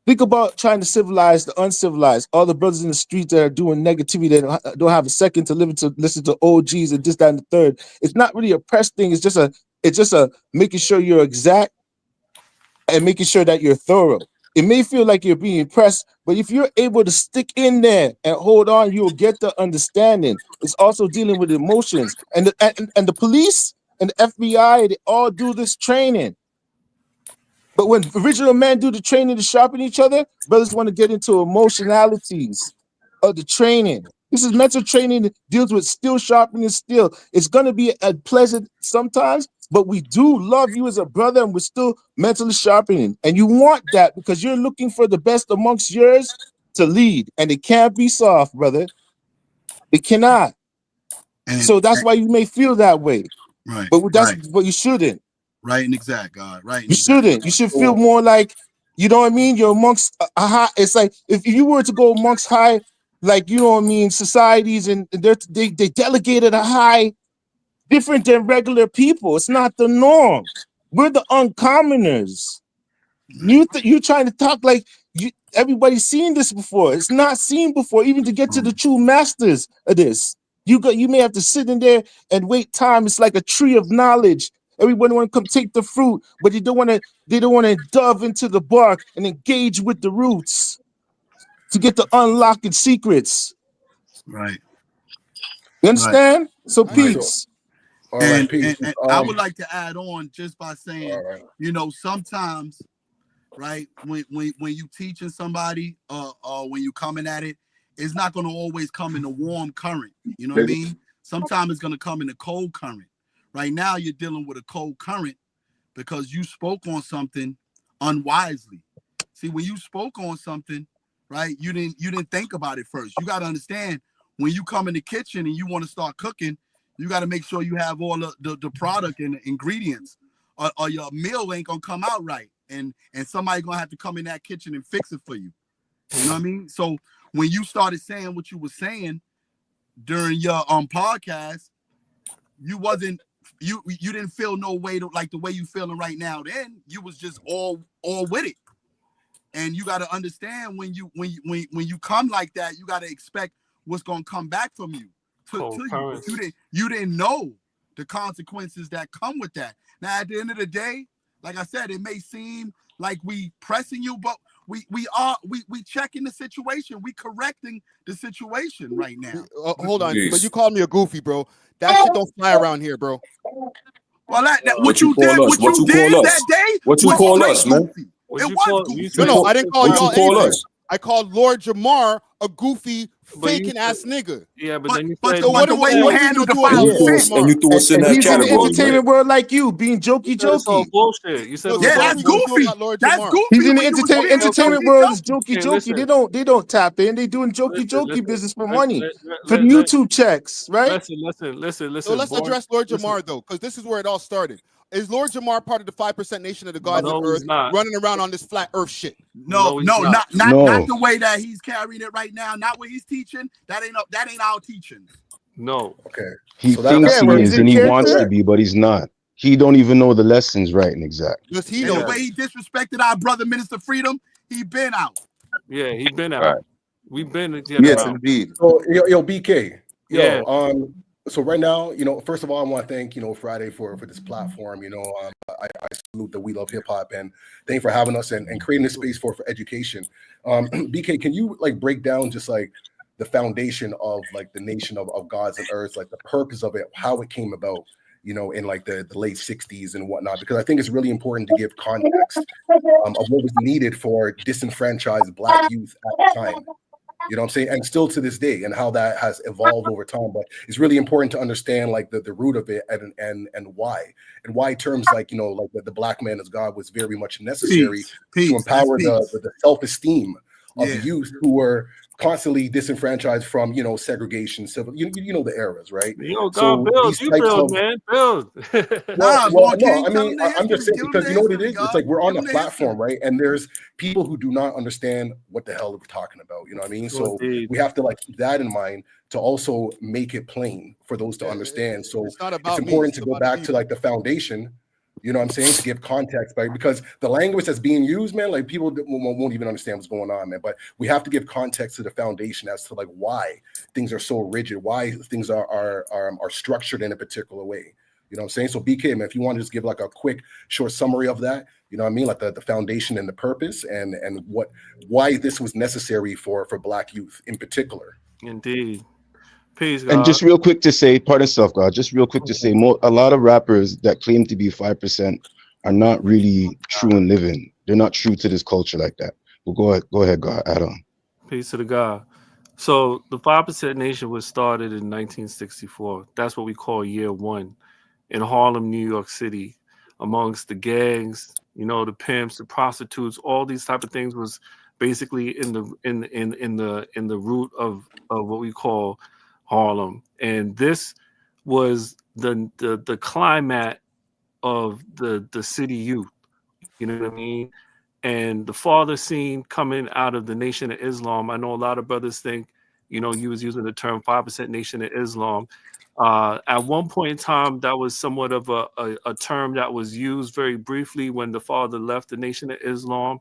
[SPEAKER 16] Think about trying to civilize the uncivilized. All the brothers in the streets that are doing negativity, that don't have a second to listen to OGs and this, that, and the third. It's not really a press thing. It's just a making sure you're exact and making sure that you're thorough. It may feel like you're being pressed, but if you're able to stick in there and hold on, you'll get the understanding. It's also dealing with emotions. And the police and the FBI, they all do this training. But when original men do the training to sharpen each other, brothers want to get into emotionalities of the training. This is mental training that deals with steel sharpening steel. It's going to be unpleasant sometimes, but we do love you as a brother and we're still mentally sharpening. And you want that because you're looking for the best amongst yours to lead. And it can't be soft, brother. It cannot. So that's why you may feel that way.
[SPEAKER 18] Right.
[SPEAKER 16] But you shouldn't.
[SPEAKER 18] Right and exact, God. Right.
[SPEAKER 16] You shouldn't. You should feel more like, you know what I mean? You're amongst a high. It's like if you were to go amongst high, like, you know what I mean, societies, and they delegated a high different than regular people. It's not the norm. We're the uncommoners. You trying to talk like everybody's seen this before. It's not seen before, even to get to the true masters of this. You may have to sit in there and wait time. It's like a tree of knowledge. Everybody want to come take the fruit, but they don't want to delve into the bark and engage with the roots to get the unlocking secrets.
[SPEAKER 18] Right.
[SPEAKER 16] You understand?
[SPEAKER 18] Right.
[SPEAKER 16] So peace.
[SPEAKER 18] And I would like to add on just by saying, you know, sometimes, right, when you teaching somebody or when you coming at it, it's not going to always come in a warm current. You know what I mean? Sometimes it's going to come in a cold current. Right now, you're dealing with a cold current because you spoke on something unwisely. See, when you spoke on something, right, you didn't think about it first. You got to understand, when you come in the kitchen and you want to start cooking, you got to make sure you have all the product and the ingredients, or your meal ain't gonna come out right, and somebody gonna have to come in that kitchen and fix it for you. You know what I mean? So when you started saying what you were saying during your podcast, you didn't feel no way like the way you feeling right now. Then you was just all with it. And you got to understand when you come like that, you got to expect what's gonna come back from you to you. You didn't know the consequences that come with that. Now at the end of the day, like I said, it may seem like we pressing you, but we checking the situation. We correcting the situation right now.
[SPEAKER 1] Hold on, but you called me a goofy, bro. That shit don't fly around here, bro.
[SPEAKER 18] Well, what you did that day?
[SPEAKER 19] What you call us, man?
[SPEAKER 18] It was goofy.
[SPEAKER 1] No, I didn't call y'all
[SPEAKER 19] anything.
[SPEAKER 1] us. I called Lord Jamar a goofy, faking ass nigga.
[SPEAKER 14] Yeah, but then you
[SPEAKER 18] said the way you handled the 5%,
[SPEAKER 19] and you threw us in that
[SPEAKER 16] he's
[SPEAKER 19] category.
[SPEAKER 16] in the entertainment world like you, being jokey.
[SPEAKER 14] Bullshit. You said
[SPEAKER 18] that's goofy. That's goofy.
[SPEAKER 16] He's in the entertainment world. It's jokey. They don't tap in. They doing jokey business for money, for YouTube checks, right?
[SPEAKER 14] Listen.
[SPEAKER 1] So let's address Lord Jamar though, because this is where it all started. Is Lord Jamar part of the 5% nation of the gods of earth, running around on this flat earth shit?
[SPEAKER 18] No, not the way that he's carrying it right now. Not what he's teaching. That ain't our teaching.
[SPEAKER 14] No.
[SPEAKER 15] Okay.
[SPEAKER 17] He thinks he is and he wants to be, but he's not. He don't even know the lessons right and exact.
[SPEAKER 1] Does he
[SPEAKER 18] know
[SPEAKER 1] know
[SPEAKER 18] the way he disrespected our brother Minister Freedom? He been out.
[SPEAKER 14] Yeah, he been out.
[SPEAKER 17] Right.
[SPEAKER 14] We've been
[SPEAKER 16] yes, indeed.
[SPEAKER 15] So yo, BK.
[SPEAKER 14] Yeah.
[SPEAKER 15] So right now, first of all, I want to thank, Friday for this platform. I salute the We Love Hip Hop and thank you for having us and creating this space for education. BK, can you break down just the foundation of the nation of gods and earth, the purpose of it, how it came about, in the late 60s and whatnot? Because I think it's really important to give context of what was needed for disenfranchised Black youth at the time. You know what I'm saying? And still to this day, and how that has evolved over time. But it's really important to understand the root of it and why terms the Black man as God was very much necessary to empower the self-esteem of the youth who were constantly disenfranchised from segregation, civil the eras, right?
[SPEAKER 14] God, build, man.
[SPEAKER 15] I'm just saying, because you know what it is? It's we're on a platform, right? And there's people who do not understand what the hell we're talking about, you know what I mean? So we have to keep that in mind to also make it plain for those to understand. So it's important to go back to the foundation, You know what I'm saying? To give context, like, because the language that's being used, man, like people won't even understand what's going on, man. But we have to give context to the foundation as to like why things are so rigid, why things are structured in a particular way. You know what I'm saying? So BK, man, if you want to just give like a quick short summary of that, you know what I mean? Like the foundation and the purpose and why this was necessary for Black youth in particular.
[SPEAKER 14] Indeed. Peace, God.
[SPEAKER 17] And just real quick to say, pardon self, God, just real quick to say, a lot of rappers that claim to be 5% are not really true in living. They're not true to this culture like that. Well, go ahead, God, add on.
[SPEAKER 14] Peace to the God. So the 5% Nation was started in 1964. That's what we call year one in Harlem, New York City, amongst the gangs, you know, the pimps, the prostitutes, all these type of things was basically in the root of what we call Harlem. And this was the climate of the city youth, you know what I mean? And the father scene coming out of the Nation of Islam. I know a lot of brothers think, you know, you was using the term 5% Nation of Islam. At one point in time, that was somewhat of a term that was used very briefly when the father left the Nation of Islam,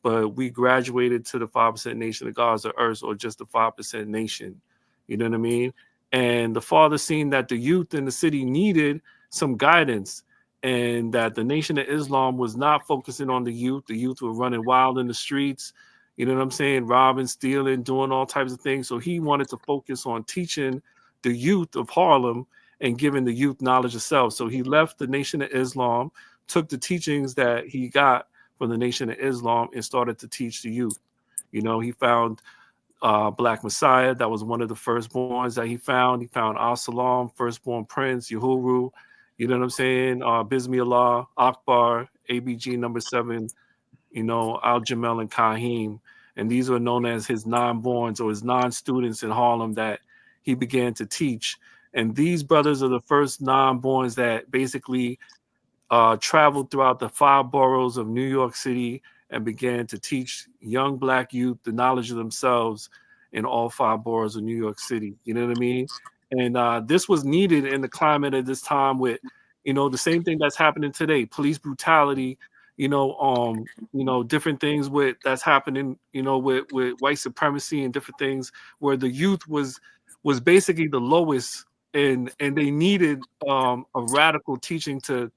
[SPEAKER 14] but we graduated to the 5% Nation of God's of Earth, or just the 5% Nation. You know what I mean? And the father seen that the youth in the city needed some guidance, and that the Nation of Islam was not focusing on the youth. The youth were running wild in the streets, you know what I'm saying? Robbing, stealing, doing all types of things. So he wanted to focus on teaching the youth of Harlem and giving the youth knowledge of self. So he left the Nation of Islam, took the teachings that he got from the Nation of Islam and started to teach the youth. You know, he found Black Messiah. That was one of the firstborns that he found. He found Al-Salam, firstborn prince, Uhuru, you know what I'm saying? Bismi Allah, Akbar, ABG number 7, you know, Al-Jamel and Kahim. And these were known as his non-borns or his non-students in Harlem that he began to teach. And these brothers are the first non-borns that basically traveled throughout the 5 boroughs of New York City and began to teach young Black youth the knowledge of themselves in all 5 boroughs of New York City. You know what I mean? And this was needed in the climate at this time with, you know, the same thing that's happening today, police brutality, you know, different things that's happening, you know, with white supremacy and different things where the youth was basically the lowest, and they needed a radical teaching to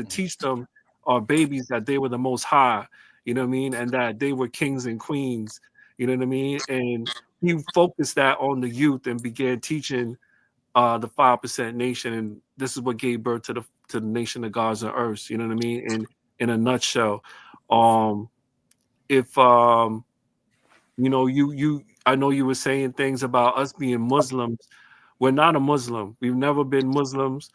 [SPEAKER 14] teach them, babies, that they were the most high, you know what I mean, and that they were kings and queens, you know what I mean. And he focused that on the youth and began teaching the 5% Nation, and this is what gave birth to the Nation of Gods and Earth, you know what I mean, and in a nutshell. If you know, I know you were saying things about us being Muslims. We're not a Muslim. We've never been Muslims.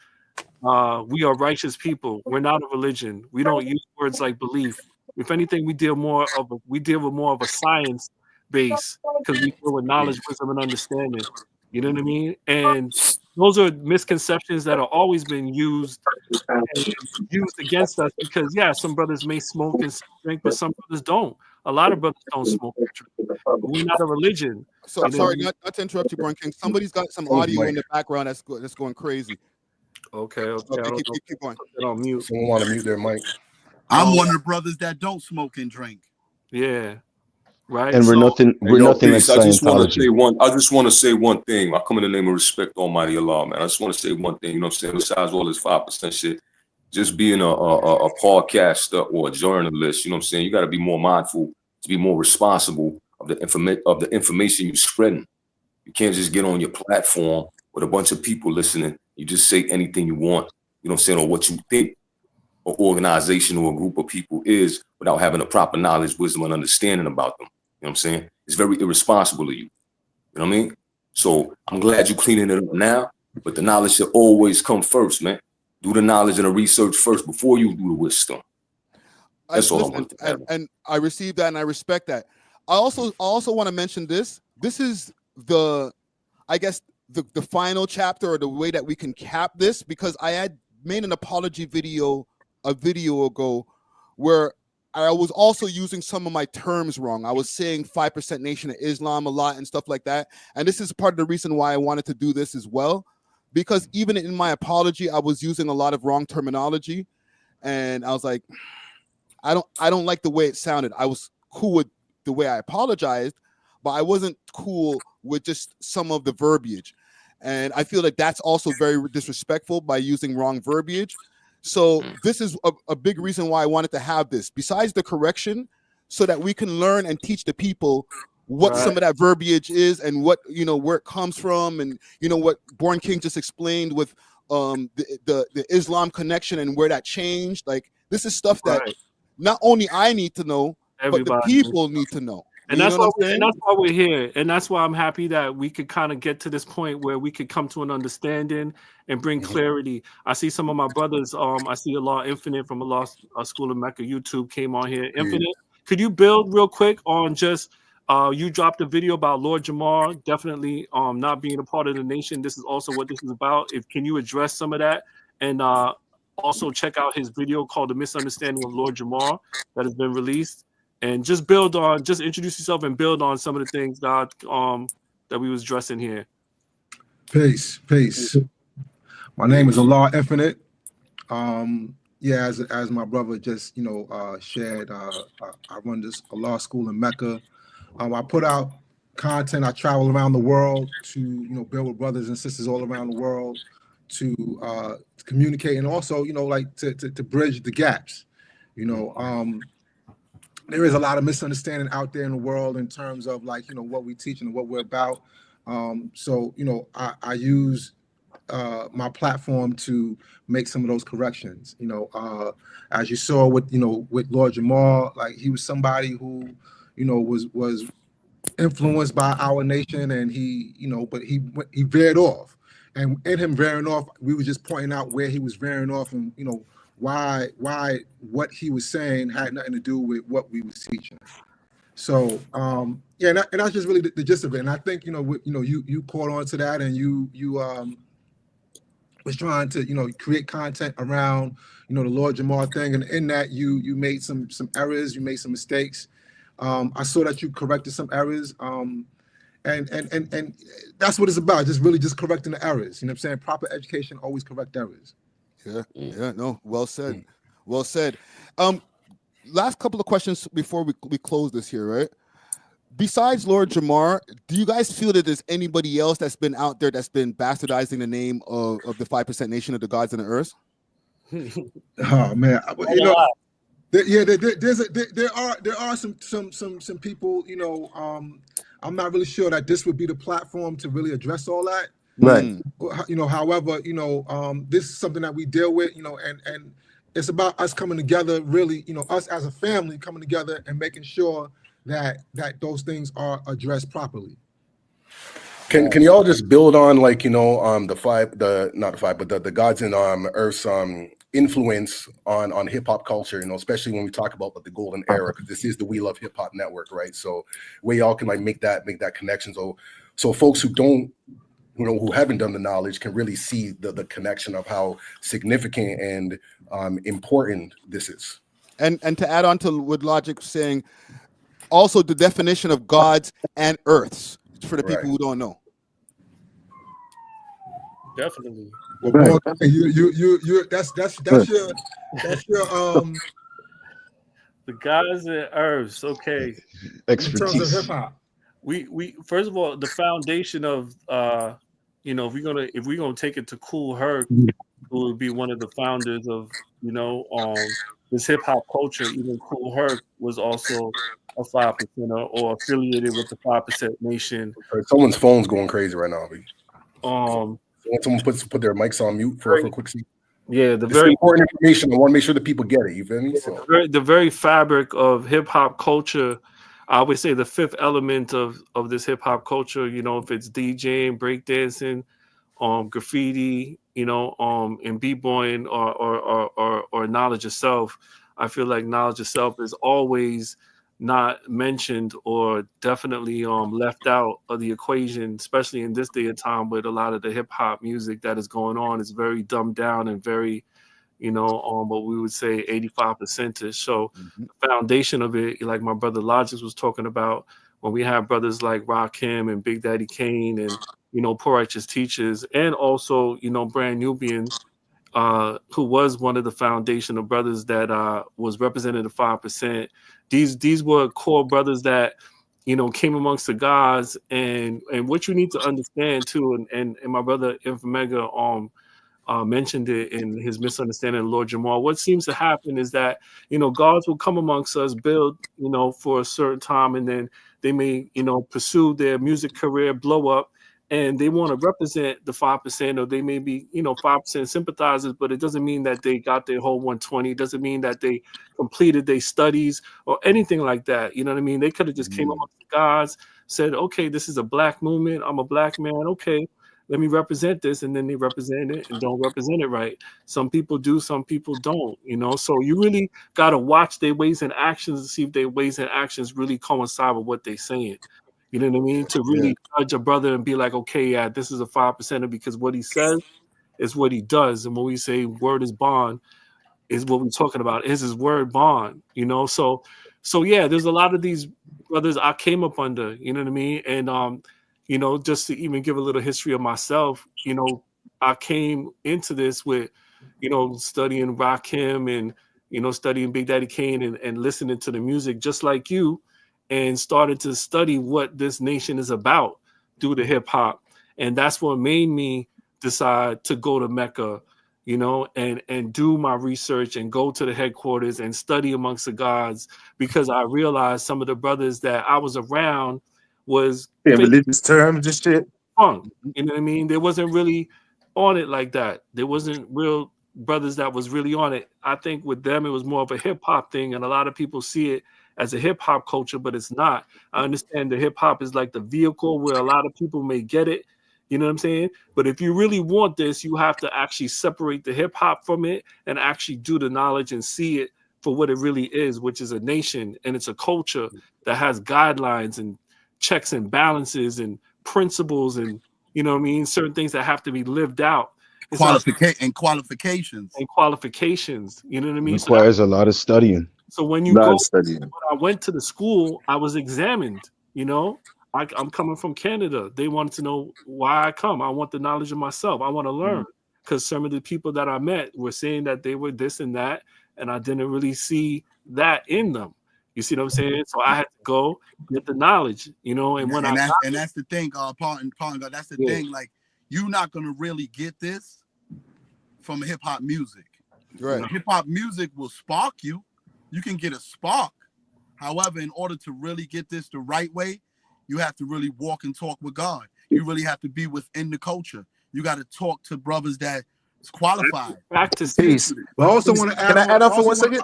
[SPEAKER 14] We are righteous people. We're not a religion. We don't use words like belief. If anything, we deal with more of a science base, because we deal with knowledge, wisdom, and understanding. You know what I mean? And those are misconceptions that are always been used against us, because some brothers may smoke and drink, but some brothers don't. A lot of brothers don't smoke and drink. We're not a religion.
[SPEAKER 1] So sorry, not to interrupt you, Brian King. Somebody's got some audio in the background that's going crazy.
[SPEAKER 14] Okay.
[SPEAKER 1] Keep going.
[SPEAKER 14] On mute.
[SPEAKER 15] Someone want to mute their mic.
[SPEAKER 18] I'm one of the brothers that don't smoke and drink.
[SPEAKER 14] Yeah. Right.
[SPEAKER 17] And we're nothing like
[SPEAKER 19] I just want
[SPEAKER 17] Scientology.
[SPEAKER 19] to say one thing. I come in the name of respect, Almighty Allah, man. I just want to say one thing, you know what I'm saying? Besides all this 5% shit, just being a podcaster or a journalist, you know what I'm saying? You got to be more mindful, to be more responsible of the information you're spreading. You can't just get on your platform with a bunch of people listening. You just say anything you want, you know what I'm saying, or what you think an organization or a group of people is without having a proper knowledge, wisdom, and understanding about them. You know what I'm saying? It's very irresponsible of you. You know what I mean? So I'm glad you're cleaning it up now, but the knowledge should always come first, man. Do the knowledge and the research first before you do the wisdom. That's all I want to add.
[SPEAKER 1] And I received that and I respect that. I also want to mention this. This is the final chapter, or the way that we can cap this, because I had made an apology video a video ago where I was also using some of my terms wrong. I was saying 5% Nation of Islam a lot and stuff like that. And this is part of the reason why I wanted to do this as well, because even in my apology, I was using a lot of wrong terminology. and I was like, I don't like the way it sounded. I was cool with the way I apologized, but I wasn't cool with just some of the verbiage. And I feel like that's also very disrespectful by using wrong verbiage. So this is a big reason why I wanted to have this, besides the correction, so that we can learn and teach the people what some of that verbiage is and what, where it comes from, and what Born King just explained with the Islam connection and where that changed. Like, this is stuff that not only I need to know, but the people need to know.
[SPEAKER 14] And that's why we're here. And that's why I'm happy that we could kind of get to this point where we could come to an understanding and bring clarity. I see some of my brothers. I see Allah Infinite from Allah School of Mecca YouTube came on here. Infinite, could you build real quick on just you dropped a video about Lord Jamar definitely not being a part of the nation. This is also what this is about. Can you address some of that? And also check out his video called The Misunderstanding of Lord Jamar that has been released. And just introduce yourself and build on some of the things that we was addressing here.
[SPEAKER 20] Peace. My name is Allah Infinite. As my brother just shared, I run this Allah School in Mecca. I put out content. I travel around the world to build with brothers and sisters all around the world to communicate, and also to bridge the gaps. There is a lot of misunderstanding out there in the world in terms of what we teach and what we're about. I use my platform to make some of those corrections. As you saw with Lord Jamar, he was somebody who was influenced by our nation, and but he veered off. And in him veering off, we were just pointing out where he was veering off, and why what he was saying had nothing to do with what we was teaching. So and that's just really the gist of it. And I think you caught on to that, and you was trying to create content around the Lord Jamar thing, and in that you made some errors, you made some mistakes. I saw that you corrected some errors, and that's what it's about. Just correcting the errors. You know what I'm saying? Proper education always correct errors.
[SPEAKER 1] No, well said. Last couple of questions before we close this here, right? Besides Lord Jamar, do you guys feel that there's anybody else that's been out there that's been bastardizing the name of the 5% Nation of the Gods and the Earth?
[SPEAKER 20] Oh man, there are some people. I'm not really sure that this would be the platform to really address all that.
[SPEAKER 16] Right.
[SPEAKER 20] However, this is something that we deal with, and it's about us coming together, really, us as a family coming together and making sure that those things are addressed properly.
[SPEAKER 15] Can y'all just build on the Gods and Earth's influence on hip hop culture, especially when we talk about the golden era, because this is the We Love Hip Hop network, right? So where y'all can make that connection, so folks who haven't done the knowledge can really see the connection of how significant and important this is.
[SPEAKER 1] And to add on to what Logic was saying, also the definition of gods and earths for the people who don't know.
[SPEAKER 14] Definitely.
[SPEAKER 20] Well, you that's your
[SPEAKER 14] the gods and earths. Okay.
[SPEAKER 20] Expertise. In terms of hip hop.
[SPEAKER 14] We first of all, the foundation of if we're gonna take it to Kool Herc, who would be one of the founders of this hip hop culture. Even Kool Herc was also a 5% or affiliated with the 5% Nation.
[SPEAKER 15] Someone's phone's going crazy right now. Someone put their mics on mute for a quick second.
[SPEAKER 14] Yeah,
[SPEAKER 15] the very important information. I want to make sure that people get it. You feel me? So.
[SPEAKER 14] The very fabric of hip hop culture. I always say the fifth element of this hip hop culture. If it's DJing, breakdancing, graffiti, and b-boying or knowledge of self. I feel like knowledge of self is always not mentioned or definitely left out of the equation, especially in this day and time with a lot of the hip hop music that is going on is very dumbed down and very, what we would say 85%ish. So the foundation of it, like my brother Logic was talking about, when we have brothers like Rakim and Big Daddy Kane and, Poor Righteous Teachers, and also, Brand Nubians, who was one of the foundational brothers that was representing the 5%. These were core brothers that, you know, came amongst the gods, and what you need to understand too, and my brother Infomega mentioned it in his misunderstanding of Lord Jamal. What seems to happen is that, you know, gods will come amongst us, build, you know, for a certain time, and then they may, you know, pursue their music career, blow up, and they want to represent the 5%, or they may be, you know, 5% sympathizers, but it doesn't mean that they got their whole 120. It doesn't mean that they completed their studies or anything like that. You know what I mean? They could have just came amongst the gods, said, okay, this is a black movement. I'm a black man. Okay, let me represent this. And then they represent it and don't represent it right. Some people do, some people don't, you know? So you really got to watch their ways and actions to see if their ways and actions really coincide with what they're saying. You know what I mean? To really judge a brother and be like, okay, yeah, this is a 5%er because what he says is what he does. And when we say word is bond, is what we're talking about. Is his word bond, you know? So yeah, there's a lot of these brothers I came up under, you know what I mean? And, you know, just to even give a little history of myself, you know, I came into this with, you know, studying Rakim and, you know, studying Big Daddy Kane and listening to the music just like you, and started to study what this nation is about through the hip hop. And that's what made me decide to go to Mecca, you know, and do my research and go to the headquarters and study amongst the gods, because I realized some of the brothers that I was around was
[SPEAKER 16] religious terms and shit.
[SPEAKER 14] Funk, you know what I mean? There wasn't really on it like that. There wasn't real brothers that was really on it. I think with them, it was more of a hip hop thing. And a lot of people see it as a hip hop culture, but it's not. I understand the hip hop is like the vehicle where a lot of people may get it. You know what I'm saying? But if you really want this, you have to actually separate the hip hop from it and actually do the knowledge and see it for what it really is, which is a nation, and it's a culture that has guidelines and checks and balances and principles, and, you know what I mean, certain things that have to be lived out.
[SPEAKER 18] Qualifications.
[SPEAKER 14] You know what I mean?
[SPEAKER 17] Requires a lot of studying.
[SPEAKER 14] So when you go, when I went to the school, I was examined, you know. I'm coming from Canada. They wanted to know why I come. I want the knowledge of myself. I want to learn, because some of the people that I met were saying that they were this and that, and I didn't really see that in them. You see what I'm saying? So I had to go get the knowledge, you know. And when
[SPEAKER 18] that's the thing, partner, that's the thing. Like, you're not gonna really get this from hip hop music.
[SPEAKER 1] Right.
[SPEAKER 18] You know, hip hop music will spark you. You can get a spark. However, in order to really get this the right way, you have to really walk and talk with God. You really have to be within the culture. You got to talk to brothers that's qualified.
[SPEAKER 16] Peace.
[SPEAKER 20] But I also want to add.
[SPEAKER 16] Can I add on for 1 second?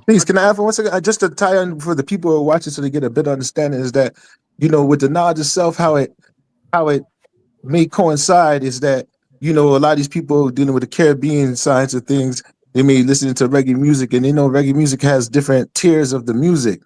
[SPEAKER 16] Please, can I add for 1 second? Just to tie on for the people who are watching, so they get a bit of understanding, is that, you know, with the knowledge itself, how it may coincide is that, you know, a lot of these people dealing with the Caribbean sides of things, they may listen to reggae music, and they know reggae music has different tiers of the music.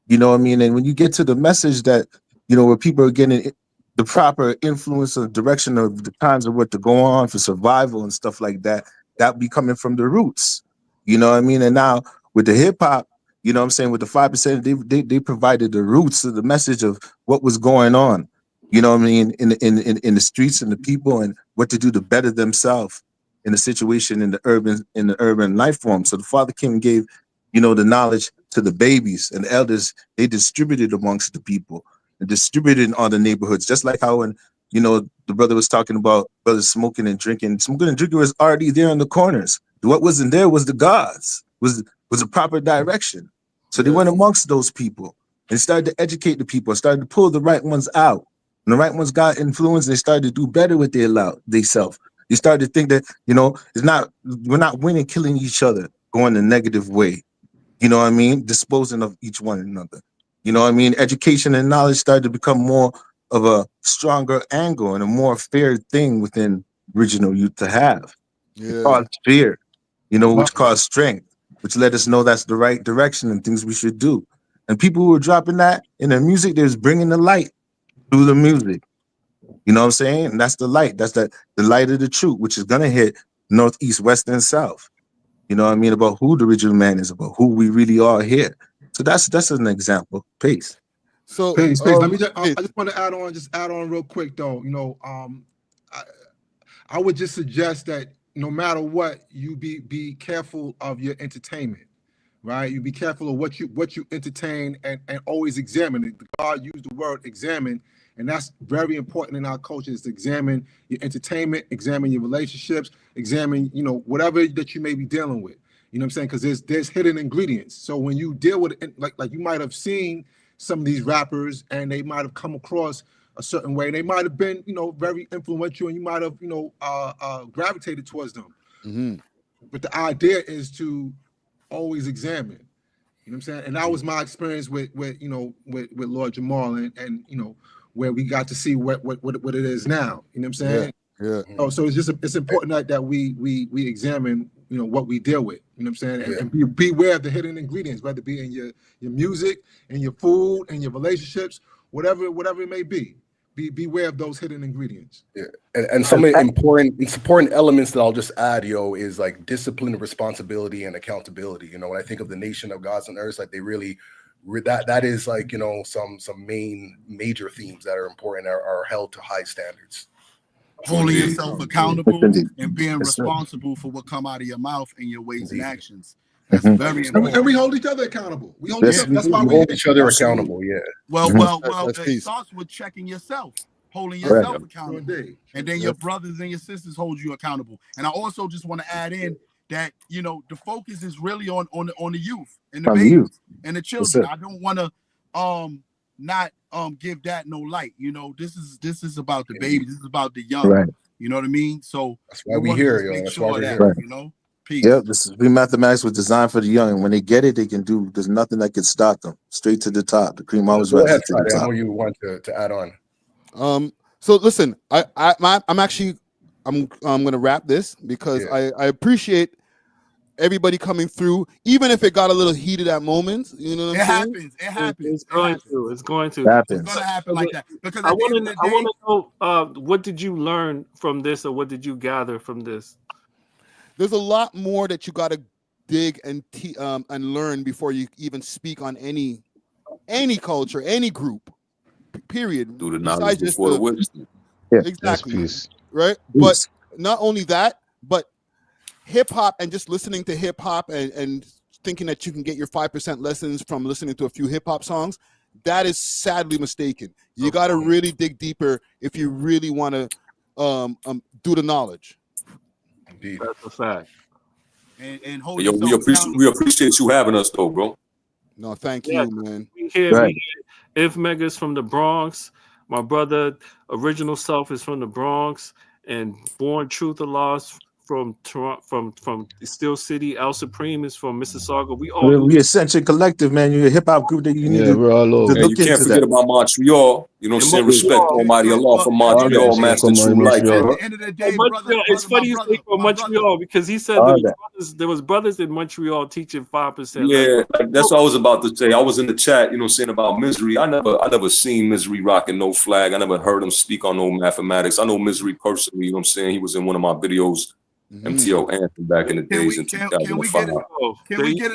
[SPEAKER 16] You know what I mean? And when you get to the message that, you know, where people are getting the proper influence or direction of the times of what to go on for survival and stuff like that, that be coming from the roots. You know what I mean? And now with the hip hop, you know what I'm saying, with the 5%, they provided the roots of the message of what was going on. You know what I mean? In the streets and the people, and what to do to better themselves in the situation in the urban life form. So the Father came and gave, you know, the knowledge to the babies, and the elders, they distributed amongst the people and distributed in all the neighborhoods. Just like how, when, you know, the brother was talking about brothers smoking and drinking was already there in the corners. What wasn't there was the gods, was a proper direction. So they went amongst those people and started to educate the people, started to pull the right ones out. And the right ones got influence, and they started to do better with their self. They started to think that, you know, we're not winning, killing each other, going the negative way. You know what I mean? Disposing of each one another. You know what I mean? Education and knowledge started to become more of a stronger angle and a more fair thing within original youth to have. It caused fear, you know, which caused strength, which let us know that's the right direction and things we should do. And people who were dropping that in their music, they was bringing the light through the music. You know what I'm saying? And that's the light. That's the light of the truth, which is going to hit north, east, west, and south. You know what I mean? About who the original man is, about who we really are here. So that's an example. Peace.
[SPEAKER 1] So
[SPEAKER 20] peace. Let me I just want to add on real quick though. You know, I would just suggest that, no matter what, you be careful of your entertainment, right? You be careful of what you entertain and always examine it. God used the word examine, and that's very important in our culture, is to examine your entertainment, examine your relationships, examine, you know, whatever that you may be dealing with. You know what I'm saying? Because there's hidden ingredients. So when you deal with it, like you might have seen some of these rappers and they might have come across a certain way. They might have been, you know, very influential, and you might have, you know, gravitated towards them.
[SPEAKER 1] Mm-hmm.
[SPEAKER 20] But the idea is to always examine. You know what I'm saying? And that was my experience with you know, with Lord Jamal, and you know, where we got to see what it is now. You know what I'm saying?
[SPEAKER 1] Yeah.
[SPEAKER 20] Oh, so it's important that we examine, you know, what we deal with. You know what I'm saying? And be aware of the hidden ingredients, whether it be in your music, in your food, in your relationships, whatever it may be. Beware of those hidden ingredients.
[SPEAKER 15] Yeah, and some important elements that I'll just add, is like discipline, responsibility, and accountability. You know, when I think of the nation of gods on earth, like they really that is like, you know, some major themes that are important, are held to high standards.
[SPEAKER 18] Holding yourself accountable and being responsible for what come out of your mouth and your ways and actions. That's very important.
[SPEAKER 20] And we hold each other accountable. We hold each
[SPEAKER 15] other accountable. Yeah.
[SPEAKER 18] Well, it starts with checking yourself, holding yourself accountable, and then your brothers and your sisters hold you accountable. And I also just want to add in that, you know, the focus is really on the youth and the babies and the children. I don't want to not give that no light. You know, this is about the babies. This is about the young.
[SPEAKER 16] Right.
[SPEAKER 18] You know what I mean? So
[SPEAKER 15] that's why we here, yo. That's why we're here.
[SPEAKER 16] Right.
[SPEAKER 18] You know. Peace.
[SPEAKER 16] Yep, mathematics was designed for the young, and when they get it, they can do. There's nothing that can stop them. Straight to the top. The cream always rises to the top.
[SPEAKER 15] I know you want to add on.
[SPEAKER 1] So listen, I'm gonna wrap this because I appreciate everybody coming through, even if it got a little heated at moments. You know what I'm saying?
[SPEAKER 18] It happens.
[SPEAKER 14] It's going to
[SPEAKER 18] happen like that. Because
[SPEAKER 14] I want to know, what did you learn from this, or what did you gather from this?
[SPEAKER 1] There's a lot more that you got to dig and learn before you even speak on any culture, any group. Period.
[SPEAKER 19] Do the knowledge before the wisdom.
[SPEAKER 16] Yeah,
[SPEAKER 1] exactly. Right. But not only that, but hip hop and just listening to hip hop and thinking that you can get your 5% lessons from listening to a few hip hop songs, that is sadly mistaken. You got to really dig deeper if you really want to do the knowledge.
[SPEAKER 15] Indeed.
[SPEAKER 14] That's a fact.
[SPEAKER 18] And
[SPEAKER 19] we appreciate you having us, though, bro.
[SPEAKER 1] No, thank you, man.
[SPEAKER 14] We hear If Mega's from the Bronx. My brother, Original Self, is from the Bronx, and Born Truth or Loss from Steel City. El Supreme is from Mississauga.
[SPEAKER 16] We Ascension Collective, man. You're a hip hop group that you need to
[SPEAKER 19] you can't forget about Montreal. You know what I'm saying? Respect Almighty Allah from Montreal, Master True Life.
[SPEAKER 18] At the end of the day,
[SPEAKER 14] it's funny you say from Montreal, because he said there was brothers in Montreal teaching 5%.
[SPEAKER 19] Yeah, that's what I was about to say. I was in the chat, you know, saying about Misery. I never seen Misery rocking no flag. I never heard him speak on no mathematics. I know Misery personally. You know what I'm saying? He was in one of my videos. MTO Anthem back in the days in 2005.
[SPEAKER 18] Can we get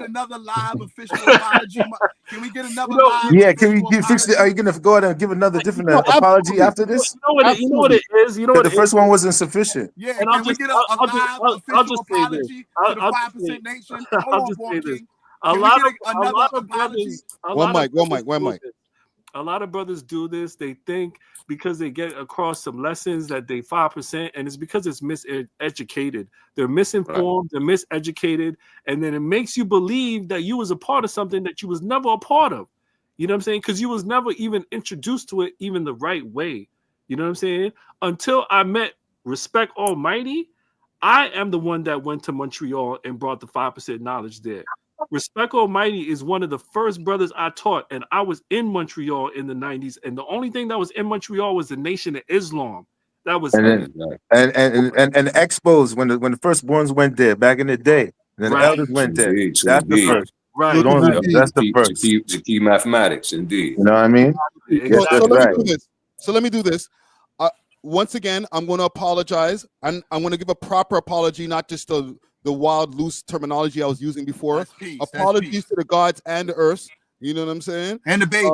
[SPEAKER 18] another live official apology? Can we get another live?
[SPEAKER 16] Yeah, can we fix it? Are you gonna go ahead and give another different apology after this?
[SPEAKER 14] You know what it is. You know what
[SPEAKER 16] the first one wasn't sufficient.
[SPEAKER 18] Yeah, and can we get a live official apology to the 5% Nation?
[SPEAKER 14] I'll just say this. A lot of brothers. A lot of brothers do this. They think because they get across some lessons that they 5%, and it's because it's miseducated. They're misinformed, they're miseducated, and then it makes you believe that you was a part of something that you was never a part of. You know what I'm saying? Because you was never even introduced to it even the right way. You know what I'm saying? Until I met Respect Almighty, I am the one that went to Montreal and brought the 5% knowledge there. Respect Almighty is one of the first brothers I taught, and I was in Montreal in the 90s, and the only thing that was in Montreal was the Nation of Islam. That was
[SPEAKER 16] and expos when the firstborns went there back in the day. Then the elders went there. That's the first.
[SPEAKER 14] Right.
[SPEAKER 16] That's the first.
[SPEAKER 19] The key mathematics, indeed.
[SPEAKER 16] You know what I mean? Yes, that's right.
[SPEAKER 1] So let me do this. Once again, I'm going to apologize. I'm going to give a proper apology, not just the wild, loose terminology I was using before. Apologies to the gods and the earths. You know what I'm saying?
[SPEAKER 18] And the babies.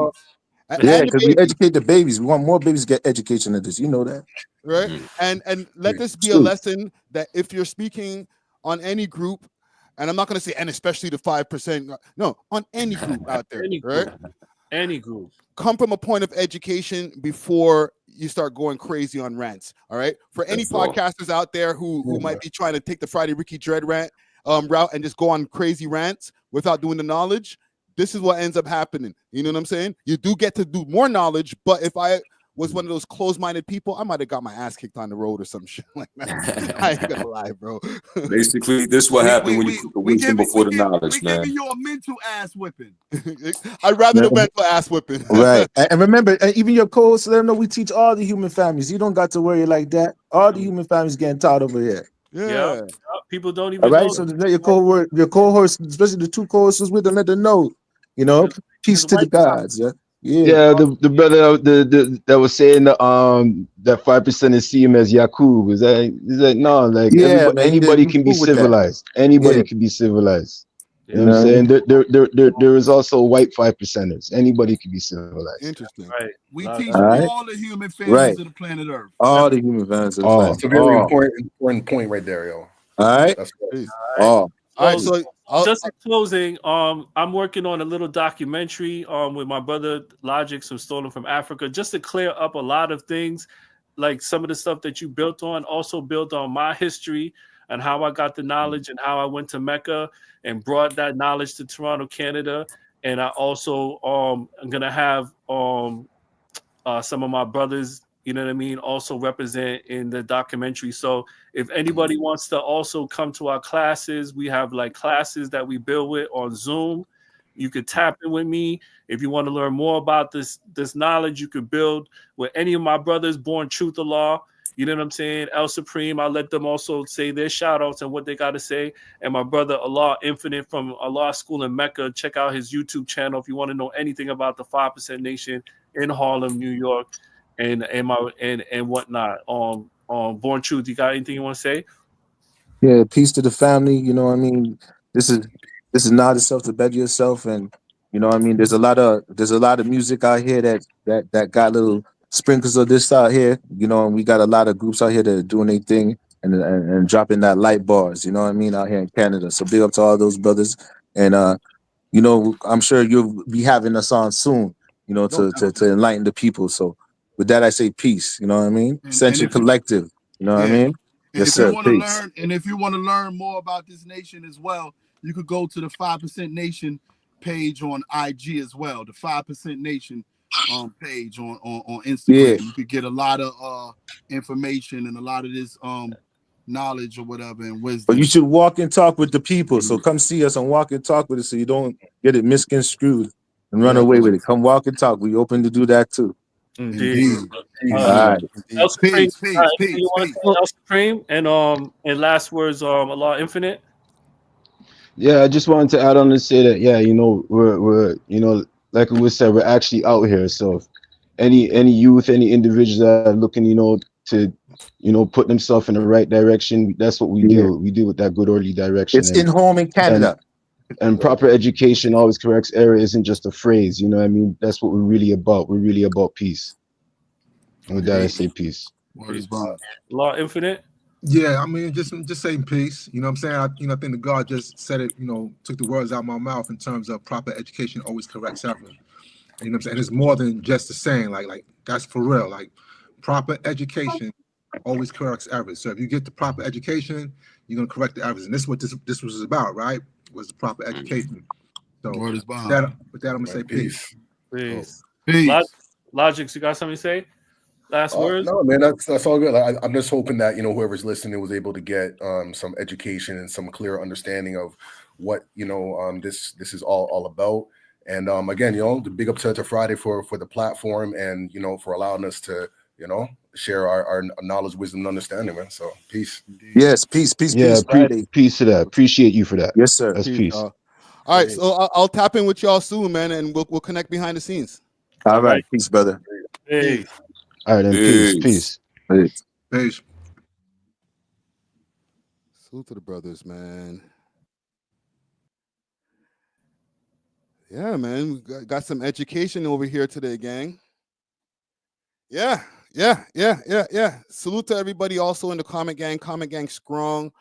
[SPEAKER 16] Yeah, because we educate the babies. We want more babies to get education in this. You know that,
[SPEAKER 1] right? And let this be a
[SPEAKER 16] True.
[SPEAKER 1] lesson that if you're speaking on any group, and I'm not going to say, and especially the 5%, no, on any group out there,
[SPEAKER 14] Any
[SPEAKER 1] right?
[SPEAKER 14] group. Any group.
[SPEAKER 1] Come from a point of education before you start going crazy on rants. All right. For any
[SPEAKER 19] That's all.
[SPEAKER 1] podcasters out there who might be trying to take the Friday Ricky Dread rant route and just go on crazy rants without doing the knowledge, this is what ends up happening. You know what I'm saying? You do get to do more knowledge, but if I was one of those closed-minded people, I might have got my ass kicked on the road or some shit like that. I ain't gonna lie, bro.
[SPEAKER 19] Basically, this is what happened when you put the wisdom before the knowledge, man.
[SPEAKER 18] Giving you a mental ass whipping.
[SPEAKER 1] I'd rather the mental ass whipping.
[SPEAKER 16] right? And remember, even your co-hosts, let them know we teach all the human families. You don't got to worry like that. All the human families getting taught over here.
[SPEAKER 1] Yeah.
[SPEAKER 14] People don't even
[SPEAKER 16] All right.
[SPEAKER 14] know.
[SPEAKER 16] So let your co-hosts, especially the two co-hosts with them, let them know. You know, peace to the gods. Yeah.
[SPEAKER 17] Yeah, the brother that was saying that 5% is see him as Yakub. Is that no? Like anybody can be civilized. Anybody can be civilized. You know what I'm saying? There is also white 5%ers. Anybody can be civilized.
[SPEAKER 1] Interesting.
[SPEAKER 14] Right.
[SPEAKER 18] We teach all the human families of the planet Earth.
[SPEAKER 16] All the human families of the planet.
[SPEAKER 15] It's a very important point right there, yo.
[SPEAKER 16] All right.
[SPEAKER 15] That's
[SPEAKER 1] All right. So
[SPEAKER 14] just in closing, I'm working on a little documentary with my brother Logic, some stolen from Africa, just to clear up a lot of things, like some of the stuff that you built on, also built on my history and how I got the knowledge and how I went to Mecca and brought that knowledge to Toronto, Canada. And I also I'm gonna have some of my brothers, you know what I mean, also represent in the documentary. So if anybody wants to also come to our classes, we have like classes that we build with on Zoom. You could tap in with me. If you want to learn more about this knowledge, you could build with any of my brothers, Born Truth of Law. You know what I'm saying? El Supreme, I'll let them also say their shout outs and what they got to say. And my brother Allah Infinite from Allah School in Mecca, check out his YouTube channel if you want to know anything about the 5% Nation in Harlem, New York. And whatnot. Born Truth, you got anything you want to say?
[SPEAKER 16] Yeah, peace to the family. You know what I mean? This is not yourself to better yourself, and you know what I mean. There's a lot of music out here that got little sprinkles of this out here. You know, and we got a lot of groups out here that are doing their thing and dropping that light bars. You know what I mean, out here in Canada. So big up to all those brothers, and you know, I'm sure you'll be having us on soon. You know, to enlighten the people. So. With that, I say peace. You know what I mean? Century Collective. You know what I mean? Yes, sir. Peace.
[SPEAKER 18] And if you want to learn more about this nation as well, you could go to the 5% Nation page on IG as well. The 5% Nation page on Instagram.
[SPEAKER 16] Yeah.
[SPEAKER 18] You could get a lot of information and a lot of this knowledge or whatever and wisdom.
[SPEAKER 16] But you should walk and talk with the people. So come see us and walk and talk with us so you don't get it misconstrued and run away with it. Come walk and talk. We open to do that too.
[SPEAKER 14] Indeed.
[SPEAKER 16] All right.
[SPEAKER 14] El Supreme, you want to El Supreme and last words, Allah Infinite.
[SPEAKER 17] Yeah, I just wanted to add on and say that you know we're you know like we said, we're actually out here. So any youth, any individuals that are looking, you know, to put themselves in the right direction, that's what we do. We do with that good orderly direction.
[SPEAKER 16] It's in home in Canada.
[SPEAKER 17] And proper education always corrects error isn't just a phrase, you know what I mean? That's what we're really about. We're really about peace. And with that, I say peace.
[SPEAKER 14] Law Infinite.
[SPEAKER 20] Yeah, I mean, just saying peace. You know what I'm saying? I think the God just said it, took the words out of my mouth in terms of proper education always corrects error. You know what I'm saying? It's more than just the saying, like that's for real. Like proper education always corrects errors. So if you get the proper education, you're gonna correct the errors. And this is what this was about, right? Was the proper education. So with that, I'm gonna say peace.
[SPEAKER 14] Peace.
[SPEAKER 20] Peace.
[SPEAKER 14] Logics, you got something to say? Last words?
[SPEAKER 15] No, man, that's all good. I'm just hoping that whoever's listening was able to get some education and some clear understanding of what this is all about. And again, the big up to Friday for the platform and for allowing us to share our knowledge, wisdom, and understanding, man. So peace.
[SPEAKER 16] Yes, peace.
[SPEAKER 17] Yeah, peace to that. Appreciate you for that.
[SPEAKER 16] Yes, sir.
[SPEAKER 17] That's peace.
[SPEAKER 1] All right, so I'll tap in with y'all soon, man, and we'll connect behind the scenes.
[SPEAKER 16] All right, peace, brother.
[SPEAKER 14] Hey.
[SPEAKER 17] All right, then peace.
[SPEAKER 20] Peace.
[SPEAKER 1] Salute to the brothers, man. Yeah, man. We got some education over here today, gang. Yeah. Salute to everybody also in the Comment Gang. Comment Gang strong.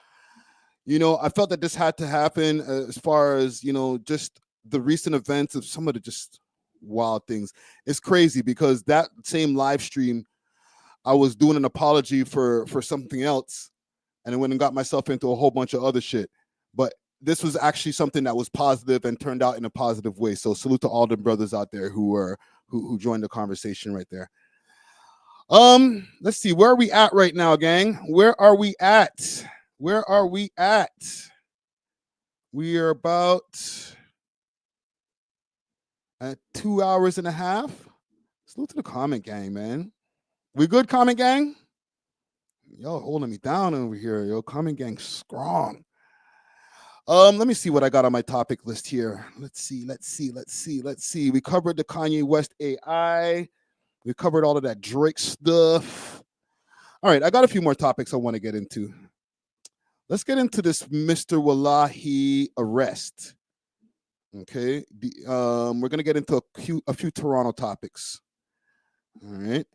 [SPEAKER 1] You know, I felt that this had to happen as far as, you know, just the recent events of some of the just wild things. It's crazy because that same live stream, I was doing an apology for something else, and I went and got myself into a whole bunch of other shit. But this was actually something that was positive and turned out in a positive way. So salute to all the brothers out there who joined the conversation right there. Let's see, where are we at right now, gang? Where are we at? We are about at 2 hours and a half. Salute to the Comment Gang, man. We good, Comment Gang? Y'all holding me down over here. Yo, Comment Gang strong. Let me see what I got on my topic list here. Let's see. We covered the Kanye West AI. We covered all of that Drake stuff. All right, I got a few more topics I want to get into. Let's get into this Mr. Wallahi arrest. Okay, we're gonna get into a few Toronto topics. All right.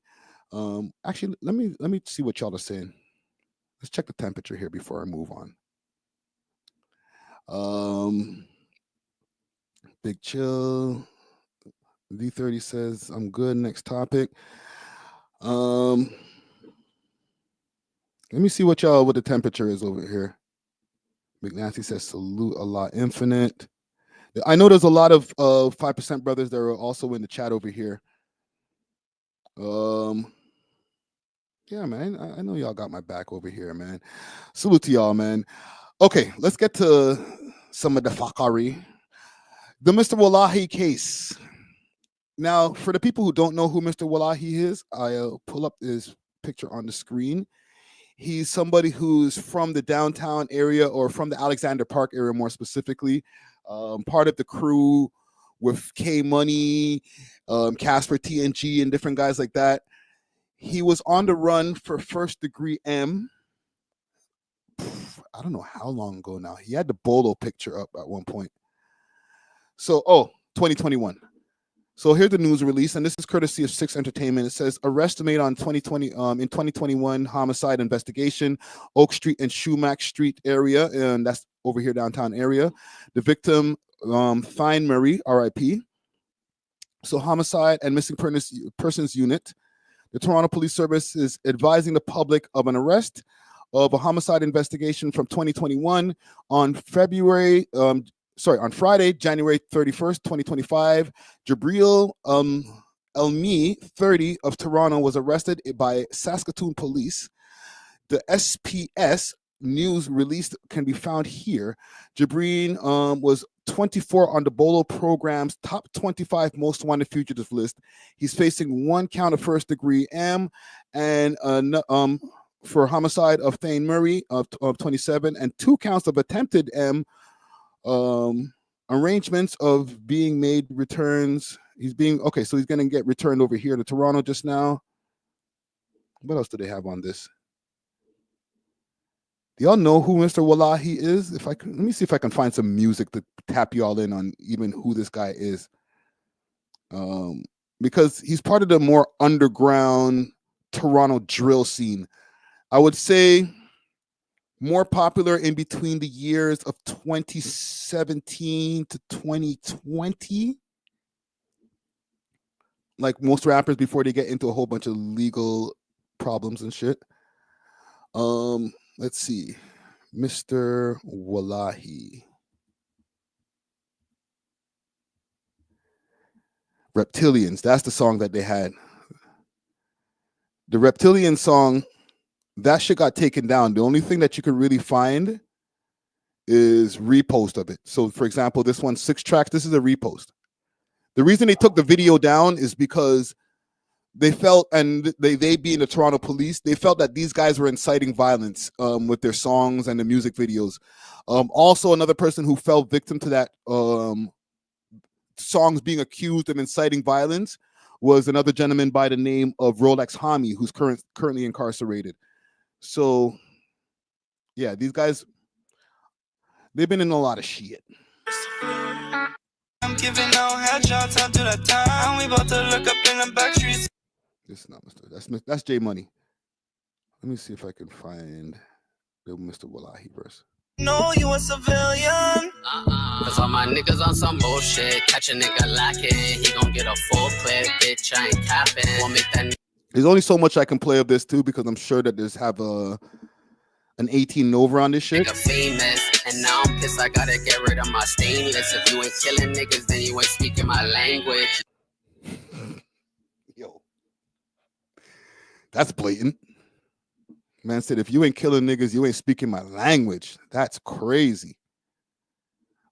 [SPEAKER 1] Actually, let me see what y'all are saying. Let's check the temperature here before I move on. Big Chill. V30 says I'm good. Next topic. Let me see what the temperature is over here. McNasty says salute Allah Infinite. I know there's a lot of 5% brothers that are also in the chat over here. Yeah, man. I know y'all got my back over here, man. Salute to y'all, man. Okay, let's get to some of the fuckery. The Mr. Wallahi case. Now, for the people who don't know who Mr. Wallahi is, I'll pull up his picture on the screen. He's somebody who's from the downtown area, or from the Alexander Park area more specifically. Part of the crew with K Money, Casper TNG, and different guys like that. He was on the run for first degree M. I don't know how long ago now. He had the Bolo picture up at one point. So, 2021. So here's the news release, and this is courtesy of Six Entertainment. It says arrest made on 2020 in 2021 homicide investigation, Oak Street and Shumack Street area, and that's over here downtown area. The victim, Fine Marie, R.I.P. So homicide and missing persons unit. The Toronto Police Service is advising the public of an arrest of a homicide investigation from 2021 on Friday, January 31st, 2025. Jabril Elmi, 30, of Toronto, was arrested by Saskatoon police. The SPS news released can be found here. Jabril was 24 on the Bolo program's top 25 most wanted fugitive list. He's facing one count of first degree M and for homicide of Thane Murray of 27, and 2 counts of attempted M. Arrangements of being made returns. He's going to get returned over here to Toronto just now. What else do they have on this? Do y'all know who Mr. Wallahi is? Let me see if I can find some music to tap y'all in on even who this guy is. Because he's part of the more underground Toronto drill scene. I would say more popular in between the years of 2017 to 2020. Like most rappers before they get into a whole bunch of legal problems and shit. Let's see. Mr. Wallahi. Reptilians. That's the song that they had. The Reptilian song, that shit got taken down. The only thing that you could really find is repost of it. So, for example, this one, 6 tracks, this is a repost. The reason they took the video down is because they felt, and they being the Toronto police, they felt that these guys were inciting violence with their songs and the music videos. Also, another person who fell victim to that songs being accused of inciting violence was another gentleman by the name of Rolex Hami, who's currently incarcerated. So, yeah, these guys, they've been in a lot of shit.
[SPEAKER 12] Giving out headshots until the time we about to look up in the back streets.
[SPEAKER 1] This is not Mr. That's J Money. Let me see if I can find the Mr. Wallahi verse.
[SPEAKER 12] No, you a civilian.
[SPEAKER 21] Cause all my niggas on some bullshit. Catch a nigga lacking, he gon' get a full clip. Bitch, I ain't capping. Won't make that.
[SPEAKER 1] There's only so much I can play of this too, because I'm sure that there's have an 18 over on this shit.
[SPEAKER 21] Nigga famous, and now I'm pissed. I gotta get rid of my stainless. If you ain't killing niggas, then you ain't speaking my language.
[SPEAKER 1] Yo, that's blatant. Man said, if you ain't killing niggas, you ain't speaking my language. That's crazy.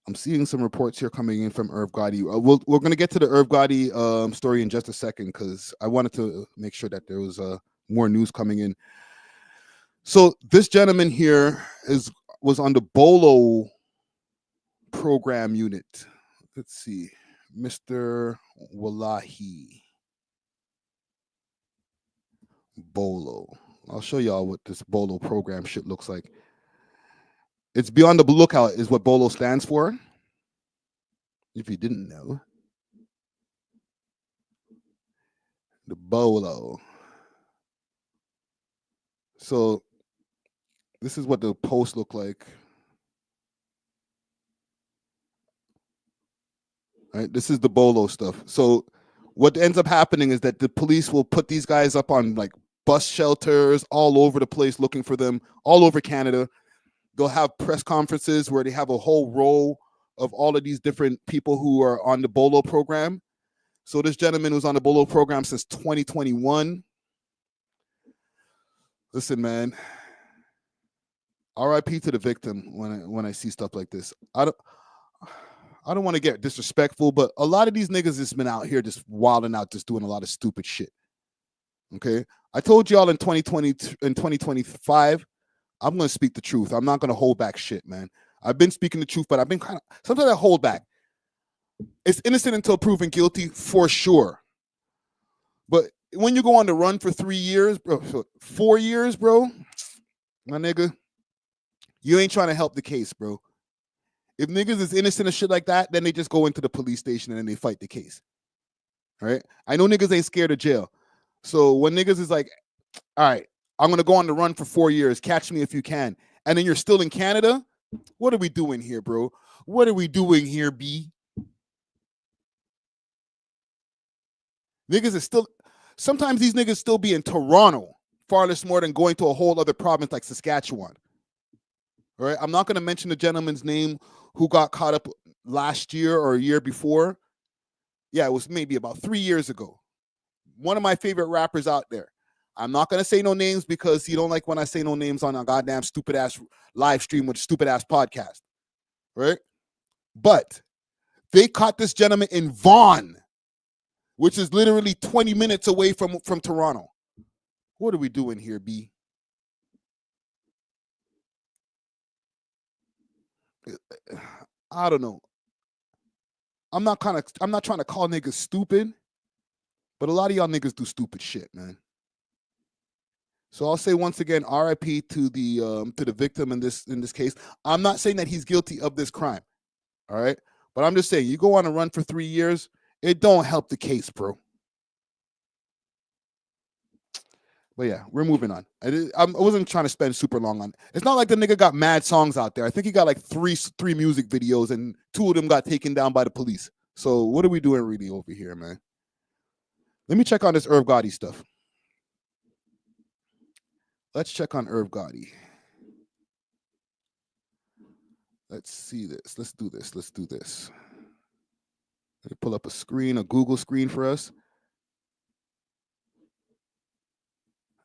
[SPEAKER 1] I'm seeing some reports here coming in from Irv Gotti. We're going to get to the Irv Gotti story in just a second, because I wanted to make sure that there was more news coming in. So this gentleman here was on the Bolo program unit. Let's see. Mr. Wallahi Bolo. I'll show y'all what this Bolo program shit looks like. It's Beyond the Lookout is what Bolo stands for. If you didn't know. The Bolo. So this is what the post look like. All right, this is the Bolo stuff. So what ends up happening is that the police will put these guys up on like bus shelters all over the place looking for them, all over Canada. They'll have press conferences where they have a whole row of all of these different people who are on the Bolo program. So this gentleman was on the Bolo program since 2021. Listen, man. RIP to the victim when I see stuff like this. I don't want to get disrespectful, but a lot of these niggas just been out here just wilding out, just doing a lot of stupid shit. Okay? I told y'all in 2020 and 2025, I'm going to speak the truth. I'm not going to hold back shit, man. I've been speaking the truth, but I've been sometimes I hold back. It's innocent until proven guilty, for sure. But when you go on the run for 3 years, bro, 4 years, bro, my nigga, you ain't trying to help the case, bro. If niggas is innocent of shit like that, then they just go into the police station and then they fight the case. All right? I know niggas ain't scared of jail. So when niggas is like, all right, I'm going to go on the run for 4 years. Catch me if you can. And then you're still in Canada? What are we doing here, bro? What are we doing here, B? Niggas is still, sometimes these niggas still be in Toronto, far less more than going to a whole other province like Saskatchewan. All right? I'm not going to mention the gentleman's name who got caught up last year or a year before. Yeah, it was maybe about 3 years ago. One of my favorite rappers out there. I'm not going to say no names because you don't like when I say no names on a goddamn stupid ass live stream with a stupid ass podcast. Right? But they caught this gentleman in Vaughan, which is literally 20 minutes away from Toronto. What are we doing here, B? I don't know. I'm not trying to call niggas stupid, but a lot of y'all niggas do stupid shit, man. So I'll say once again, RIP to the victim in this case. I'm not saying that he's guilty of this crime, all right? But I'm just saying, you go on a run for 3 years, it don't help the case, bro. But yeah, we're moving on. I wasn't trying to spend super long on it. It's not like the nigga got mad songs out there. I think he got like three music videos, and 2 of them got taken down by the police. So what are we doing really over here, man? Let me check on this Irv Gotti stuff. Let's check on Irv Gotti. Let's see this. Let's do this. Let me pull up a Google screen for us.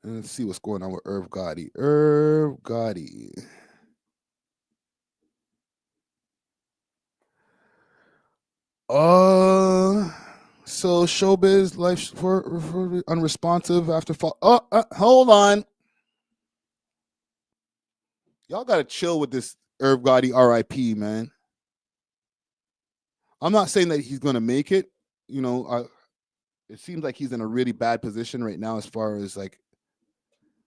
[SPEAKER 1] And let's see what's going on with Irv Gotti. Irv Gotti. So showbiz life for unresponsive after fall. Hold on. Y'all gotta chill with this Irv Gotti RIP, man. I'm not saying that he's gonna make it. You know, it seems like he's in a really bad position right now as far as like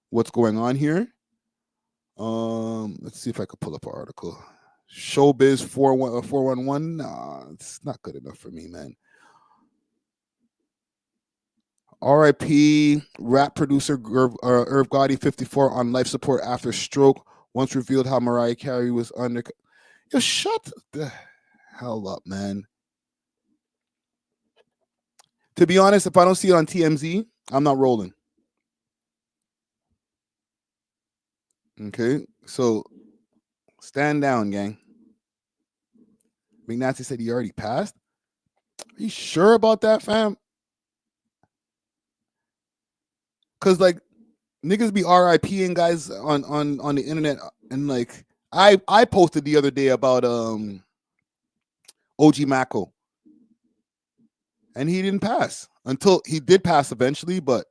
[SPEAKER 1] what's going on here. Let's see if I could pull up an article. Showbiz 411. Nah, it's not good enough for me, man. R.I.P. rap producer Irv Gotti, 54, on life support after stroke. Once revealed how Mariah Carey was under. Yo, shut the hell up, man. To be honest, if I don't see it on TMZ, I'm not rolling. Okay, so stand down, gang. McNasty said he already passed. Are you sure about that, fam? Cause like niggas be RIPing guys on the internet, and like I posted the other day about OG Mako, and he didn't pass until he did pass eventually, but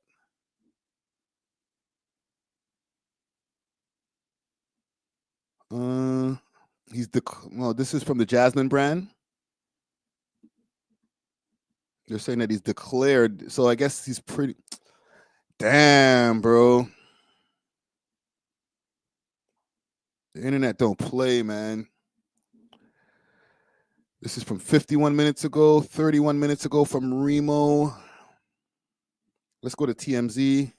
[SPEAKER 1] this is from the Jasmine brand. They're saying that he's declared, so I guess he's pretty. Damn, bro. The internet don't play, man. This is from 51 minutes ago, 31 minutes ago from Remo. Let's go to TMZ.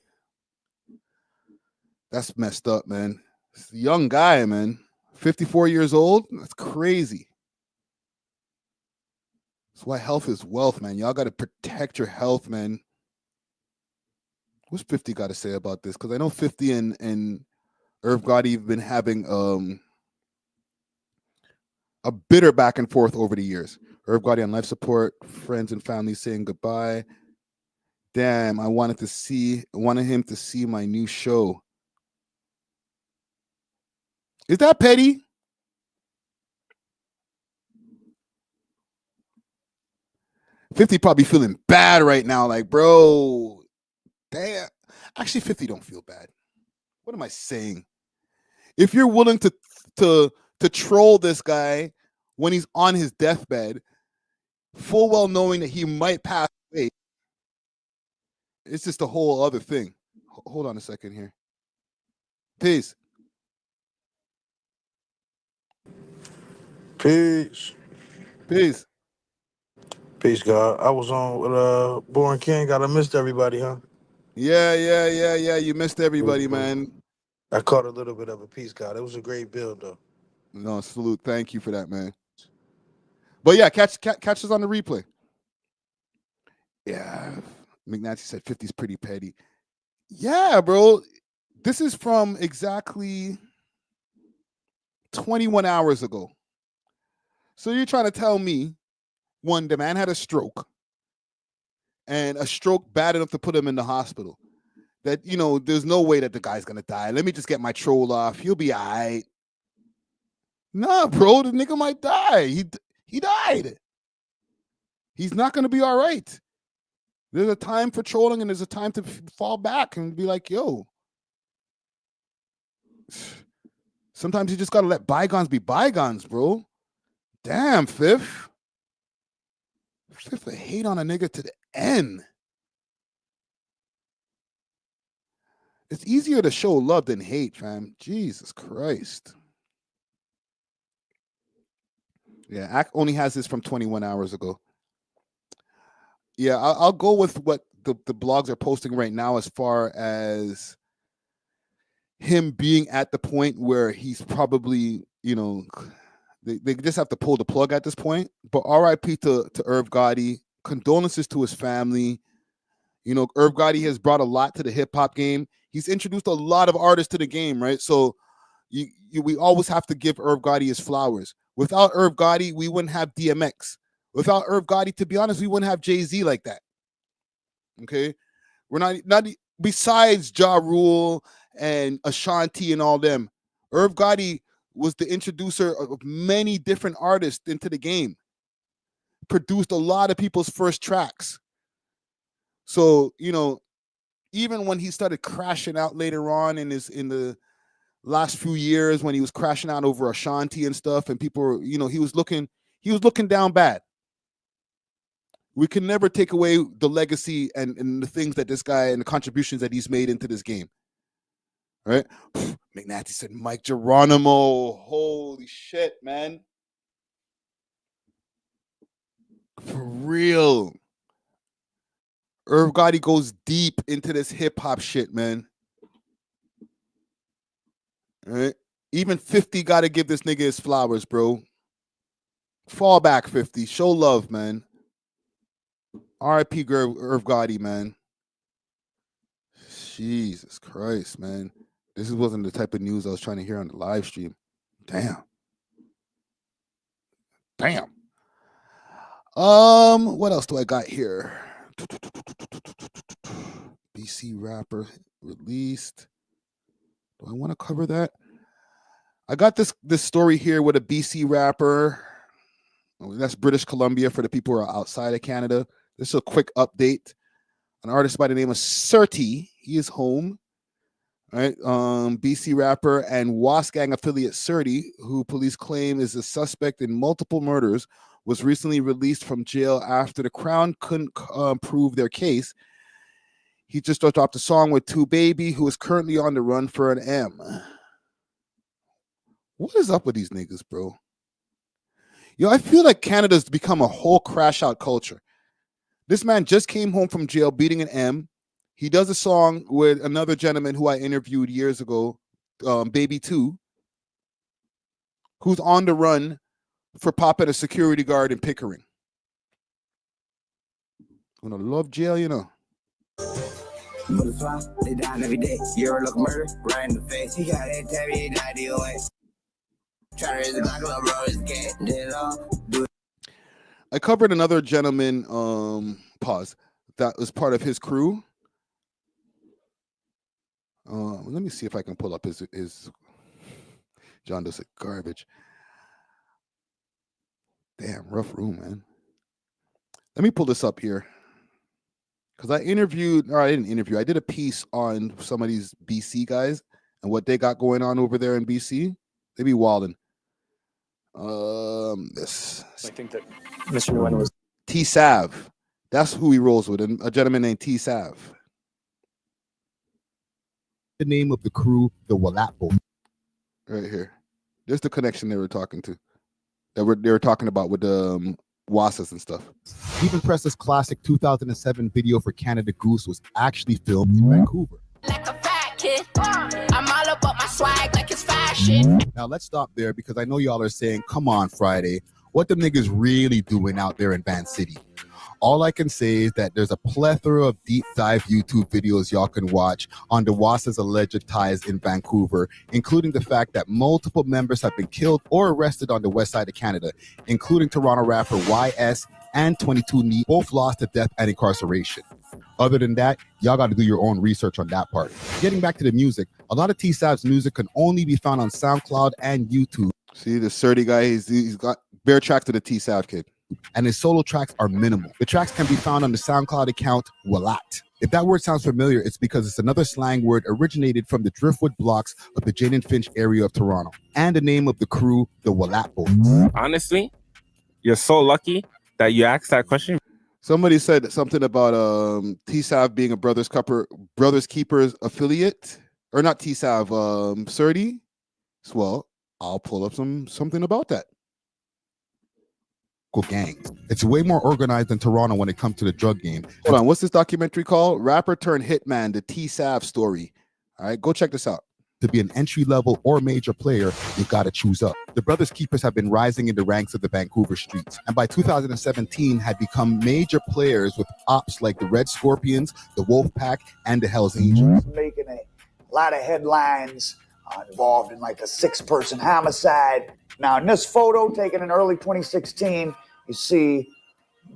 [SPEAKER 1] That's messed up, man. It's a young guy, man. 54 years old. That's crazy. That's why health is wealth, man. Y'all got to protect your health, man. What's 50 got to say about this? Because I know 50 and Irv Gotti have been having a bitter back and forth over the years. Irv Gotti on life support, friends and family saying goodbye. Damn, I wanted him to see my new show. Is that petty? $50 probably feeling bad right now. Like, bro, damn. Actually, 50 don't feel bad. What am I saying? If you're willing to troll this guy when he's on his deathbed, full well knowing that he might pass away, it's just a whole other thing. Hold on a second here. Peace.
[SPEAKER 2] Peace.
[SPEAKER 1] Peace.
[SPEAKER 2] Peace, God. I was on with Born King. I missed everybody, huh?
[SPEAKER 1] Yeah. You missed everybody, man.
[SPEAKER 2] I caught a little bit of a piece, God. It was a great build, though.
[SPEAKER 1] No, salute. Thank you for that, man. But yeah, catch us on the replay. Yeah. McNasty said 50's pretty petty. Yeah, bro. This is from exactly 21 hours ago. So you're trying to tell me, one, the man had a stroke, and a stroke bad enough to put him in the hospital, that, you know, there's no way that the guy's going to die. Let me just get my troll off. He'll be all right. Nah, bro, the nigga might die. He died. He's not going to be all right. There's a time for trolling, and there's a time to fall back and be like, yo. Sometimes you just got to let bygones be bygones, bro. Damn, Fifth. Fifth, I hate on a nigga to the end. It's easier to show love than hate, fam. Jesus Christ. Yeah, Act only has this from 21 hours ago. Yeah, I'll go with what the blogs are posting right now as far as him being at the point where he's probably, you know, they just have to pull the plug at this point. But RIP to Irv Gotti. Condolences to his family. You know, Irv Gotti has brought a lot to the hip-hop game. He's introduced a lot of artists to the game, right? So we always have to give Irv Gotti his flowers. Without Irv Gotti, we wouldn't have DMX. Without Irv Gotti, to be honest, we wouldn't have Jay-Z like that. Okay? We're not besides Ja Rule and Ashanti and all them. Irv Gotti was the introducer of many different artists into the game. Produced a lot of people's first tracks. So, you know, even when he started crashing out later on in the last few years, when he was crashing out over Ashanti and stuff, and people were, you know, he was looking down bad. We can never take away the legacy and the things that this guy and the contributions that he's made into this game. right? McNasty said Mike Geronimo. Holy shit, man. For real. Irv Gotti goes deep into this hip hop shit, man. All right? Even 50 got to give this nigga his flowers, bro. Fall back, 50. Show love, man. R.I.P. Irv Gotti, man. Jesus Christ, man. This wasn't the type of news I was trying to hear on the live stream. Damn. What else do I got here? BC rapper released. Do I want to cover that? I got this story here with a BC rapper. That's British Columbia for the people who are outside of Canada. This is a quick update. An artist by the name of Certi. He is home. All right. BC rapper and WAS gang affiliate Certi, who police claim is a suspect in multiple murders, was recently released from jail after the Crown couldn't prove their case. He just dropped a song with 2Baby, who is currently on the run for an M. What is up with these niggas, bro? Yo, I feel like Canada's become a whole crash out culture. This man just came home from jail beating an M. He does a song with another gentleman who I interviewed years ago, Baby 2, who's on the run for popping a security guard in Pickering. Gonna love jail, you know.
[SPEAKER 4] They down every day. You ever look murder right in the face? He got that tabby DISGRACE. Try to raise the Glock, little bro is gay. Did it all. Do it.
[SPEAKER 1] I covered another gentleman, that was part of his crew. Let me see if I can pull up his John does it garbage. Damn, rough room, man. Let me pull this up here. Because I did a piece on some of these BC guys and what they got going on over there in BC. They be wilding. This.
[SPEAKER 22] I think that Mr. Nguyen was
[SPEAKER 1] T-Sav. That's who he rolls with, a gentleman named T-Sav.
[SPEAKER 23] The name of the crew, the Wallahi.
[SPEAKER 1] Right here. There's the connection they were talking to. They were talking about with the WASs and stuff.
[SPEAKER 23] Stephen Press's classic 2007 video for Canada Goose was actually filmed in Vancouver.
[SPEAKER 24] Like a fat kid. I'm all about my swag like it's fashion.
[SPEAKER 23] Now let's stop there because I know y'all are saying, come on, Friday, what them niggas really doing out there in Van City? All I can say is that there's a plethora of deep dive YouTube videos y'all can watch on the WAS's alleged ties in Vancouver, including the fact that multiple members have been killed or arrested on the west side of Canada, including Toronto rapper YS and 22 Neat, both lost to death and incarceration. Other than that, y'all got to do your own research on that part. Getting back to the music, a lot of T-Sav's music can only be found on SoundCloud and YouTube.
[SPEAKER 1] See, the Certi guy, he's got bare tracks to the T-Sav kid.
[SPEAKER 23] And his solo tracks are minimal. The tracks can be found on the SoundCloud account Walat. If that word sounds familiar, it's because it's another slang word originated from the driftwood blocks of the Jane and Finch area of Toronto, and the name of the crew, the Walat Boys.
[SPEAKER 25] Honestly, you're so lucky that you asked that question.
[SPEAKER 1] Somebody said something about T-Sav being a Brothers Keepers affiliate, or not T-Sav, Certi. Well, I'll pull up something about that.
[SPEAKER 23] Gangs. It's way more organized than Toronto when it comes to the drug game.
[SPEAKER 1] Hold on, what's this documentary called? Rapper turned hitman, the T-Sav story. All right, go check this out.
[SPEAKER 23] To be an entry-level or major player, you gotta choose up. The Brothers Keepers have been rising in the ranks of the Vancouver streets, and by 2017 had become major players with ops like the Red Scorpions, the Wolf Pack, and the Hells Angels.
[SPEAKER 26] Making a lot of headlines, involved in like a 6-person homicide. Now, in this photo taken in early 2016, you see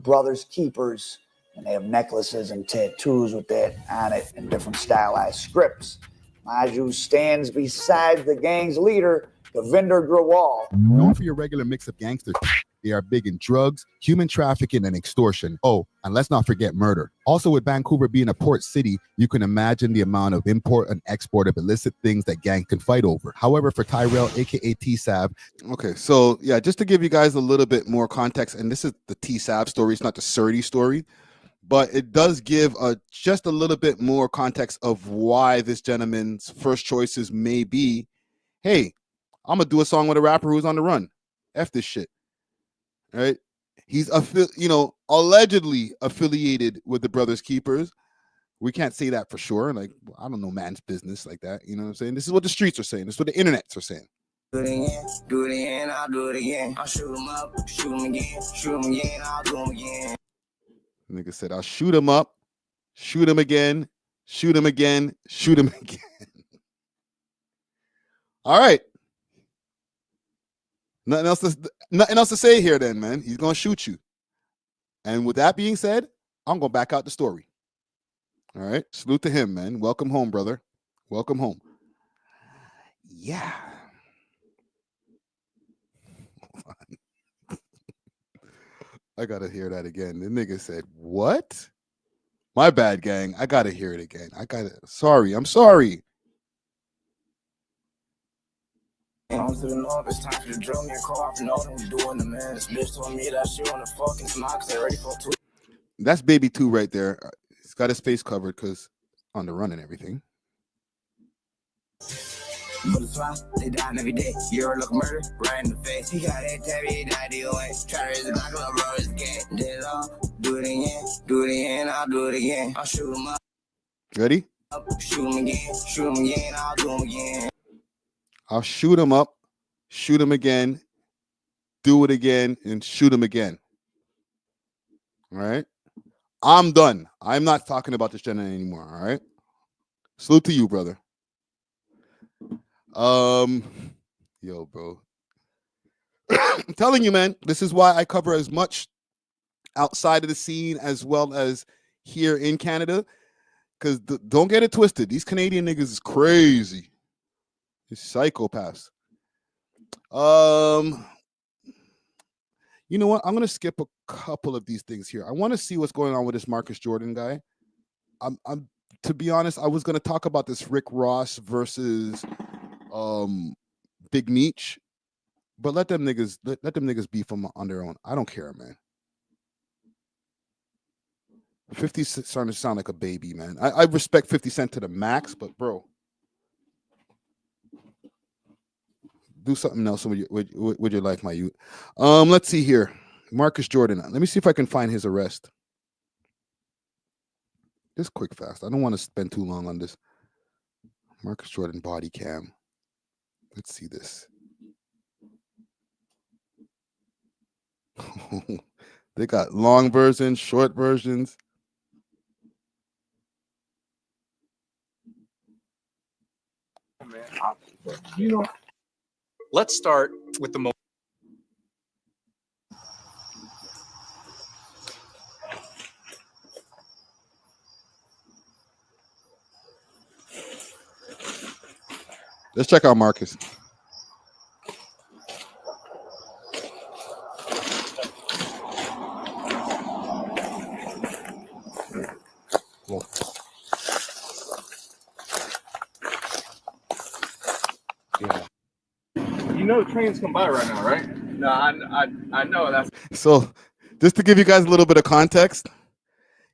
[SPEAKER 26] Brothers Keepers, and they have necklaces and tattoos with that on it and different stylized scripts. Maju stands beside the gang's leader, Devinder Grawal.
[SPEAKER 23] Known for your regular mix of gangsters, they are big in drugs, human trafficking, and extortion. Oh, and let's not forget murder. Also, with Vancouver being a port city, you can imagine the amount of import and export of illicit things that gangs can fight over. However, for Tyrell, aka T-Sav.
[SPEAKER 1] Okay, so yeah, just to give you guys a little bit more context, and this is the T-Sav story, it's not the Certi story. but it does give just a little bit more context of why this gentleman's first choices may be, hey, I'm gonna do a song with a rapper who's on the run. F this shit. Right? He's allegedly affiliated with the Brothers Keepers. We can't say that for sure. Like, I don't know man's business like that. You know what I'm saying? This is what the streets are saying. This is what the internets are saying.
[SPEAKER 4] Do it again, I'll do it again. I'll shoot him up, shoot him again, shoot him again, I'll do him again.
[SPEAKER 1] Nigga said, I'll shoot him up, shoot him again, shoot him again, shoot him again. All right. Nothing else to say here then, man. He's gonna shoot you. And with that being said, I'm gonna back out the story. All right. Salute to him, man. Welcome home, brother. Welcome home. Yeah. I gotta hear that again. The nigga said, what? My bad, gang. I gotta hear it again. Sorry. I'm sorry.
[SPEAKER 4] On to the north, it's time for the drill me a call off and know what I'm doing the man. This bitch told me that she on the fucking smock, they ready for two.
[SPEAKER 1] That's Baby 2 right there. He's got his face covered because on the run and everything.
[SPEAKER 4] Bullets fly, they dying every day. You're look murder right in the face. He got A.W.O.L. Tariff the Glock, love bro is gay. Did it all, do it again, I'll do it again. I'll shoot him up.
[SPEAKER 1] Ready?
[SPEAKER 4] Shoot him again, I'll do him again.
[SPEAKER 1] I'll shoot him up, shoot him again, do it again, and shoot him again. All right? I'm done. I'm not talking about this gentleman anymore. All right? Salute to you, brother. Yo, bro. I'm telling you, man, this is why I cover as much outside of the scene as well as here in Canada. Because don't get it twisted. These Canadian niggas is crazy. They're psychopaths. You know what? I'm gonna skip a couple of these things here. I want to see what's going on with this Marcus Jordon guy. I'm to be honest, I was gonna talk about this Rick Ross versus Big Meech, but let them niggas beef them on their own. I don't care, man. 50 Cent starting to sound like a baby, man. I respect 50 Cent to the max, but bro, do something else with your life, my youth. Let's see here. Marcus Jordon. Let me see if I can find his arrest. Just quick, fast. I don't want to spend too long on this. Marcus Jordon body cam. Let's see this. They got long versions, short versions.
[SPEAKER 3] You know, let's start with the most.
[SPEAKER 1] Let's check out Marcus. Cool.
[SPEAKER 3] Yeah. You know the trains come by right now, right? No, I know that's.
[SPEAKER 1] So, just to give you guys a little bit of context,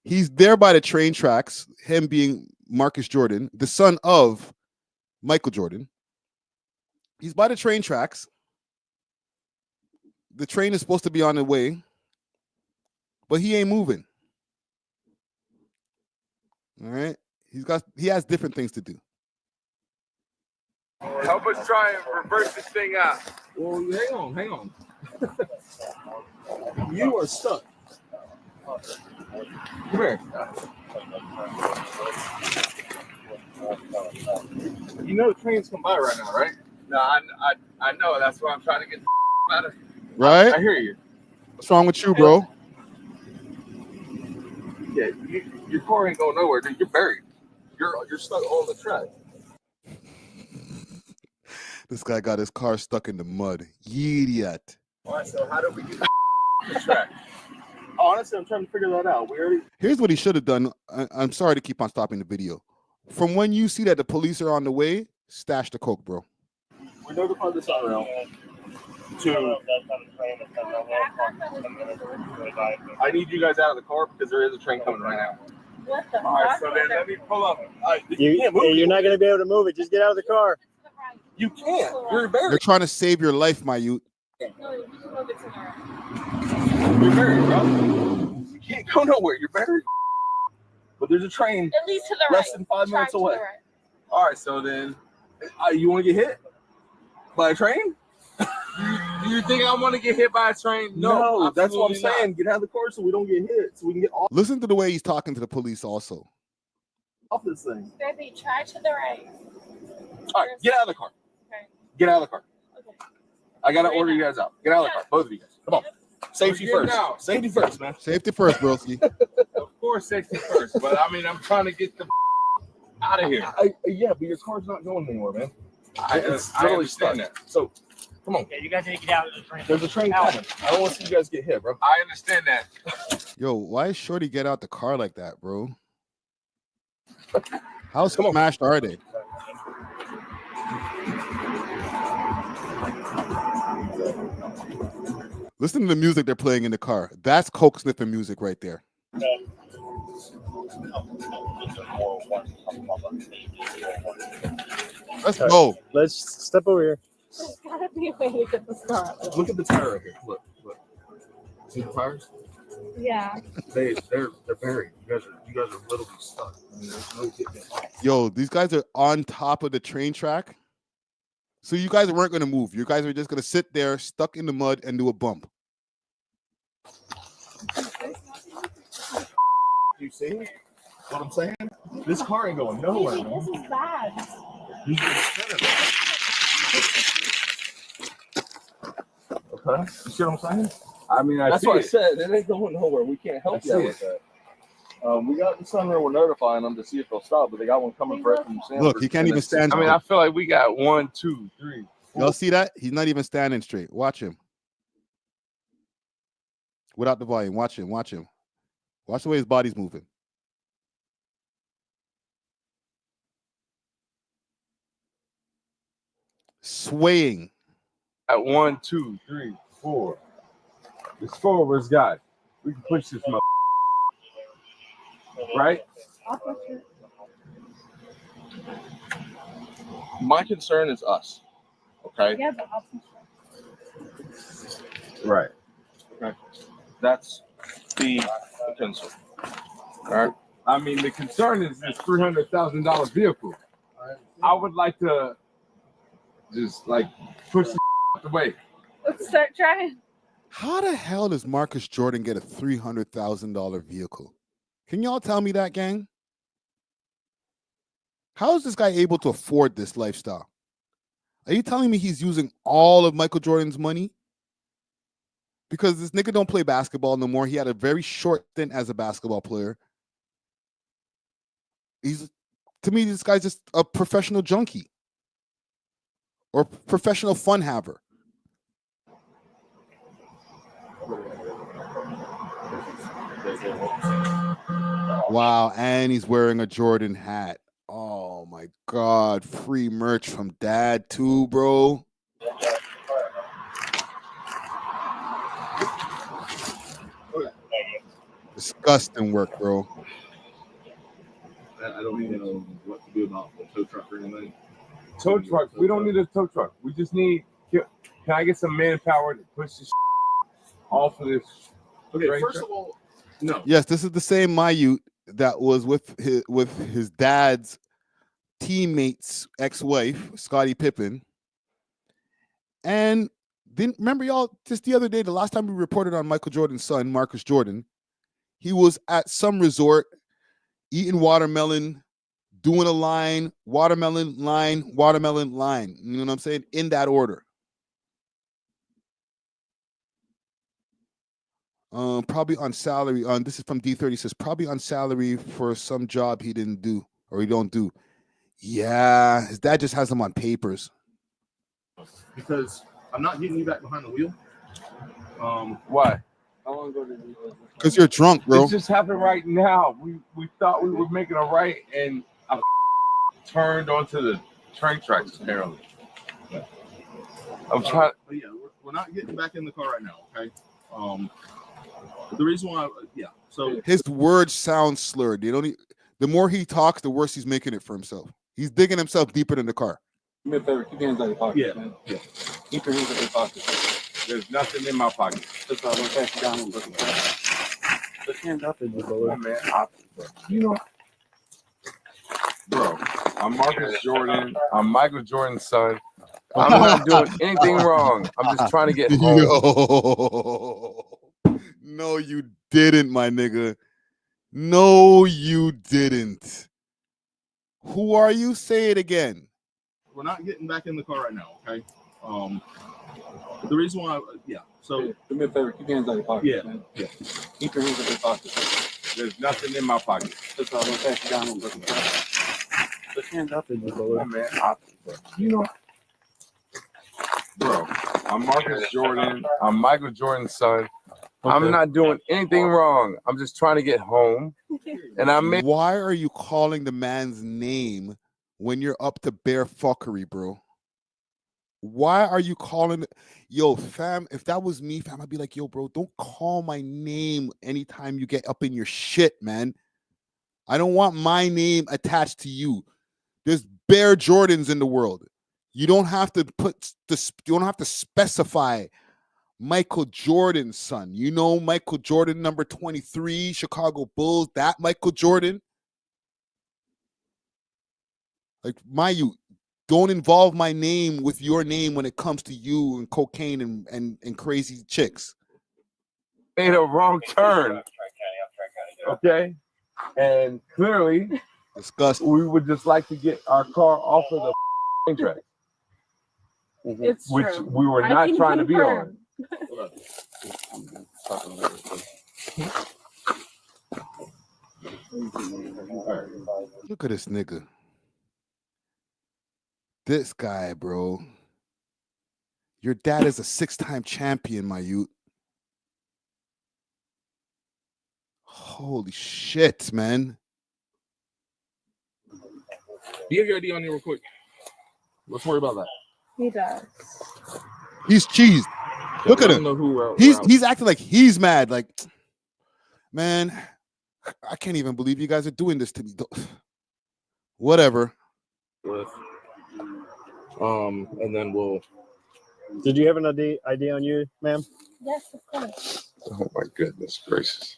[SPEAKER 1] he's there by the train tracks, him being Marcus Jordon, the son of Michael Jordan. He's by the train tracks. The train is supposed to be on the way, but he ain't moving. All right? He has different things to do.
[SPEAKER 3] Help us try and reverse this thing out. Well, hang on. You are stuck. Come here. You know the trains come by right now, right? No, I know. That's why I'm trying to get the out of here.
[SPEAKER 1] Right?
[SPEAKER 3] I hear you.
[SPEAKER 1] What's wrong with you, bro?
[SPEAKER 3] Yeah, your car ain't going nowhere, dude. You're buried. You're stuck on the track.
[SPEAKER 1] This guy got his car stuck in the mud. Idiot.
[SPEAKER 3] All right, so how do we get the track? Honestly, I'm trying to figure that out.
[SPEAKER 1] Here's what he should have done. I'm sorry to keep on stopping the video. From when you see that the police are on the way, stash the coke, bro.
[SPEAKER 3] We notified this on our own. I need you guys out of the car because there is a train coming right now.
[SPEAKER 5] What the
[SPEAKER 3] All right, so then let me pull up.
[SPEAKER 5] You're not going to be able to move it. Just get out of the car.
[SPEAKER 3] You can't. You're buried.
[SPEAKER 1] They're trying to save your life, my youth.
[SPEAKER 3] You're buried, bro. You can't go nowhere. You're buried. But there's a train
[SPEAKER 5] At least to the
[SPEAKER 3] less
[SPEAKER 5] right.
[SPEAKER 3] than 5 minutes
[SPEAKER 5] Try to
[SPEAKER 3] away.
[SPEAKER 5] the right.
[SPEAKER 3] All right, so then you want to get hit by a train?
[SPEAKER 7] Do you think I want to get hit by a train?
[SPEAKER 3] No, that's what I'm
[SPEAKER 7] absolutely not.
[SPEAKER 3] saying. Get out of the car so we don't get hit, so we can get
[SPEAKER 1] Listen to the way he's talking to the police also.
[SPEAKER 3] off this thing.
[SPEAKER 5] Baby, try to the right.
[SPEAKER 3] All right, get out of the car.
[SPEAKER 5] Okay.
[SPEAKER 3] Get out of the car.
[SPEAKER 5] Okay.
[SPEAKER 3] I got to order you guys out. Get out of the car, both of you guys. Come on. Safety
[SPEAKER 7] We're
[SPEAKER 3] first.
[SPEAKER 7] getting out.
[SPEAKER 3] Safety first, man.
[SPEAKER 1] Safety first, broski.
[SPEAKER 7] Of course, safety first. But I mean, I'm trying to get the out of here.
[SPEAKER 3] Yeah, but your car's not going anywhere, man. It's
[SPEAKER 7] I
[SPEAKER 3] literally
[SPEAKER 7] understand
[SPEAKER 3] stuck.
[SPEAKER 7] that.
[SPEAKER 3] So, come on.
[SPEAKER 5] Yeah, you guys need to get out of the train.
[SPEAKER 3] There's a train coming. I don't want to see you guys get hit, bro.
[SPEAKER 7] I understand that.
[SPEAKER 1] Yo, why is Shorty get out the car like that, bro? How smashed are they? Listen to the music they're playing in the car. That's coke sniffing music right there. Let's go.
[SPEAKER 5] Let's step over here. There's gotta be a way to get this car out.
[SPEAKER 3] Look at the tire right here. Look. See the tires?
[SPEAKER 5] Yeah.
[SPEAKER 3] They're buried. You guys are literally stuck. I mean, there's no getting it off.
[SPEAKER 1] Yo, these guys are on top of the train track. So you guys weren't going to move. You guys were just going to sit there stuck in the mud and do a bump.
[SPEAKER 3] You see what I'm saying? This car ain't going nowhere, man.
[SPEAKER 5] This is bad.
[SPEAKER 3] Okay. You see what I'm saying?
[SPEAKER 7] I mean,
[SPEAKER 3] That's what I said. It ain't going nowhere. We can't help you with that. We got the Sunray. We're notifying them to see if they'll stop, but they got one coming right from Sanford.
[SPEAKER 1] Look, he can't even stand.
[SPEAKER 7] I mean, I feel like we got 1, 2, 3.
[SPEAKER 1] Y'all see that? He's not even standing straight. Watch him. Without the volume. Watch him. Watch him. Watch the way his body's moving. Swaying.
[SPEAKER 7] At 1, 2, 3, 4. There's 4 of us, guys. We can push this mother. Right?
[SPEAKER 3] My concern is us. Okay.
[SPEAKER 5] Yeah, but
[SPEAKER 3] Right. Okay. That's the concern. All right.
[SPEAKER 7] I mean, the concern is this $300,000 vehicle. I would like to just like push the out the way.
[SPEAKER 5] let's start trying.
[SPEAKER 1] How the hell does Marcus Jordan get a $300,000 vehicle? Can y'all tell me that, gang? How is this guy able to afford this lifestyle? Are you telling me he's using all of Michael Jordan's money? Because this nigga don't play basketball no more. He had a very short stint as a basketball player. To me, this guy's just a professional junkie or professional fun haver. Wow, and he's wearing a Jordan hat. Oh my God, free merch from dad too, bro. Disgusting work, bro.
[SPEAKER 3] I don't even know what to do about the tow truck or anything.
[SPEAKER 7] Tow truck. We don't need a tow truck. We just need. Can I get some manpower to push this off of this?
[SPEAKER 3] Okay, first of all, no.
[SPEAKER 1] Yes, this is the same Mayute that was with his dad's teammate's ex-wife, Scottie Pippen. And then remember, y'all, just the other day, the last time we reported on Michael Jordan's son, Marcus Jordan, he was at some resort eating watermelon, doing a line, watermelon line, watermelon line. You know what I'm saying? In that order. Probably on salary. This is from D30. Says probably on salary for some job he didn't do or he don't do. Yeah, his dad just has him on papers.
[SPEAKER 3] Because I'm not getting you back behind the wheel.
[SPEAKER 7] Why?
[SPEAKER 1] Because you're drunk, bro.
[SPEAKER 7] This just happened right now. We thought we were making a right, and I turned onto the train tracks. Apparently, I'm trying.
[SPEAKER 3] Yeah, We're not getting back in the car right now, okay? The reason why, yeah. So
[SPEAKER 1] His words sound slurred. You don't. The more he talks, the worse he's making it for himself. He's digging himself deeper in the car.
[SPEAKER 7] Do me a favor, keep your hands out of your pocket. Yeah, yeah. Keep your hands out of your pocket. There's nothing in my pocket. That's all. I'm gonna pass you down and look at that. Put your hands up in the lower. Man, you know, bro. I'm Marcus Jordan. I'm Michael Jordan's son. I'm not doing anything wrong. I'm just trying to get home.
[SPEAKER 1] Yo. No, you didn't, my nigga. No, you didn't. Who are you? Say it again.
[SPEAKER 3] we're not getting back in the car right now, okay? The reason why, yeah. So
[SPEAKER 7] do me a favor, keep your hands out of your pocket. Yeah, man. Yeah. Keep your hands out of your pocket. There's nothing in my pocket. That's all. I'm gonna pass you down and look at that. Put your hands up in the lower. Man, you know, bro. I'm Marcus Jordan. I'm Michael Jordan's son. Okay. I'm not doing anything wrong. I'm just trying to get home. And I made.
[SPEAKER 1] Why are you calling the man's name when you're up to bare fuckery, bro? Why are you calling? Yo, fam, if that was me, fam, I'd be like, yo, bro, don't call my name anytime you get up in your shit, man. I don't want my name attached to you. There's bare Jordans in the world. You don't have to put this, you don't have to specify Michael Jordan's son. You know Michael Jordan, number 23, Chicago Bulls, that Michael Jordan. Like, my youth, don't involve my name with your name when it comes to you and cocaine and crazy chicks.
[SPEAKER 7] Made a wrong turn. Okay. And clearly,
[SPEAKER 1] disgusting.
[SPEAKER 7] We would just like to get our car off of the train track.
[SPEAKER 5] It's
[SPEAKER 7] which
[SPEAKER 5] true.
[SPEAKER 7] we were
[SPEAKER 5] I
[SPEAKER 7] not
[SPEAKER 5] can
[SPEAKER 7] trying to be
[SPEAKER 5] confirm.
[SPEAKER 7] on.
[SPEAKER 1] Look at this nigga. This guy, bro. Your dad is a 6-time champion, my youth. Holy shit, man.
[SPEAKER 7] Do you have your ID on you real quick? Let's worry about that.
[SPEAKER 5] He does.
[SPEAKER 1] He's cheesed. Look at him. He's acting like he's mad. Like, man, I can't even believe you guys are doing this to me. Whatever.
[SPEAKER 22] And then we'll. Did you have an ID on you, ma'am?
[SPEAKER 5] Yes, of course.
[SPEAKER 7] Oh my goodness gracious.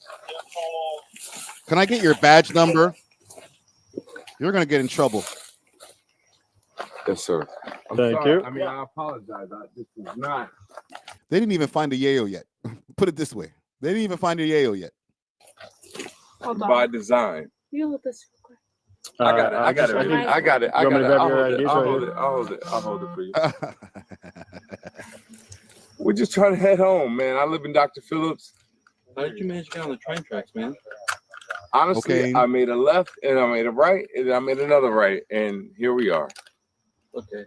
[SPEAKER 1] Can I get your badge number? You're gonna get in trouble.
[SPEAKER 7] Yes, sir.
[SPEAKER 22] Thank you.
[SPEAKER 7] I mean, I apologize. This is not.
[SPEAKER 1] They didn't even find a yayo yet. Put it this way. They didn't even find a yayo yet.
[SPEAKER 5] Hold on.
[SPEAKER 7] By design.
[SPEAKER 5] You hold this real quick.
[SPEAKER 7] I got it. I got it. I'll hold it for you. We're just trying to head home, man. I live in Dr. Phillips.
[SPEAKER 6] How did you manage to get on the train tracks, man?
[SPEAKER 7] Honestly,
[SPEAKER 6] Okay.
[SPEAKER 7] I made a left and I made a right and I made another right, and here we are.
[SPEAKER 6] Okay.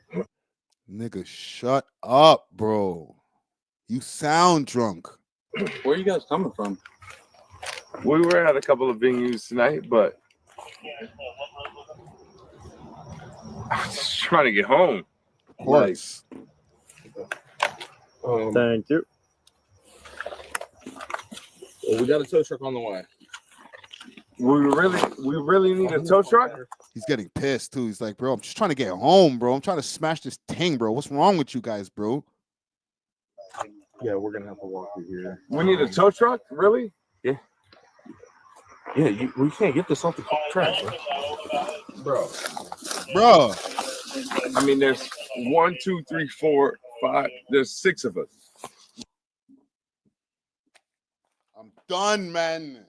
[SPEAKER 1] Nigga, shut up, bro. You sound drunk.
[SPEAKER 6] Where are you guys coming from?
[SPEAKER 7] We were at a couple of venues tonight, but I'm just trying to get home.
[SPEAKER 1] Of course.
[SPEAKER 22] Thank you.
[SPEAKER 6] Well, we got a tow truck on the way.
[SPEAKER 7] We really need a tow truck?
[SPEAKER 1] He's getting pissed too. He's like, bro, I'm just trying to get home, bro. I'm trying to smash this thing, bro. What's wrong with you guys, bro?
[SPEAKER 22] Yeah, we're gonna have to walk through here.
[SPEAKER 7] We need a tow truck? Really?
[SPEAKER 22] Yeah. Yeah, we can't get this off the track,
[SPEAKER 7] Bro.
[SPEAKER 6] I
[SPEAKER 7] mean, there's 1, 2, 3, 4, 5. There's 6 of us.
[SPEAKER 1] I'm done, man.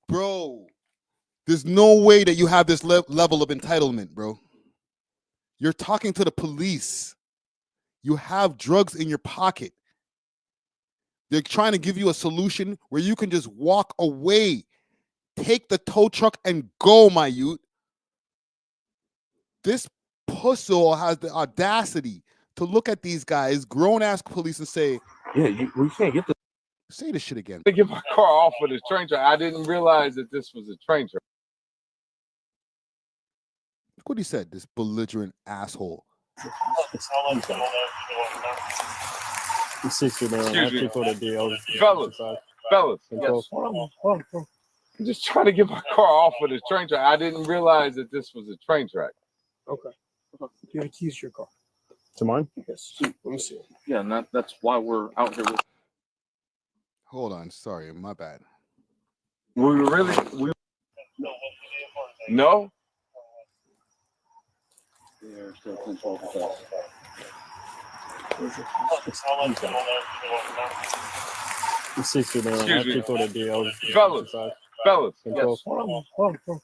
[SPEAKER 1] Bro, there's no way that you have this level of entitlement, bro. You're talking to the police. You have drugs in your pocket. They're trying to give you a solution where you can just walk away, take the tow truck and go, my youth. This pussy has the audacity to look at these guys, grown-ass police, and say,
[SPEAKER 22] yeah, we can't get the.
[SPEAKER 1] Say this shit again.
[SPEAKER 7] To get my car off of this train track. I didn't realize that this was a train track.
[SPEAKER 1] Look what he said, this belligerent asshole.
[SPEAKER 22] It's 60 now.
[SPEAKER 7] Excuse me.
[SPEAKER 22] For the deal.
[SPEAKER 7] Fellas. Yes. Hold on. I'm just trying to get my car off of this train track. I didn't realize that this was a train track.
[SPEAKER 22] Okay. You have keys to your car. To mine? Yes. Let me see.
[SPEAKER 6] Yeah, and that's why we're out here with.
[SPEAKER 1] Hold on, sorry, my bad.
[SPEAKER 7] We no.
[SPEAKER 6] Yeah, still control the
[SPEAKER 22] It's 60 now.
[SPEAKER 7] Excuse me.
[SPEAKER 22] For the deal.
[SPEAKER 7] Fellas.
[SPEAKER 22] Control.
[SPEAKER 7] Yes. Hold on.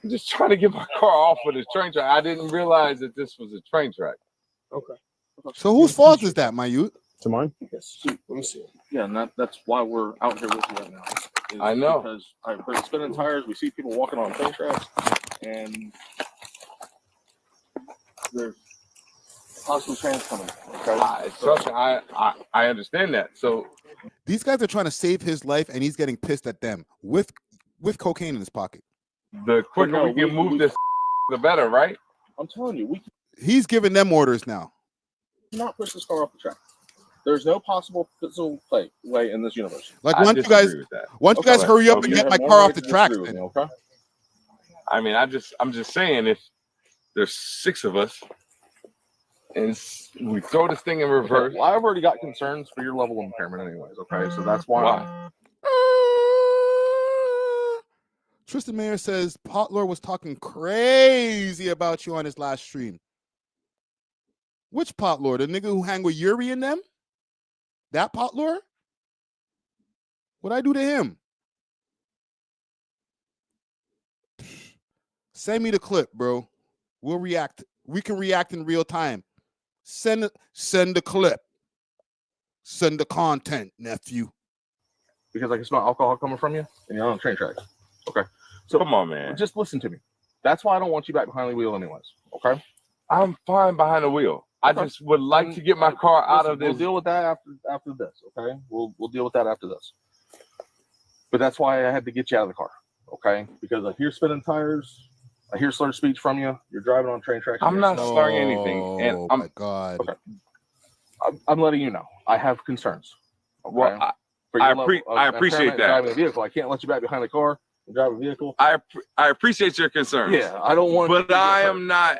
[SPEAKER 7] I'm just trying to get my car off of this train track. I didn't realize that this was a train track.
[SPEAKER 22] Okay.
[SPEAKER 1] So whose fault is that, my youth?
[SPEAKER 22] To mine? Yes. Let me see.
[SPEAKER 6] Yeah, and that's why we're out here with you right now.
[SPEAKER 7] I know.
[SPEAKER 6] Because I've been spinning tires. We see people walking on train tracks, and there's possible trains coming. Okay.
[SPEAKER 7] Trust me, I understand that. So
[SPEAKER 1] these guys are trying to save his life, and he's getting pissed at them with cocaine in his pocket.
[SPEAKER 7] The quicker we can move this, the better, right?
[SPEAKER 6] I'm telling you, we
[SPEAKER 1] He's giving them orders now.
[SPEAKER 6] cannot push this car off the track. There's no possible physical way in this universe.
[SPEAKER 1] Like once you guys hurry up and get my car off the track.
[SPEAKER 7] Okay. I mean, I'm just saying, if there's 6 of us and we throw this thing in reverse.
[SPEAKER 6] Well, I've already got concerns for your level of impairment, anyways. Okay, so that's why.
[SPEAKER 1] Tristan Mayer says Potlord was talking crazy about you on his last stream. Which Potlord? The nigga who hang with Yuri and them? That Potlord? What'd I do to him? Send me the clip, bro. We'll react. We can react in real time. Send the clip. Send the content, nephew.
[SPEAKER 6] Because I can smell alcohol coming from you, and you're on the train tracks. Okay. So
[SPEAKER 7] come on, man.
[SPEAKER 6] Just listen to me. That's why I don't want you back behind the wheel, anyways. Okay.
[SPEAKER 7] I'm fine behind the wheel. I just would like to get my car out of this.
[SPEAKER 6] We'll deal with that after this. Okay. We'll deal with that after this. But that's why I had to get you out of the car. Okay. Because I hear spinning tires. I hear slurred speech from you. You're driving on train tracks.
[SPEAKER 7] I'm not slurring anything. And
[SPEAKER 1] oh my God.
[SPEAKER 6] Okay. I'm letting you know. I have concerns. Okay?
[SPEAKER 7] Well, I appreciate that.
[SPEAKER 6] Driving a vehicle. I can't let you back behind the car and drive a vehicle.
[SPEAKER 7] I appreciate your concerns.
[SPEAKER 6] Yeah, I don't want.
[SPEAKER 7] But I am not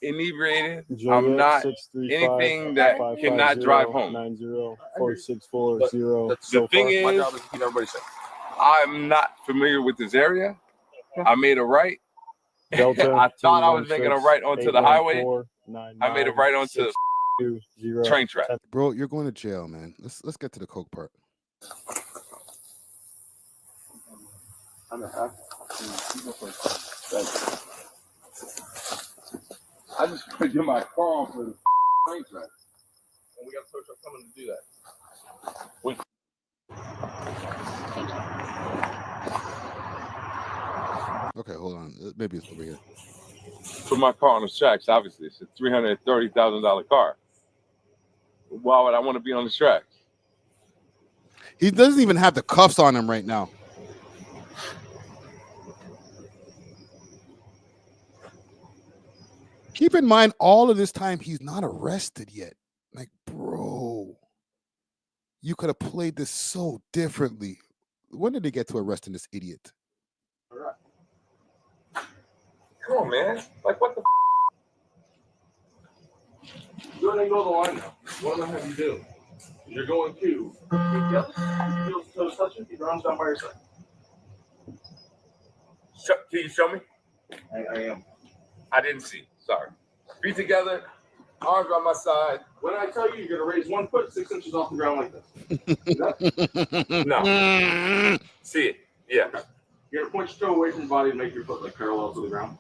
[SPEAKER 7] inebriated. I'm not anything that cannot drive home.
[SPEAKER 22] 90464.
[SPEAKER 7] The thing is,
[SPEAKER 6] my job is to keep everybody safe.
[SPEAKER 7] I'm not familiar with this area. I made a right. I thought I was making a right onto the highway. I made a right onto the train track.
[SPEAKER 1] Bro, you're going to jail, man. Let's get to the coke part.
[SPEAKER 7] I just want to get my car off of the train track. And we got a tow truck coming to do that.
[SPEAKER 1] Okay, hold on. Maybe it's over here.
[SPEAKER 7] Put my car on the tracks, obviously. It's a $330,000 car. Why would I want to be on the tracks?
[SPEAKER 1] He doesn't even have the cuffs on him right now. Keep in mind, all of this time, he's not arrested yet. Like, bro, you could have played this so differently. When did they get to arresting this idiot?
[SPEAKER 7] All right. Come on, man. Like, what the Go ahead and go to the line now. What am I having you do? You're going to. Feel toes touching. Keep your arms down by your side. Can you show me? I am. I didn't see. Sorry. Feet together, arms on my side. When I tell you, you're going to raise 1 foot 6 inches off the ground like this. No. See it. Yeah. You're going to point your toe away from your body and make your foot like parallel to the ground.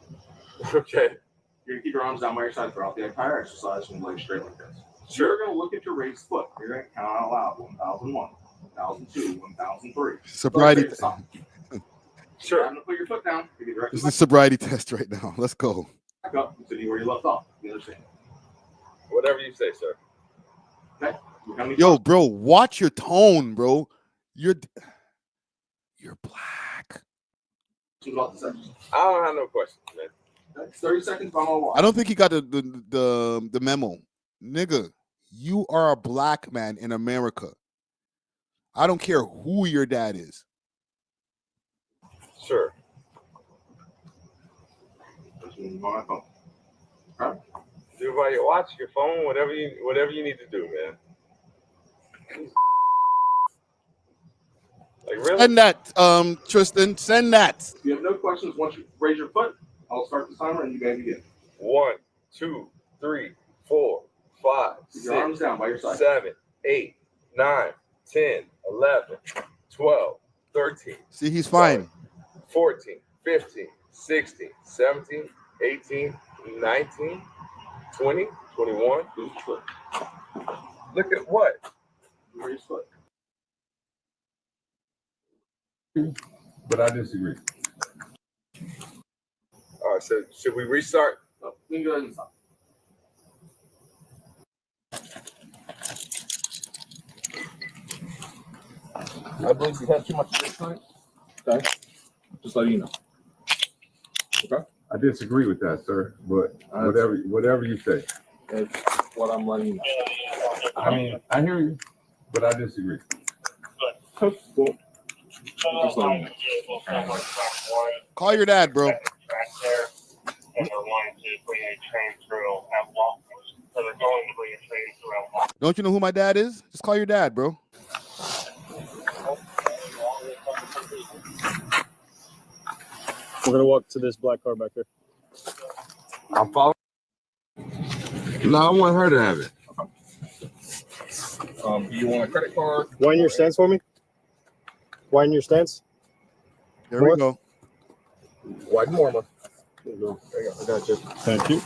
[SPEAKER 7] Okay. You're going to keep your arms down by your side throughout the entire exercise from legs straight like this. Sure. You're going to look at your raised foot. You're going to count out loud. 1001, 1002, 1003.
[SPEAKER 1] Sobriety.
[SPEAKER 7] Sure. I'm going to put your foot down.
[SPEAKER 1] This is a sobriety test right now. Let's go.
[SPEAKER 7] Back up. Continue where you left off. The other side. Whatever you say, sir. Okay.
[SPEAKER 1] Yo, bro, watch your tone, bro. You're black.
[SPEAKER 7] I don't have no questions, man.
[SPEAKER 6] That's 30 seconds by my watch.
[SPEAKER 1] I don't think he got the memo. Nigga, you are a black man in America. I don't care who your dad is.
[SPEAKER 7] Sure.
[SPEAKER 6] My phone. Huh?
[SPEAKER 7] Do by your watch, your phone, whatever you need to do, man. Like really?
[SPEAKER 1] Send that, Tristan. Send that.
[SPEAKER 6] If you have no questions, once you raise your foot, I'll start the timer and you may begin.
[SPEAKER 7] 1, 2, 3, 4, 5,
[SPEAKER 6] Keep your arms down by your side.
[SPEAKER 7] 7, 8, 9, 10, 11, 12, 13.
[SPEAKER 1] See, he's fine.
[SPEAKER 7] 14, 15, 16, 17, 18, 19, 20, 21. Look at what?
[SPEAKER 6] Raise foot.
[SPEAKER 7] But I disagree. All right, so should we restart?
[SPEAKER 6] No, you can go ahead and stop. I believe you have too much of this tonight. Okay. Just letting you know. Okay.
[SPEAKER 7] I disagree with that, sir. But whatever you say.
[SPEAKER 6] That's what I'm letting you know.
[SPEAKER 7] I mean, I hear you, but I disagree.
[SPEAKER 6] Cool. Just letting you know.
[SPEAKER 1] Call your dad, bro.
[SPEAKER 8] And they're wanting to bring a train through A.W.O.L. So they're going to bring a train through A.W.O.L.
[SPEAKER 1] Don't you know who my dad is? Just call your dad, bro.
[SPEAKER 22] We're gonna walk to this black car back there.
[SPEAKER 7] I'm following. No, I want her to have it.
[SPEAKER 6] Do you want a credit card?
[SPEAKER 22] Widen your stance for me. Widen your stance.
[SPEAKER 1] There we go.
[SPEAKER 6] Widen more, man.
[SPEAKER 22] There you go.
[SPEAKER 6] There you go. I got you.
[SPEAKER 22] Thank you.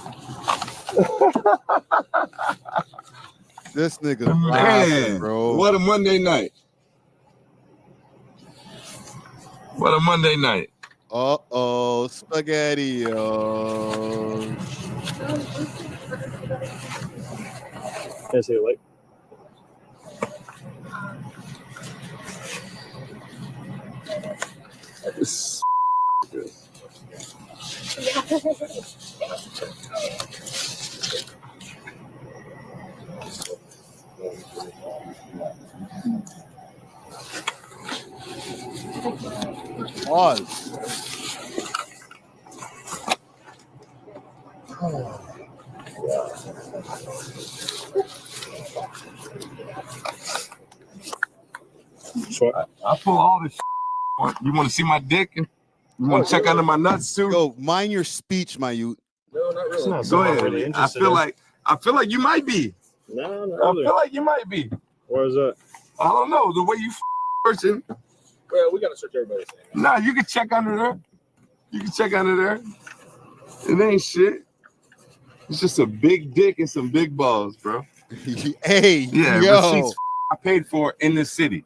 [SPEAKER 1] This nigga,
[SPEAKER 7] Man,
[SPEAKER 1] bro.
[SPEAKER 7] what a Monday night. What a Monday night.
[SPEAKER 1] Uh-oh, spaghetti.
[SPEAKER 22] Can't see it late.
[SPEAKER 1] Pause.
[SPEAKER 7] I pull all this. You want to see my dick? You want to check under my nuts too?
[SPEAKER 1] Yo, mind your speech, my youth.
[SPEAKER 6] No, not really.
[SPEAKER 7] Go ahead. I feel like you might be.
[SPEAKER 22] No, not
[SPEAKER 7] I
[SPEAKER 22] really.
[SPEAKER 7] feel like you might be.
[SPEAKER 22] Where is that?
[SPEAKER 7] I don't know the way you person.
[SPEAKER 6] Well, we gotta search everybody's name.
[SPEAKER 7] Nah, you can check under there. You can check under there. It ain't shit. It's just a big dick and some big balls, bro.
[SPEAKER 1] Hey,
[SPEAKER 7] Yeah,
[SPEAKER 1] yo.
[SPEAKER 7] receipts I paid for in this city.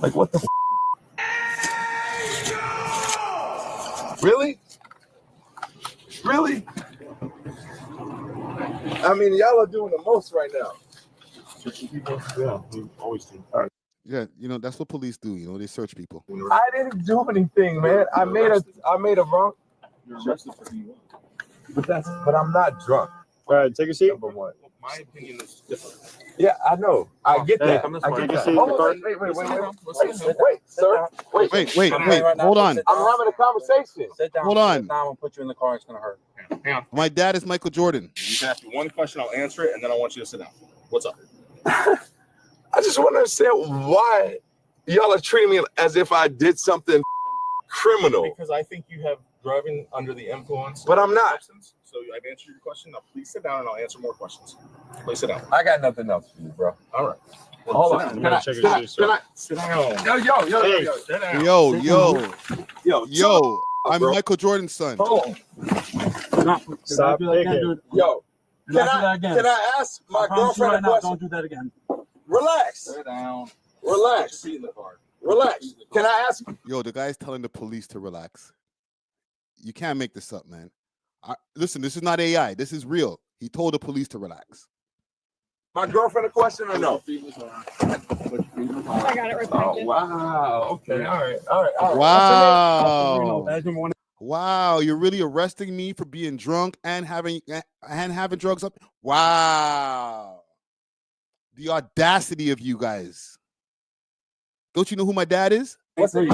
[SPEAKER 7] Like what the Really? Really? I mean, y'all are doing the most right now.
[SPEAKER 22] Yeah, we always do.
[SPEAKER 1] Yeah, you know, that's what police do. You know, they search people.
[SPEAKER 7] I didn't do anything, man. I made a wrong.
[SPEAKER 6] You're arrested for who you are.
[SPEAKER 7] But I'm not drunk.
[SPEAKER 22] All right, take a seat.
[SPEAKER 7] Number one.
[SPEAKER 6] My opinion is different.
[SPEAKER 7] Yeah, I know. I get
[SPEAKER 22] Hey,
[SPEAKER 7] that.
[SPEAKER 22] come this
[SPEAKER 7] I
[SPEAKER 22] way.
[SPEAKER 7] get
[SPEAKER 22] Take a
[SPEAKER 7] that.
[SPEAKER 22] seat.
[SPEAKER 7] Hold
[SPEAKER 22] The
[SPEAKER 7] on,
[SPEAKER 22] car-
[SPEAKER 7] wait, sir.
[SPEAKER 1] Wait. Hold on.
[SPEAKER 7] I'm having a conversation.
[SPEAKER 6] Sit down.
[SPEAKER 1] Hold on.
[SPEAKER 6] Sit down and put you in the car. It's gonna hurt. Hang on.
[SPEAKER 1] My dad is Michael Jordan.
[SPEAKER 6] You can ask me one question. I'll answer it, and then I want you to sit down. What's up?
[SPEAKER 7] I just want to understand why y'all are treating me as if I did something criminal.
[SPEAKER 6] Because I think you have driving under the influence.
[SPEAKER 7] But I'm not.
[SPEAKER 6] Substance. So I've answered your question. Now please sit down, and I'll answer more questions. Please sit down.
[SPEAKER 7] I got nothing else for you, bro.
[SPEAKER 6] All right.
[SPEAKER 7] Hold
[SPEAKER 6] sit
[SPEAKER 7] on.
[SPEAKER 6] down.
[SPEAKER 7] Can I
[SPEAKER 6] Sit down.
[SPEAKER 7] Yo.
[SPEAKER 6] Sit down.
[SPEAKER 1] Yo. I'm
[SPEAKER 7] bro.
[SPEAKER 1] Michael Jordan's son.
[SPEAKER 7] Hold on.
[SPEAKER 22] Stop taking.
[SPEAKER 7] Yo. Can I ask my girlfriend a question?
[SPEAKER 6] Don't do that again.
[SPEAKER 7] Relax.
[SPEAKER 6] Sit down.
[SPEAKER 7] Relax.
[SPEAKER 6] Sit in the car.
[SPEAKER 7] Relax. Can I ask?
[SPEAKER 1] Yo, the guy's telling the police to relax. You can't make this up, man. Listen, this is not AI. This is real. He told the police to relax.
[SPEAKER 7] My girlfriend a question or no?
[SPEAKER 5] I got it right back.
[SPEAKER 7] Oh, wow. Okay. All right.
[SPEAKER 1] Wow. Wow, you're really arresting me for being drunk and having drugs up. Wow. The audacity of you guys. Don't you know who my dad is?
[SPEAKER 22] What's it?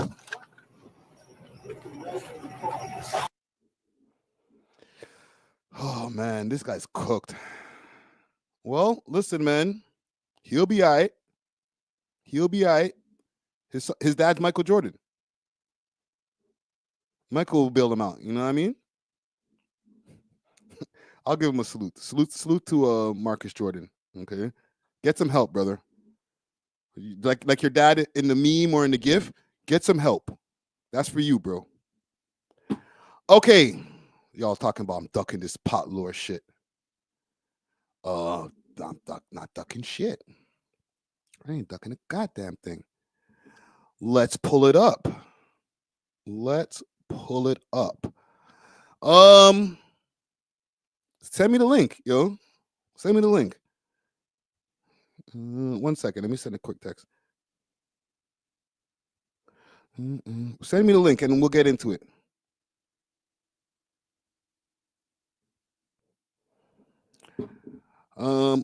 [SPEAKER 1] Oh man, this guy's cooked. Well, listen, man. He'll be all right. He'll be all right. His dad's Michael Jordan. Michael will bail him out. You know what I mean? I'll give him a salute. Salute to Marcus Jordan. Okay, get some help, brother. Like your dad in the meme or in the GIF. Get some help. That's for you, bro. Okay, y'all talking about I'm ducking this Potlord shit. I'm not ducking shit. I ain't ducking a goddamn thing. Let's pull it up. Let's pull it up. Send me the link, yo. Send me the link. 1 second. Let me send a quick text. Send me the link and we'll get into it.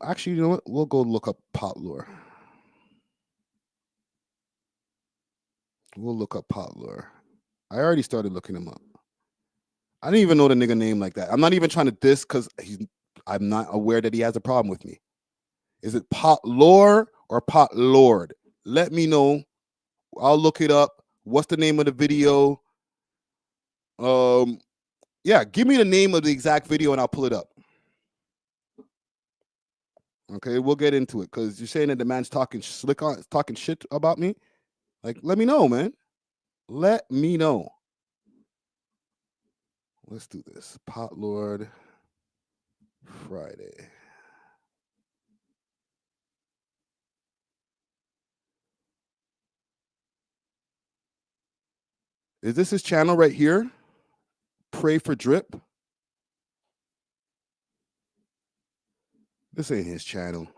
[SPEAKER 1] Actually, you know what? We'll go look up Potlord. We'll look up Potlord. I already started looking him up. I didn't even know the nigga name like that. I'm not even trying to diss because I'm not aware that he has a problem with me. Is it Potlord or Potlord? Let me know. I'll look it up. What's the name of the video? Yeah, give me the name of the exact video and I'll pull it up. Okay, we'll get into it because you're saying that the man's talking shit about me. Like, let me know, man. Let me know. Let's do this. Potlord Friday. Is this his channel right here? Pray for Drip. This ain't his channel.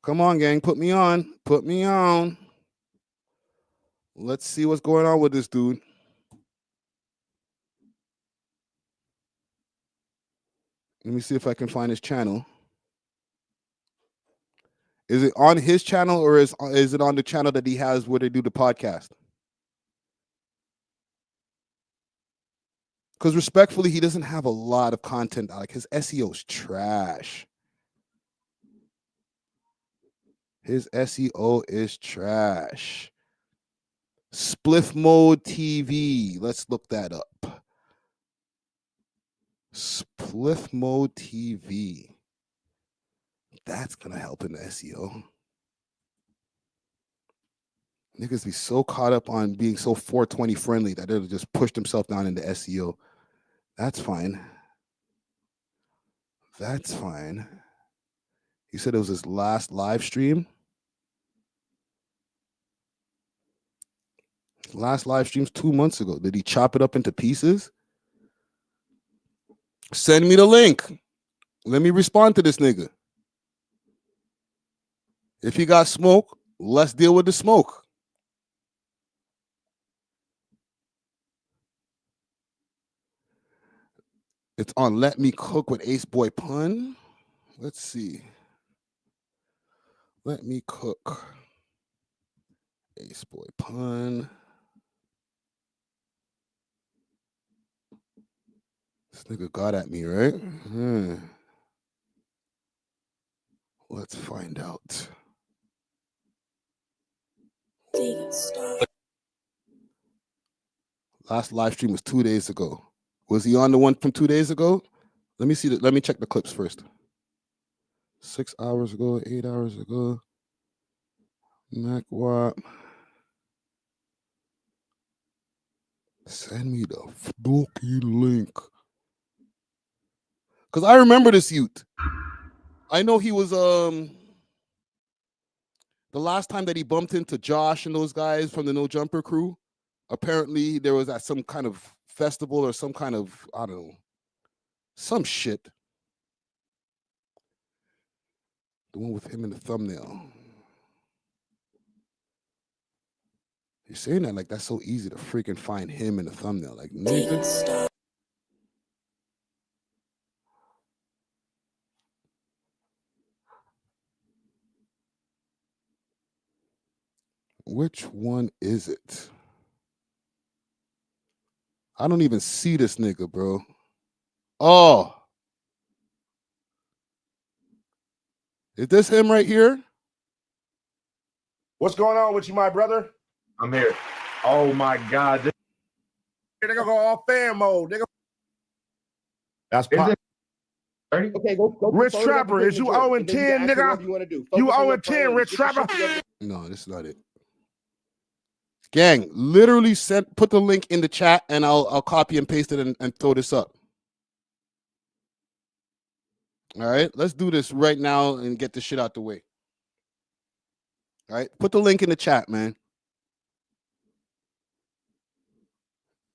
[SPEAKER 1] Come on, gang. Put me on. Put me on. Let's see what's going on with this dude. Let me see if I can find his channel. Is it on his channel or is it on the channel that he has where they do the podcast? Because respectfully, he doesn't have a lot of content. Like his SEO is trash. His SEO is trash. Spliff Mode TV. Let's look that up. Spliff Mode TV. That's going to help in the SEO. Niggas be so caught up on being so 420 friendly that they'll just push themselves down into SEO. That's fine. That's fine. He said it was his last live stream. His last live stream's 2 months ago. Did he chop it up into pieces? Send me the link. Let me respond to this nigga. If he got smoke, let's deal with the smoke. It's on Let Me Cook with Ace Boy Pun. Let's see. Let Me Cook. Ace Boy Pun. This nigga got at me, right? Let's find out. Last live stream was 2 days ago. Was he on the one from 2 days ago? Let me see. Let me check the clips first. 6 hours ago, 8 hours ago. MacWap. Send me the fucking link. Because I remember this youth. I know he was the last time that he bumped into Josh and those guys from the No Jumper crew. Apparently there was at some kind of festival or some kind of, I don't know, some shit. The one with him in the thumbnail. You're saying that like that's so easy to freaking find him in the thumbnail. Like, nigga. Which one is it? I don't even see this nigga, bro. Oh. Is this him right here?
[SPEAKER 9] What's going on with you, my brother?
[SPEAKER 10] I'm here. Oh my God.
[SPEAKER 9] They're gonna go all fan mode. Nigga. That's
[SPEAKER 10] Is
[SPEAKER 9] pop.
[SPEAKER 10] it?
[SPEAKER 9] Okay, go. Rich Trapper, is you 0 and 10, nigga? You 0 and 10, Rich Trapper?
[SPEAKER 1] No, this is not it. Gang, literally put the link in the chat and I'll copy and paste it and throw this up. All right, let's do this right now and get this shit out the way. All right, put the link in the chat, man.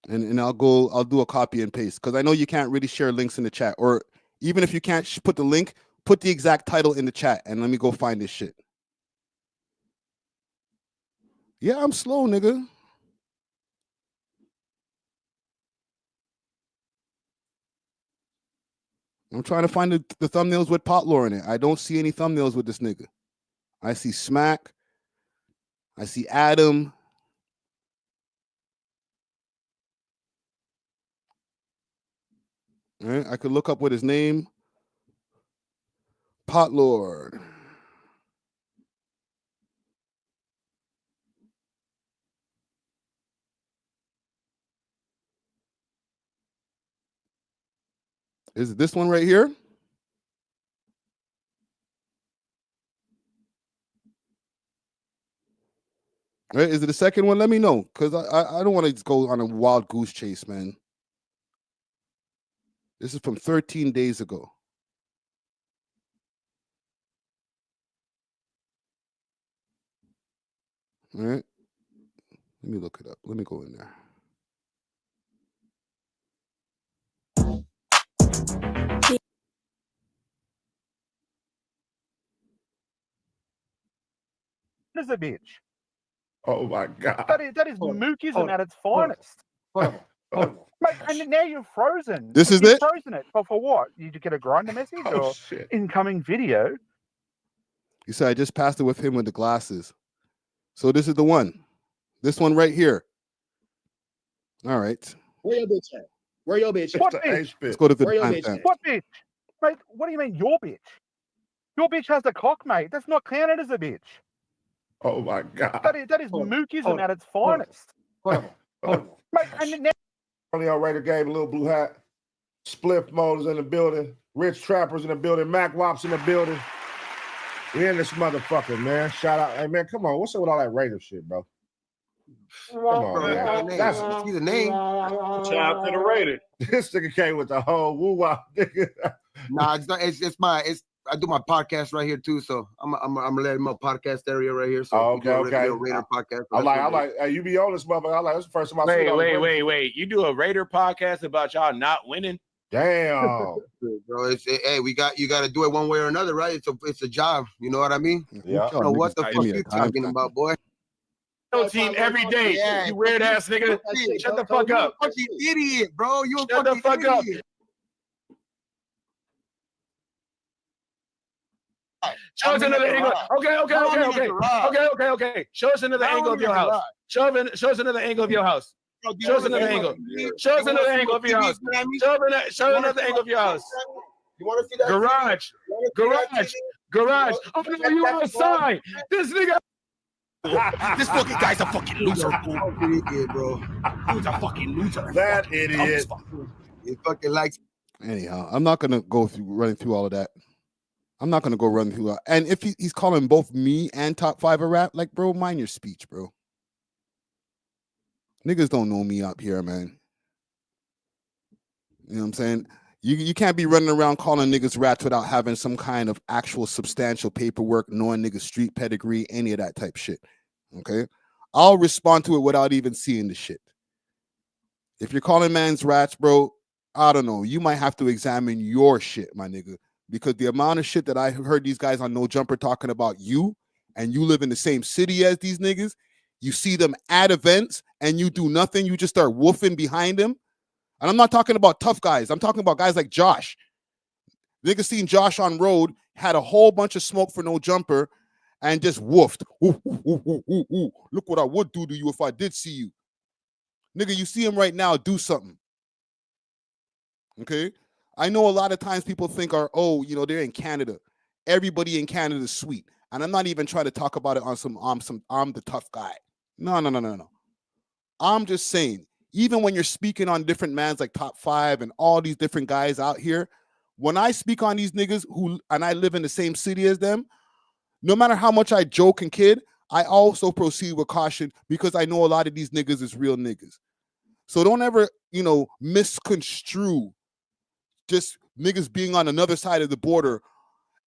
[SPEAKER 1] And I'll do a copy and paste because I know you can't really share links in the chat, or even if you can't put the link, put the exact title in the chat and let me go find this shit. Yeah, I'm slow, nigga. I'm trying to find the thumbnails with Potlord in it. I don't see any thumbnails with this nigga. I see Smack. I see Adam. All right, I could look up what his name. Potlord. Is it this one right here? Right, is it the second one? Let me know, because I don't want to go on a wild goose chase, man. This is from 13 days ago. All right. Let me look it up. Let me go in there.
[SPEAKER 10] That is a bitch.
[SPEAKER 9] Oh my God.
[SPEAKER 10] That is mookism at its finest. Mate, and now you've frozen.
[SPEAKER 1] This is
[SPEAKER 10] you've
[SPEAKER 1] it?
[SPEAKER 10] Frozen it. But for what? You get a grinder message or
[SPEAKER 9] shit.
[SPEAKER 10] incoming video?
[SPEAKER 1] You said I just passed it with him with the glasses. So this is the one. This one right here. All right.
[SPEAKER 9] Where your bitch at? Where your bitch at?
[SPEAKER 10] What bitch?
[SPEAKER 1] Let's go to the
[SPEAKER 9] Where your
[SPEAKER 1] timestamp.
[SPEAKER 9] bitch at?
[SPEAKER 10] What bitch? Mate, what do you mean your bitch? Your bitch has a cock, mate. That's not counted as a bitch.
[SPEAKER 9] Oh my God.
[SPEAKER 10] That is mookism at its finest. Mate, and now
[SPEAKER 9] Early on Raider Game, Little Blue Hat. Spliff Motors in the building. Rich Trappers in the building. Mac Wops in the building. We in this motherfucker, man. Shout out. Hey, man, come on. What's up with all that Raider shit, bro? Come on, man. That's
[SPEAKER 11] See the name.
[SPEAKER 9] Shout out to the Raider. This nigga came with the whole woo-wop, nigga.
[SPEAKER 11] Nah, it's not. I do my podcast right here too, so I'm letting my podcast area right here. So
[SPEAKER 9] okay.
[SPEAKER 11] Raider podcast.
[SPEAKER 9] I'm like, hey, you be on this motherfucker. I'm like, that's the first time I see it.
[SPEAKER 13] Wait. You do a Raider podcast about y'all not winning?
[SPEAKER 9] Damn.
[SPEAKER 11] Bro, you got to do it one way or another, right? It's a job. You know what I mean?
[SPEAKER 9] Yeah.
[SPEAKER 11] So what the fuck you talking about, boy?
[SPEAKER 13] No team every day.
[SPEAKER 11] Yeah,
[SPEAKER 13] you weird ass nigga. Shut the fuck up.
[SPEAKER 11] You a fucking idiot, bro. You a
[SPEAKER 13] Shut the
[SPEAKER 11] fucking
[SPEAKER 13] fuck
[SPEAKER 11] idiot.
[SPEAKER 13] up. Show us another angle. Okay. Show us another angle of your house. Show us another angle of your house. Show us another angle. Show us another angle of your house. Show another angle of your house.
[SPEAKER 11] You want to see that?
[SPEAKER 13] Garage. Oh no, you outside. This nigga.
[SPEAKER 11] This fucking guy's a fucking loser. Idiot, bro. He's a fucking loser.
[SPEAKER 9] That idiot.
[SPEAKER 11] He fucking likes.
[SPEAKER 1] Anyhow, I'm not gonna go through running through all of that. I'm not gonna go run through that. And if he's calling both me and Top 5 a rap, like, bro, mind your speech, bro. Niggas don't know me up here, man. You know what I'm saying? You can't be running around calling niggas rats without having some kind of actual substantial paperwork, knowing niggas street pedigree, any of that type shit. Okay? I'll respond to it without even seeing the shit. If you're calling man's rats, bro, I don't know. You might have to examine your shit, my nigga. Because the amount of shit that I heard these guys on No Jumper talking about you, and you live in the same city as these niggas, You see them at events and you do nothing. You just start woofing behind them. And I'm not talking about tough guys. I'm talking about guys like Josh. Niggas seen Josh on road, had a whole bunch of smoke for no jumper, and just woofed. Ooh, ooh, ooh, ooh, ooh, ooh. Look what I would do to you if I did see you. Nigga, you see him right now, do something. Okay? I know a lot of times people think they're in Canada. Everybody in Canada is sweet. And I'm not even trying to talk about it on some I'm the tough guy. No. I'm just saying, even when you're speaking on different mans like Top 5 and all these different guys out here, when I speak on these niggas and I live in the same city as them, no matter how much I joke and kid, I also proceed with caution because I know a lot of these niggas is real niggas. So don't ever, misconstrue just niggas being on another side of the border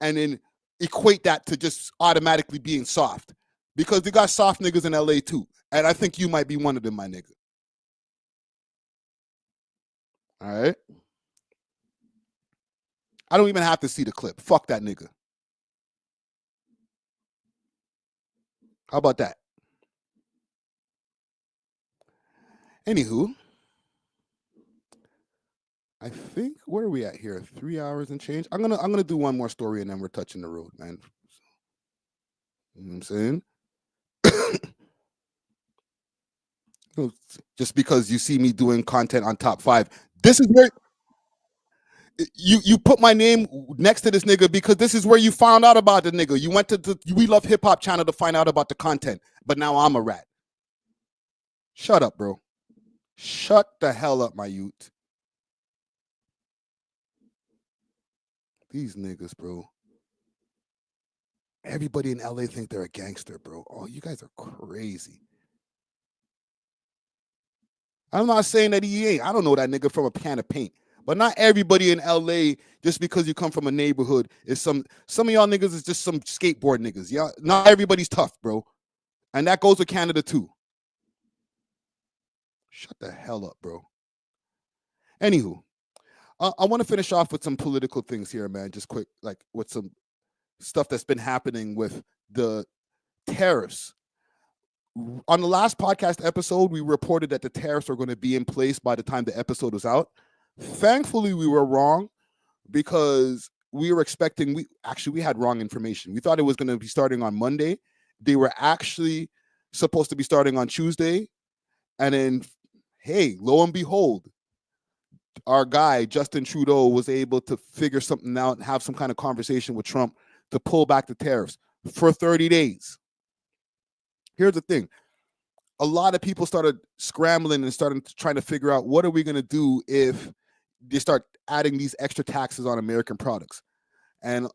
[SPEAKER 1] and then equate that to just automatically being soft. Because they got soft niggas in LA too. And I think you might be one of them, my nigga. All right? I don't even have to see the clip. Fuck that nigga. How about that? Anywho, I think where are we at here? 3 hours and change. I'm gonna do one more story and then we're touching the road, man. You know what I'm saying? Just because you see me doing content on Top 5, this is where you put my name next to this nigga because this is where you found out about the nigga. You went to the We Love Hip Hop channel to find out about the content, but now I'm a rat. Shut up, bro. Shut the hell up, my youth. These niggas, bro. Everybody in LA think they're a gangster, bro. Oh, you guys are crazy. I'm not saying that he ain't. I don't know that nigga from a can of paint. But not everybody in LA, just because you come from a neighborhood, is some of y'all niggas is just some skateboard niggas. Yeah, not everybody's tough, bro. And that goes with Canada too. Shut the hell up, bro. Anywho, I want to finish off with some political things here, man. Just quick, like with some stuff that's been happening with the tariffs. On the last podcast episode, we reported that the tariffs were going to be in place by the time the episode was out. Thankfully, we were wrong because we were expecting, we had wrong information. We thought it was going to be starting on Monday. They were actually supposed to be starting on Tuesday. And then, hey, lo and behold, our guy, Justin Trudeau, was able to figure something out and have some kind of conversation with Trump to pull back the tariffs for 30 days. Here's the thing. A lot of people started scrambling and started trying to figure out what are we going to do if they start adding these extra taxes on American products. And,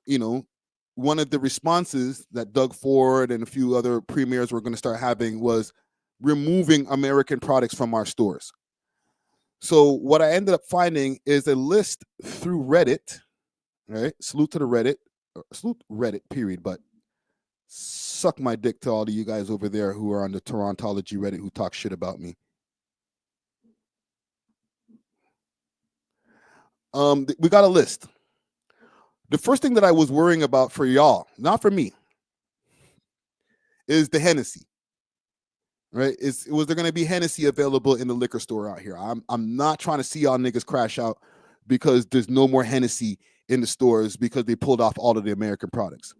[SPEAKER 1] one of the responses that Doug Ford and a few other premiers were going to start having was removing American products from our stores. So what I ended up finding is a list through Reddit, right? Salute Reddit, period. But suck my dick to all of you guys over there who are on the Torontology Reddit who talk shit about me. We got a list. The first thing that I was worrying about for y'all, not for me, is the Hennessy. Right? Was there going to be Hennessy available in the liquor store out here? I'm not trying to see y'all niggas crash out because there's no more Hennessy in the stores because they pulled off all of the American products.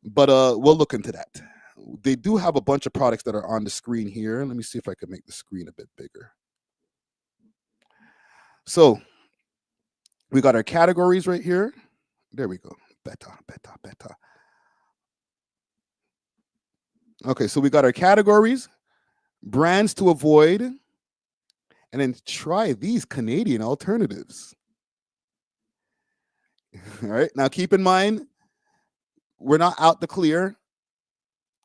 [SPEAKER 1] But we'll look into that. They do have a bunch of products that are on the screen here. Let me see if I can make the screen a bit bigger. So we got our categories right here. There we go. Beta. Okay, so we got our categories, brands to avoid, and then try these Canadian alternatives. All right, now keep in mind, we're not out the clear.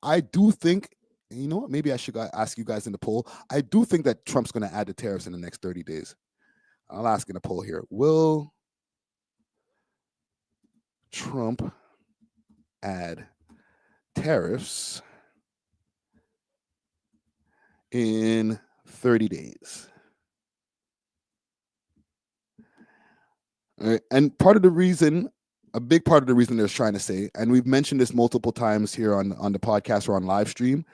[SPEAKER 1] I do think, you know what, maybe I should ask you guys in the poll. I do think that Trump's going to add the tariffs in the next 30 days. I'll ask in the poll here. Will Trump add tariffs in 30 days? All right. And part of the reason, a big part of the reason they're trying to say, and we've mentioned this multiple times here on the podcast or on live stream,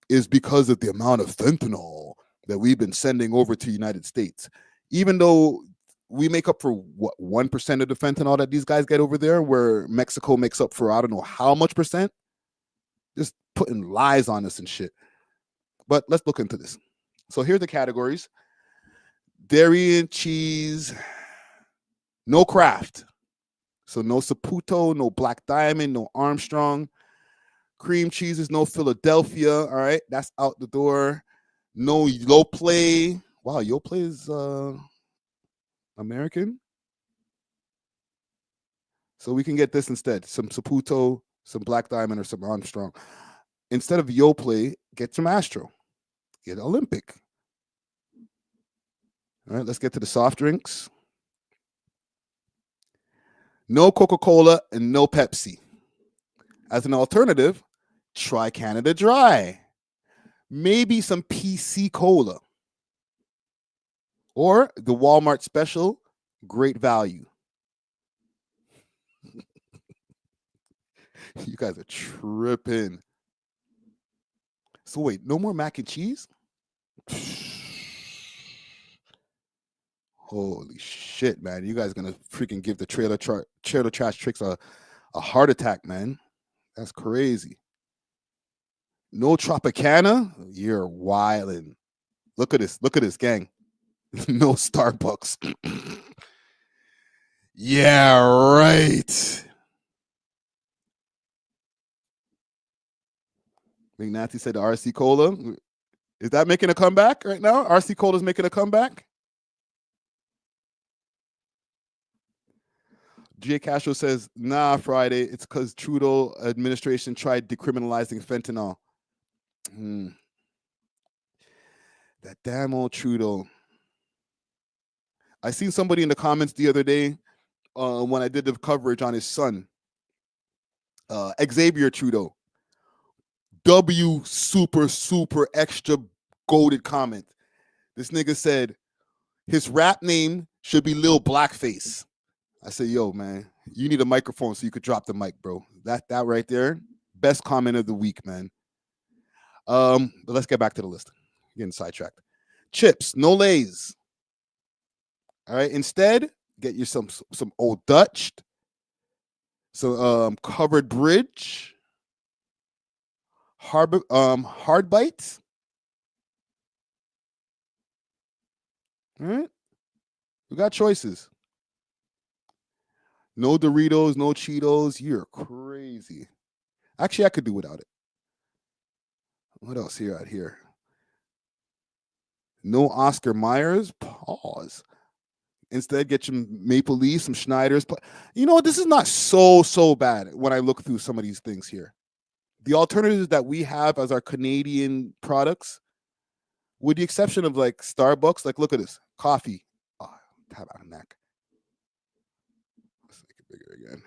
[SPEAKER 1] is because of the amount of fentanyl that we've been sending over to the United States. Even though we make up for what 1% of the fentanyl that these guys get over there, where Mexico makes up for I don't know how much percent, just putting lies on us and shit. But let's look into this. So here's the categories: dairy and cheese, no craft. So no Saputo, no Black Diamond, no Armstrong. Cream cheeses, no Philadelphia. All right, that's out the door. No Yoplait. Wow, Yoplait is American. So we can get this instead. Some Saputo, some Black Diamond, or some Armstrong. Instead of Yoplait, get some Astro. Get Olympic. All right, let's get to the soft drinks. No Coca-Cola and no Pepsi. As an alternative, try Canada Dry. Maybe some PC Cola. Or the Walmart special, great value. You guys are tripping. So wait, no more mac and cheese? Holy shit, man. You guys are going to freaking give the trailer trash tricks a heart attack, man. That's crazy. No Tropicana? You're wildin'. Look at this. Look at this, gang. No Starbucks. Yeah, right. McNasty said the RC Cola. Is that making a comeback right now? RC Cola's making a comeback? Jay Castro says, nah, Friday. It's because Trudeau administration tried decriminalizing fentanyl. That damn old Trudeau. I seen somebody in the comments the other day when I did the coverage on his son, Xavier Trudeau. W super extra goated comment. This nigga said his rap name should be Lil Blackface. I said, yo, man, you need a microphone so you could drop the mic, bro. That right there, best comment of the week, man. But let's get back to the list. Getting sidetracked. Chips, no Lays. All right. Instead, get you some Old Dutch, some Covered Bridge, hard bites. All right. We got choices. No Doritos, no Cheetos. You're crazy. Actually, I could do without it. What else here out here? No Oscar Myers. Pause. Instead, get some Maple Leaf, some Schneider's. You know what? This is not so bad when I look through some of these things here. The alternatives that we have as our Canadian products, with the exception of like Starbucks, like look at this. Coffee. Oh, tab out of neck. Let's make it bigger again.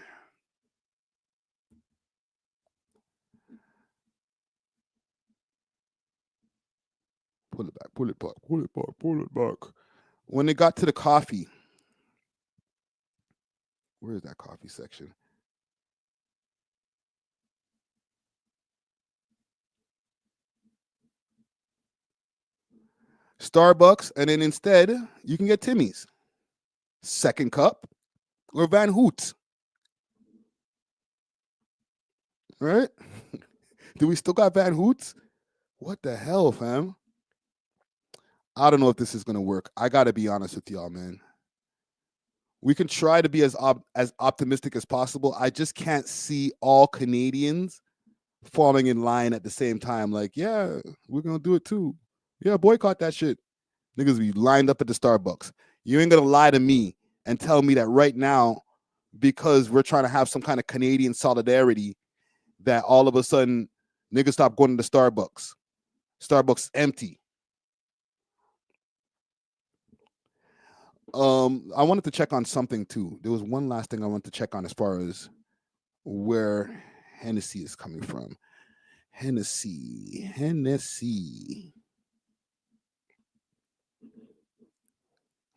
[SPEAKER 1] Pull it back, pull it back, pull it back, pull it back. When it got to the coffee, where is that coffee section? Starbucks, and then instead, you can get Timmy's. Second Cup or Van Hoot. Right? Do we still got Van Hoots? What the hell, fam? I don't know if this is going to work. I got to be honest with y'all, man. We can try to be as optimistic as possible. I just can't see all Canadians falling in line at the same time. Like, yeah, we're going to do it too. Yeah, boycott that shit. Niggas be lined up at the Starbucks. You ain't going to lie to me and tell me that right now, because we're trying to have some kind of Canadian solidarity, that all of a sudden niggas stop going to the Starbucks. Starbucks empty. I wanted to check on something too. There was one last thing I wanted to check on as far as where Hennessy is coming from. Hennessy.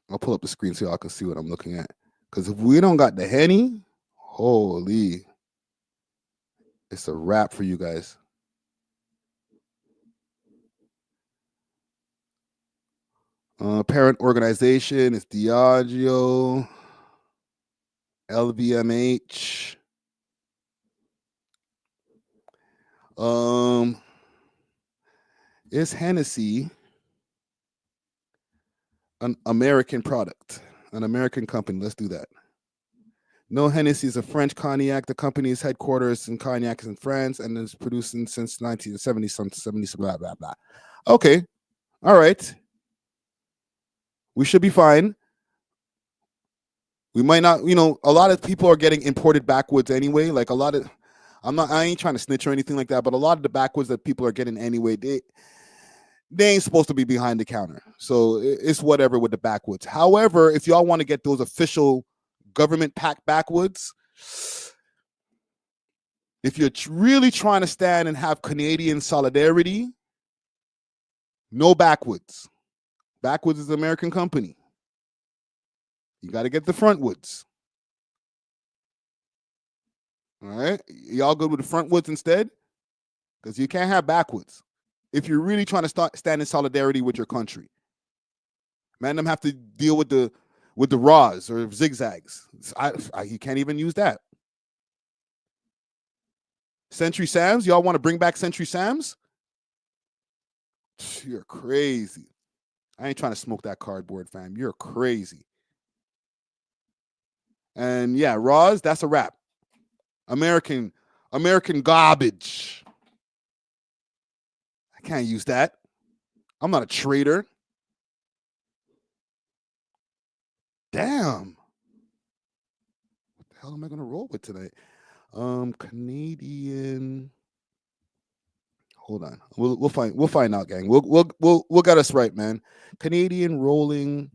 [SPEAKER 1] I'll pull up the screen so y'all can see what I'm looking at. Because if we don't got the Henny, holy, it's a wrap for you guys. Parent organization is Diageo, LVMH. Is Hennessy an American product, an American company? Let's do that. No, Hennessy is a French cognac. The company's headquarters in cognac is in France and is producing since 1970, some 70, blah, blah, blah. Okay. All right. We should be fine. We might not, you know, a lot of people are getting imported backwoods anyway. Like a lot of, I ain't trying to snitch or anything like that, but a lot of the backwoods that people are getting anyway, they ain't supposed to be behind the counter. So it's whatever with the backwoods. However, if y'all want to get those official government packed backwoods, if you're really trying to stand and have Canadian solidarity, no backwoods. Backwoods is an American company. You got to get the frontwoods. All right? Y'all good with the frontwoods instead? Because you can't have backwoods. If you're really trying to stand in solidarity with your country. Man, them have to deal with the raws or zigzags. You can't even use that. Century Sam's? Y'all want to bring back Century Sam's? You're crazy. I ain't trying to smoke that cardboard, fam. You're crazy. And yeah, Raws, that's a wrap. American garbage. I can't use that. I'm not a traitor. Damn. What the hell am I gonna roll with tonight? Canadian. Hold on. We'll find out, gang. We'll get us right, man. Canadian rolling.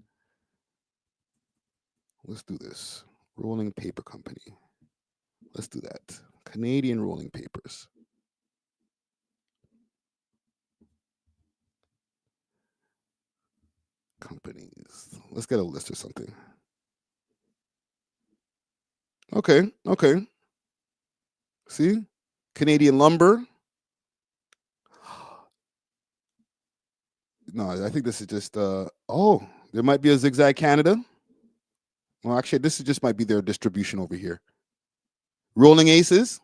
[SPEAKER 1] Let's do this. Rolling paper company. Let's do that. Canadian rolling papers. Companies. Let's get a list or something. Okay. See? Canadian lumber. No, I think this is just there might be a Zigzag Canada. Well, actually, this just might be their distribution over here. Rolling Aces.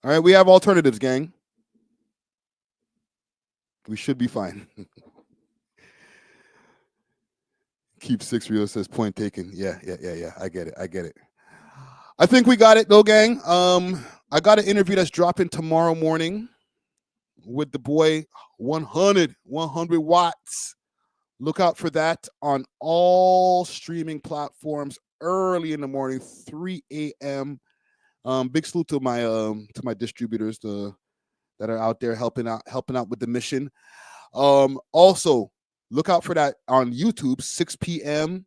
[SPEAKER 1] All right, we have alternatives, gang. We should be fine. Keep 6 Rio says point taken. Yeah. I get it. I think we got it though, gang. I got an interview that's dropping tomorrow morning with the boy 100 watts. Look out for that on all streaming platforms early in the morning, 3 a.m. Big salute to my distributors that are out there helping out with the mission. Also, look out for that on YouTube, 6 p.m.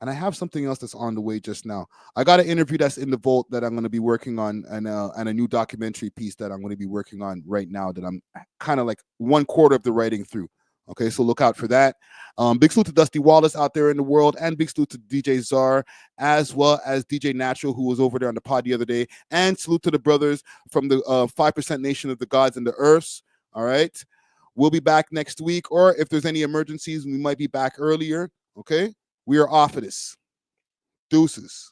[SPEAKER 1] And I have something else that's on the way just now. I got an interview that's in the vault that I'm going to be working on, and a new documentary piece that I'm going to be working on right now that I'm kind of like 1/4 of the writing through. Okay, so look out for that. Big salute to Dusty Wallace out there in the world, and big salute to DJ Czar, as well as DJ Natural, who was over there on the pod the other day, and salute to the brothers from the 5% Nation of the Gods and the Earths. All right, we'll be back next week, or if there's any emergencies, we might be back earlier. Okay, we are off of this. Deuces.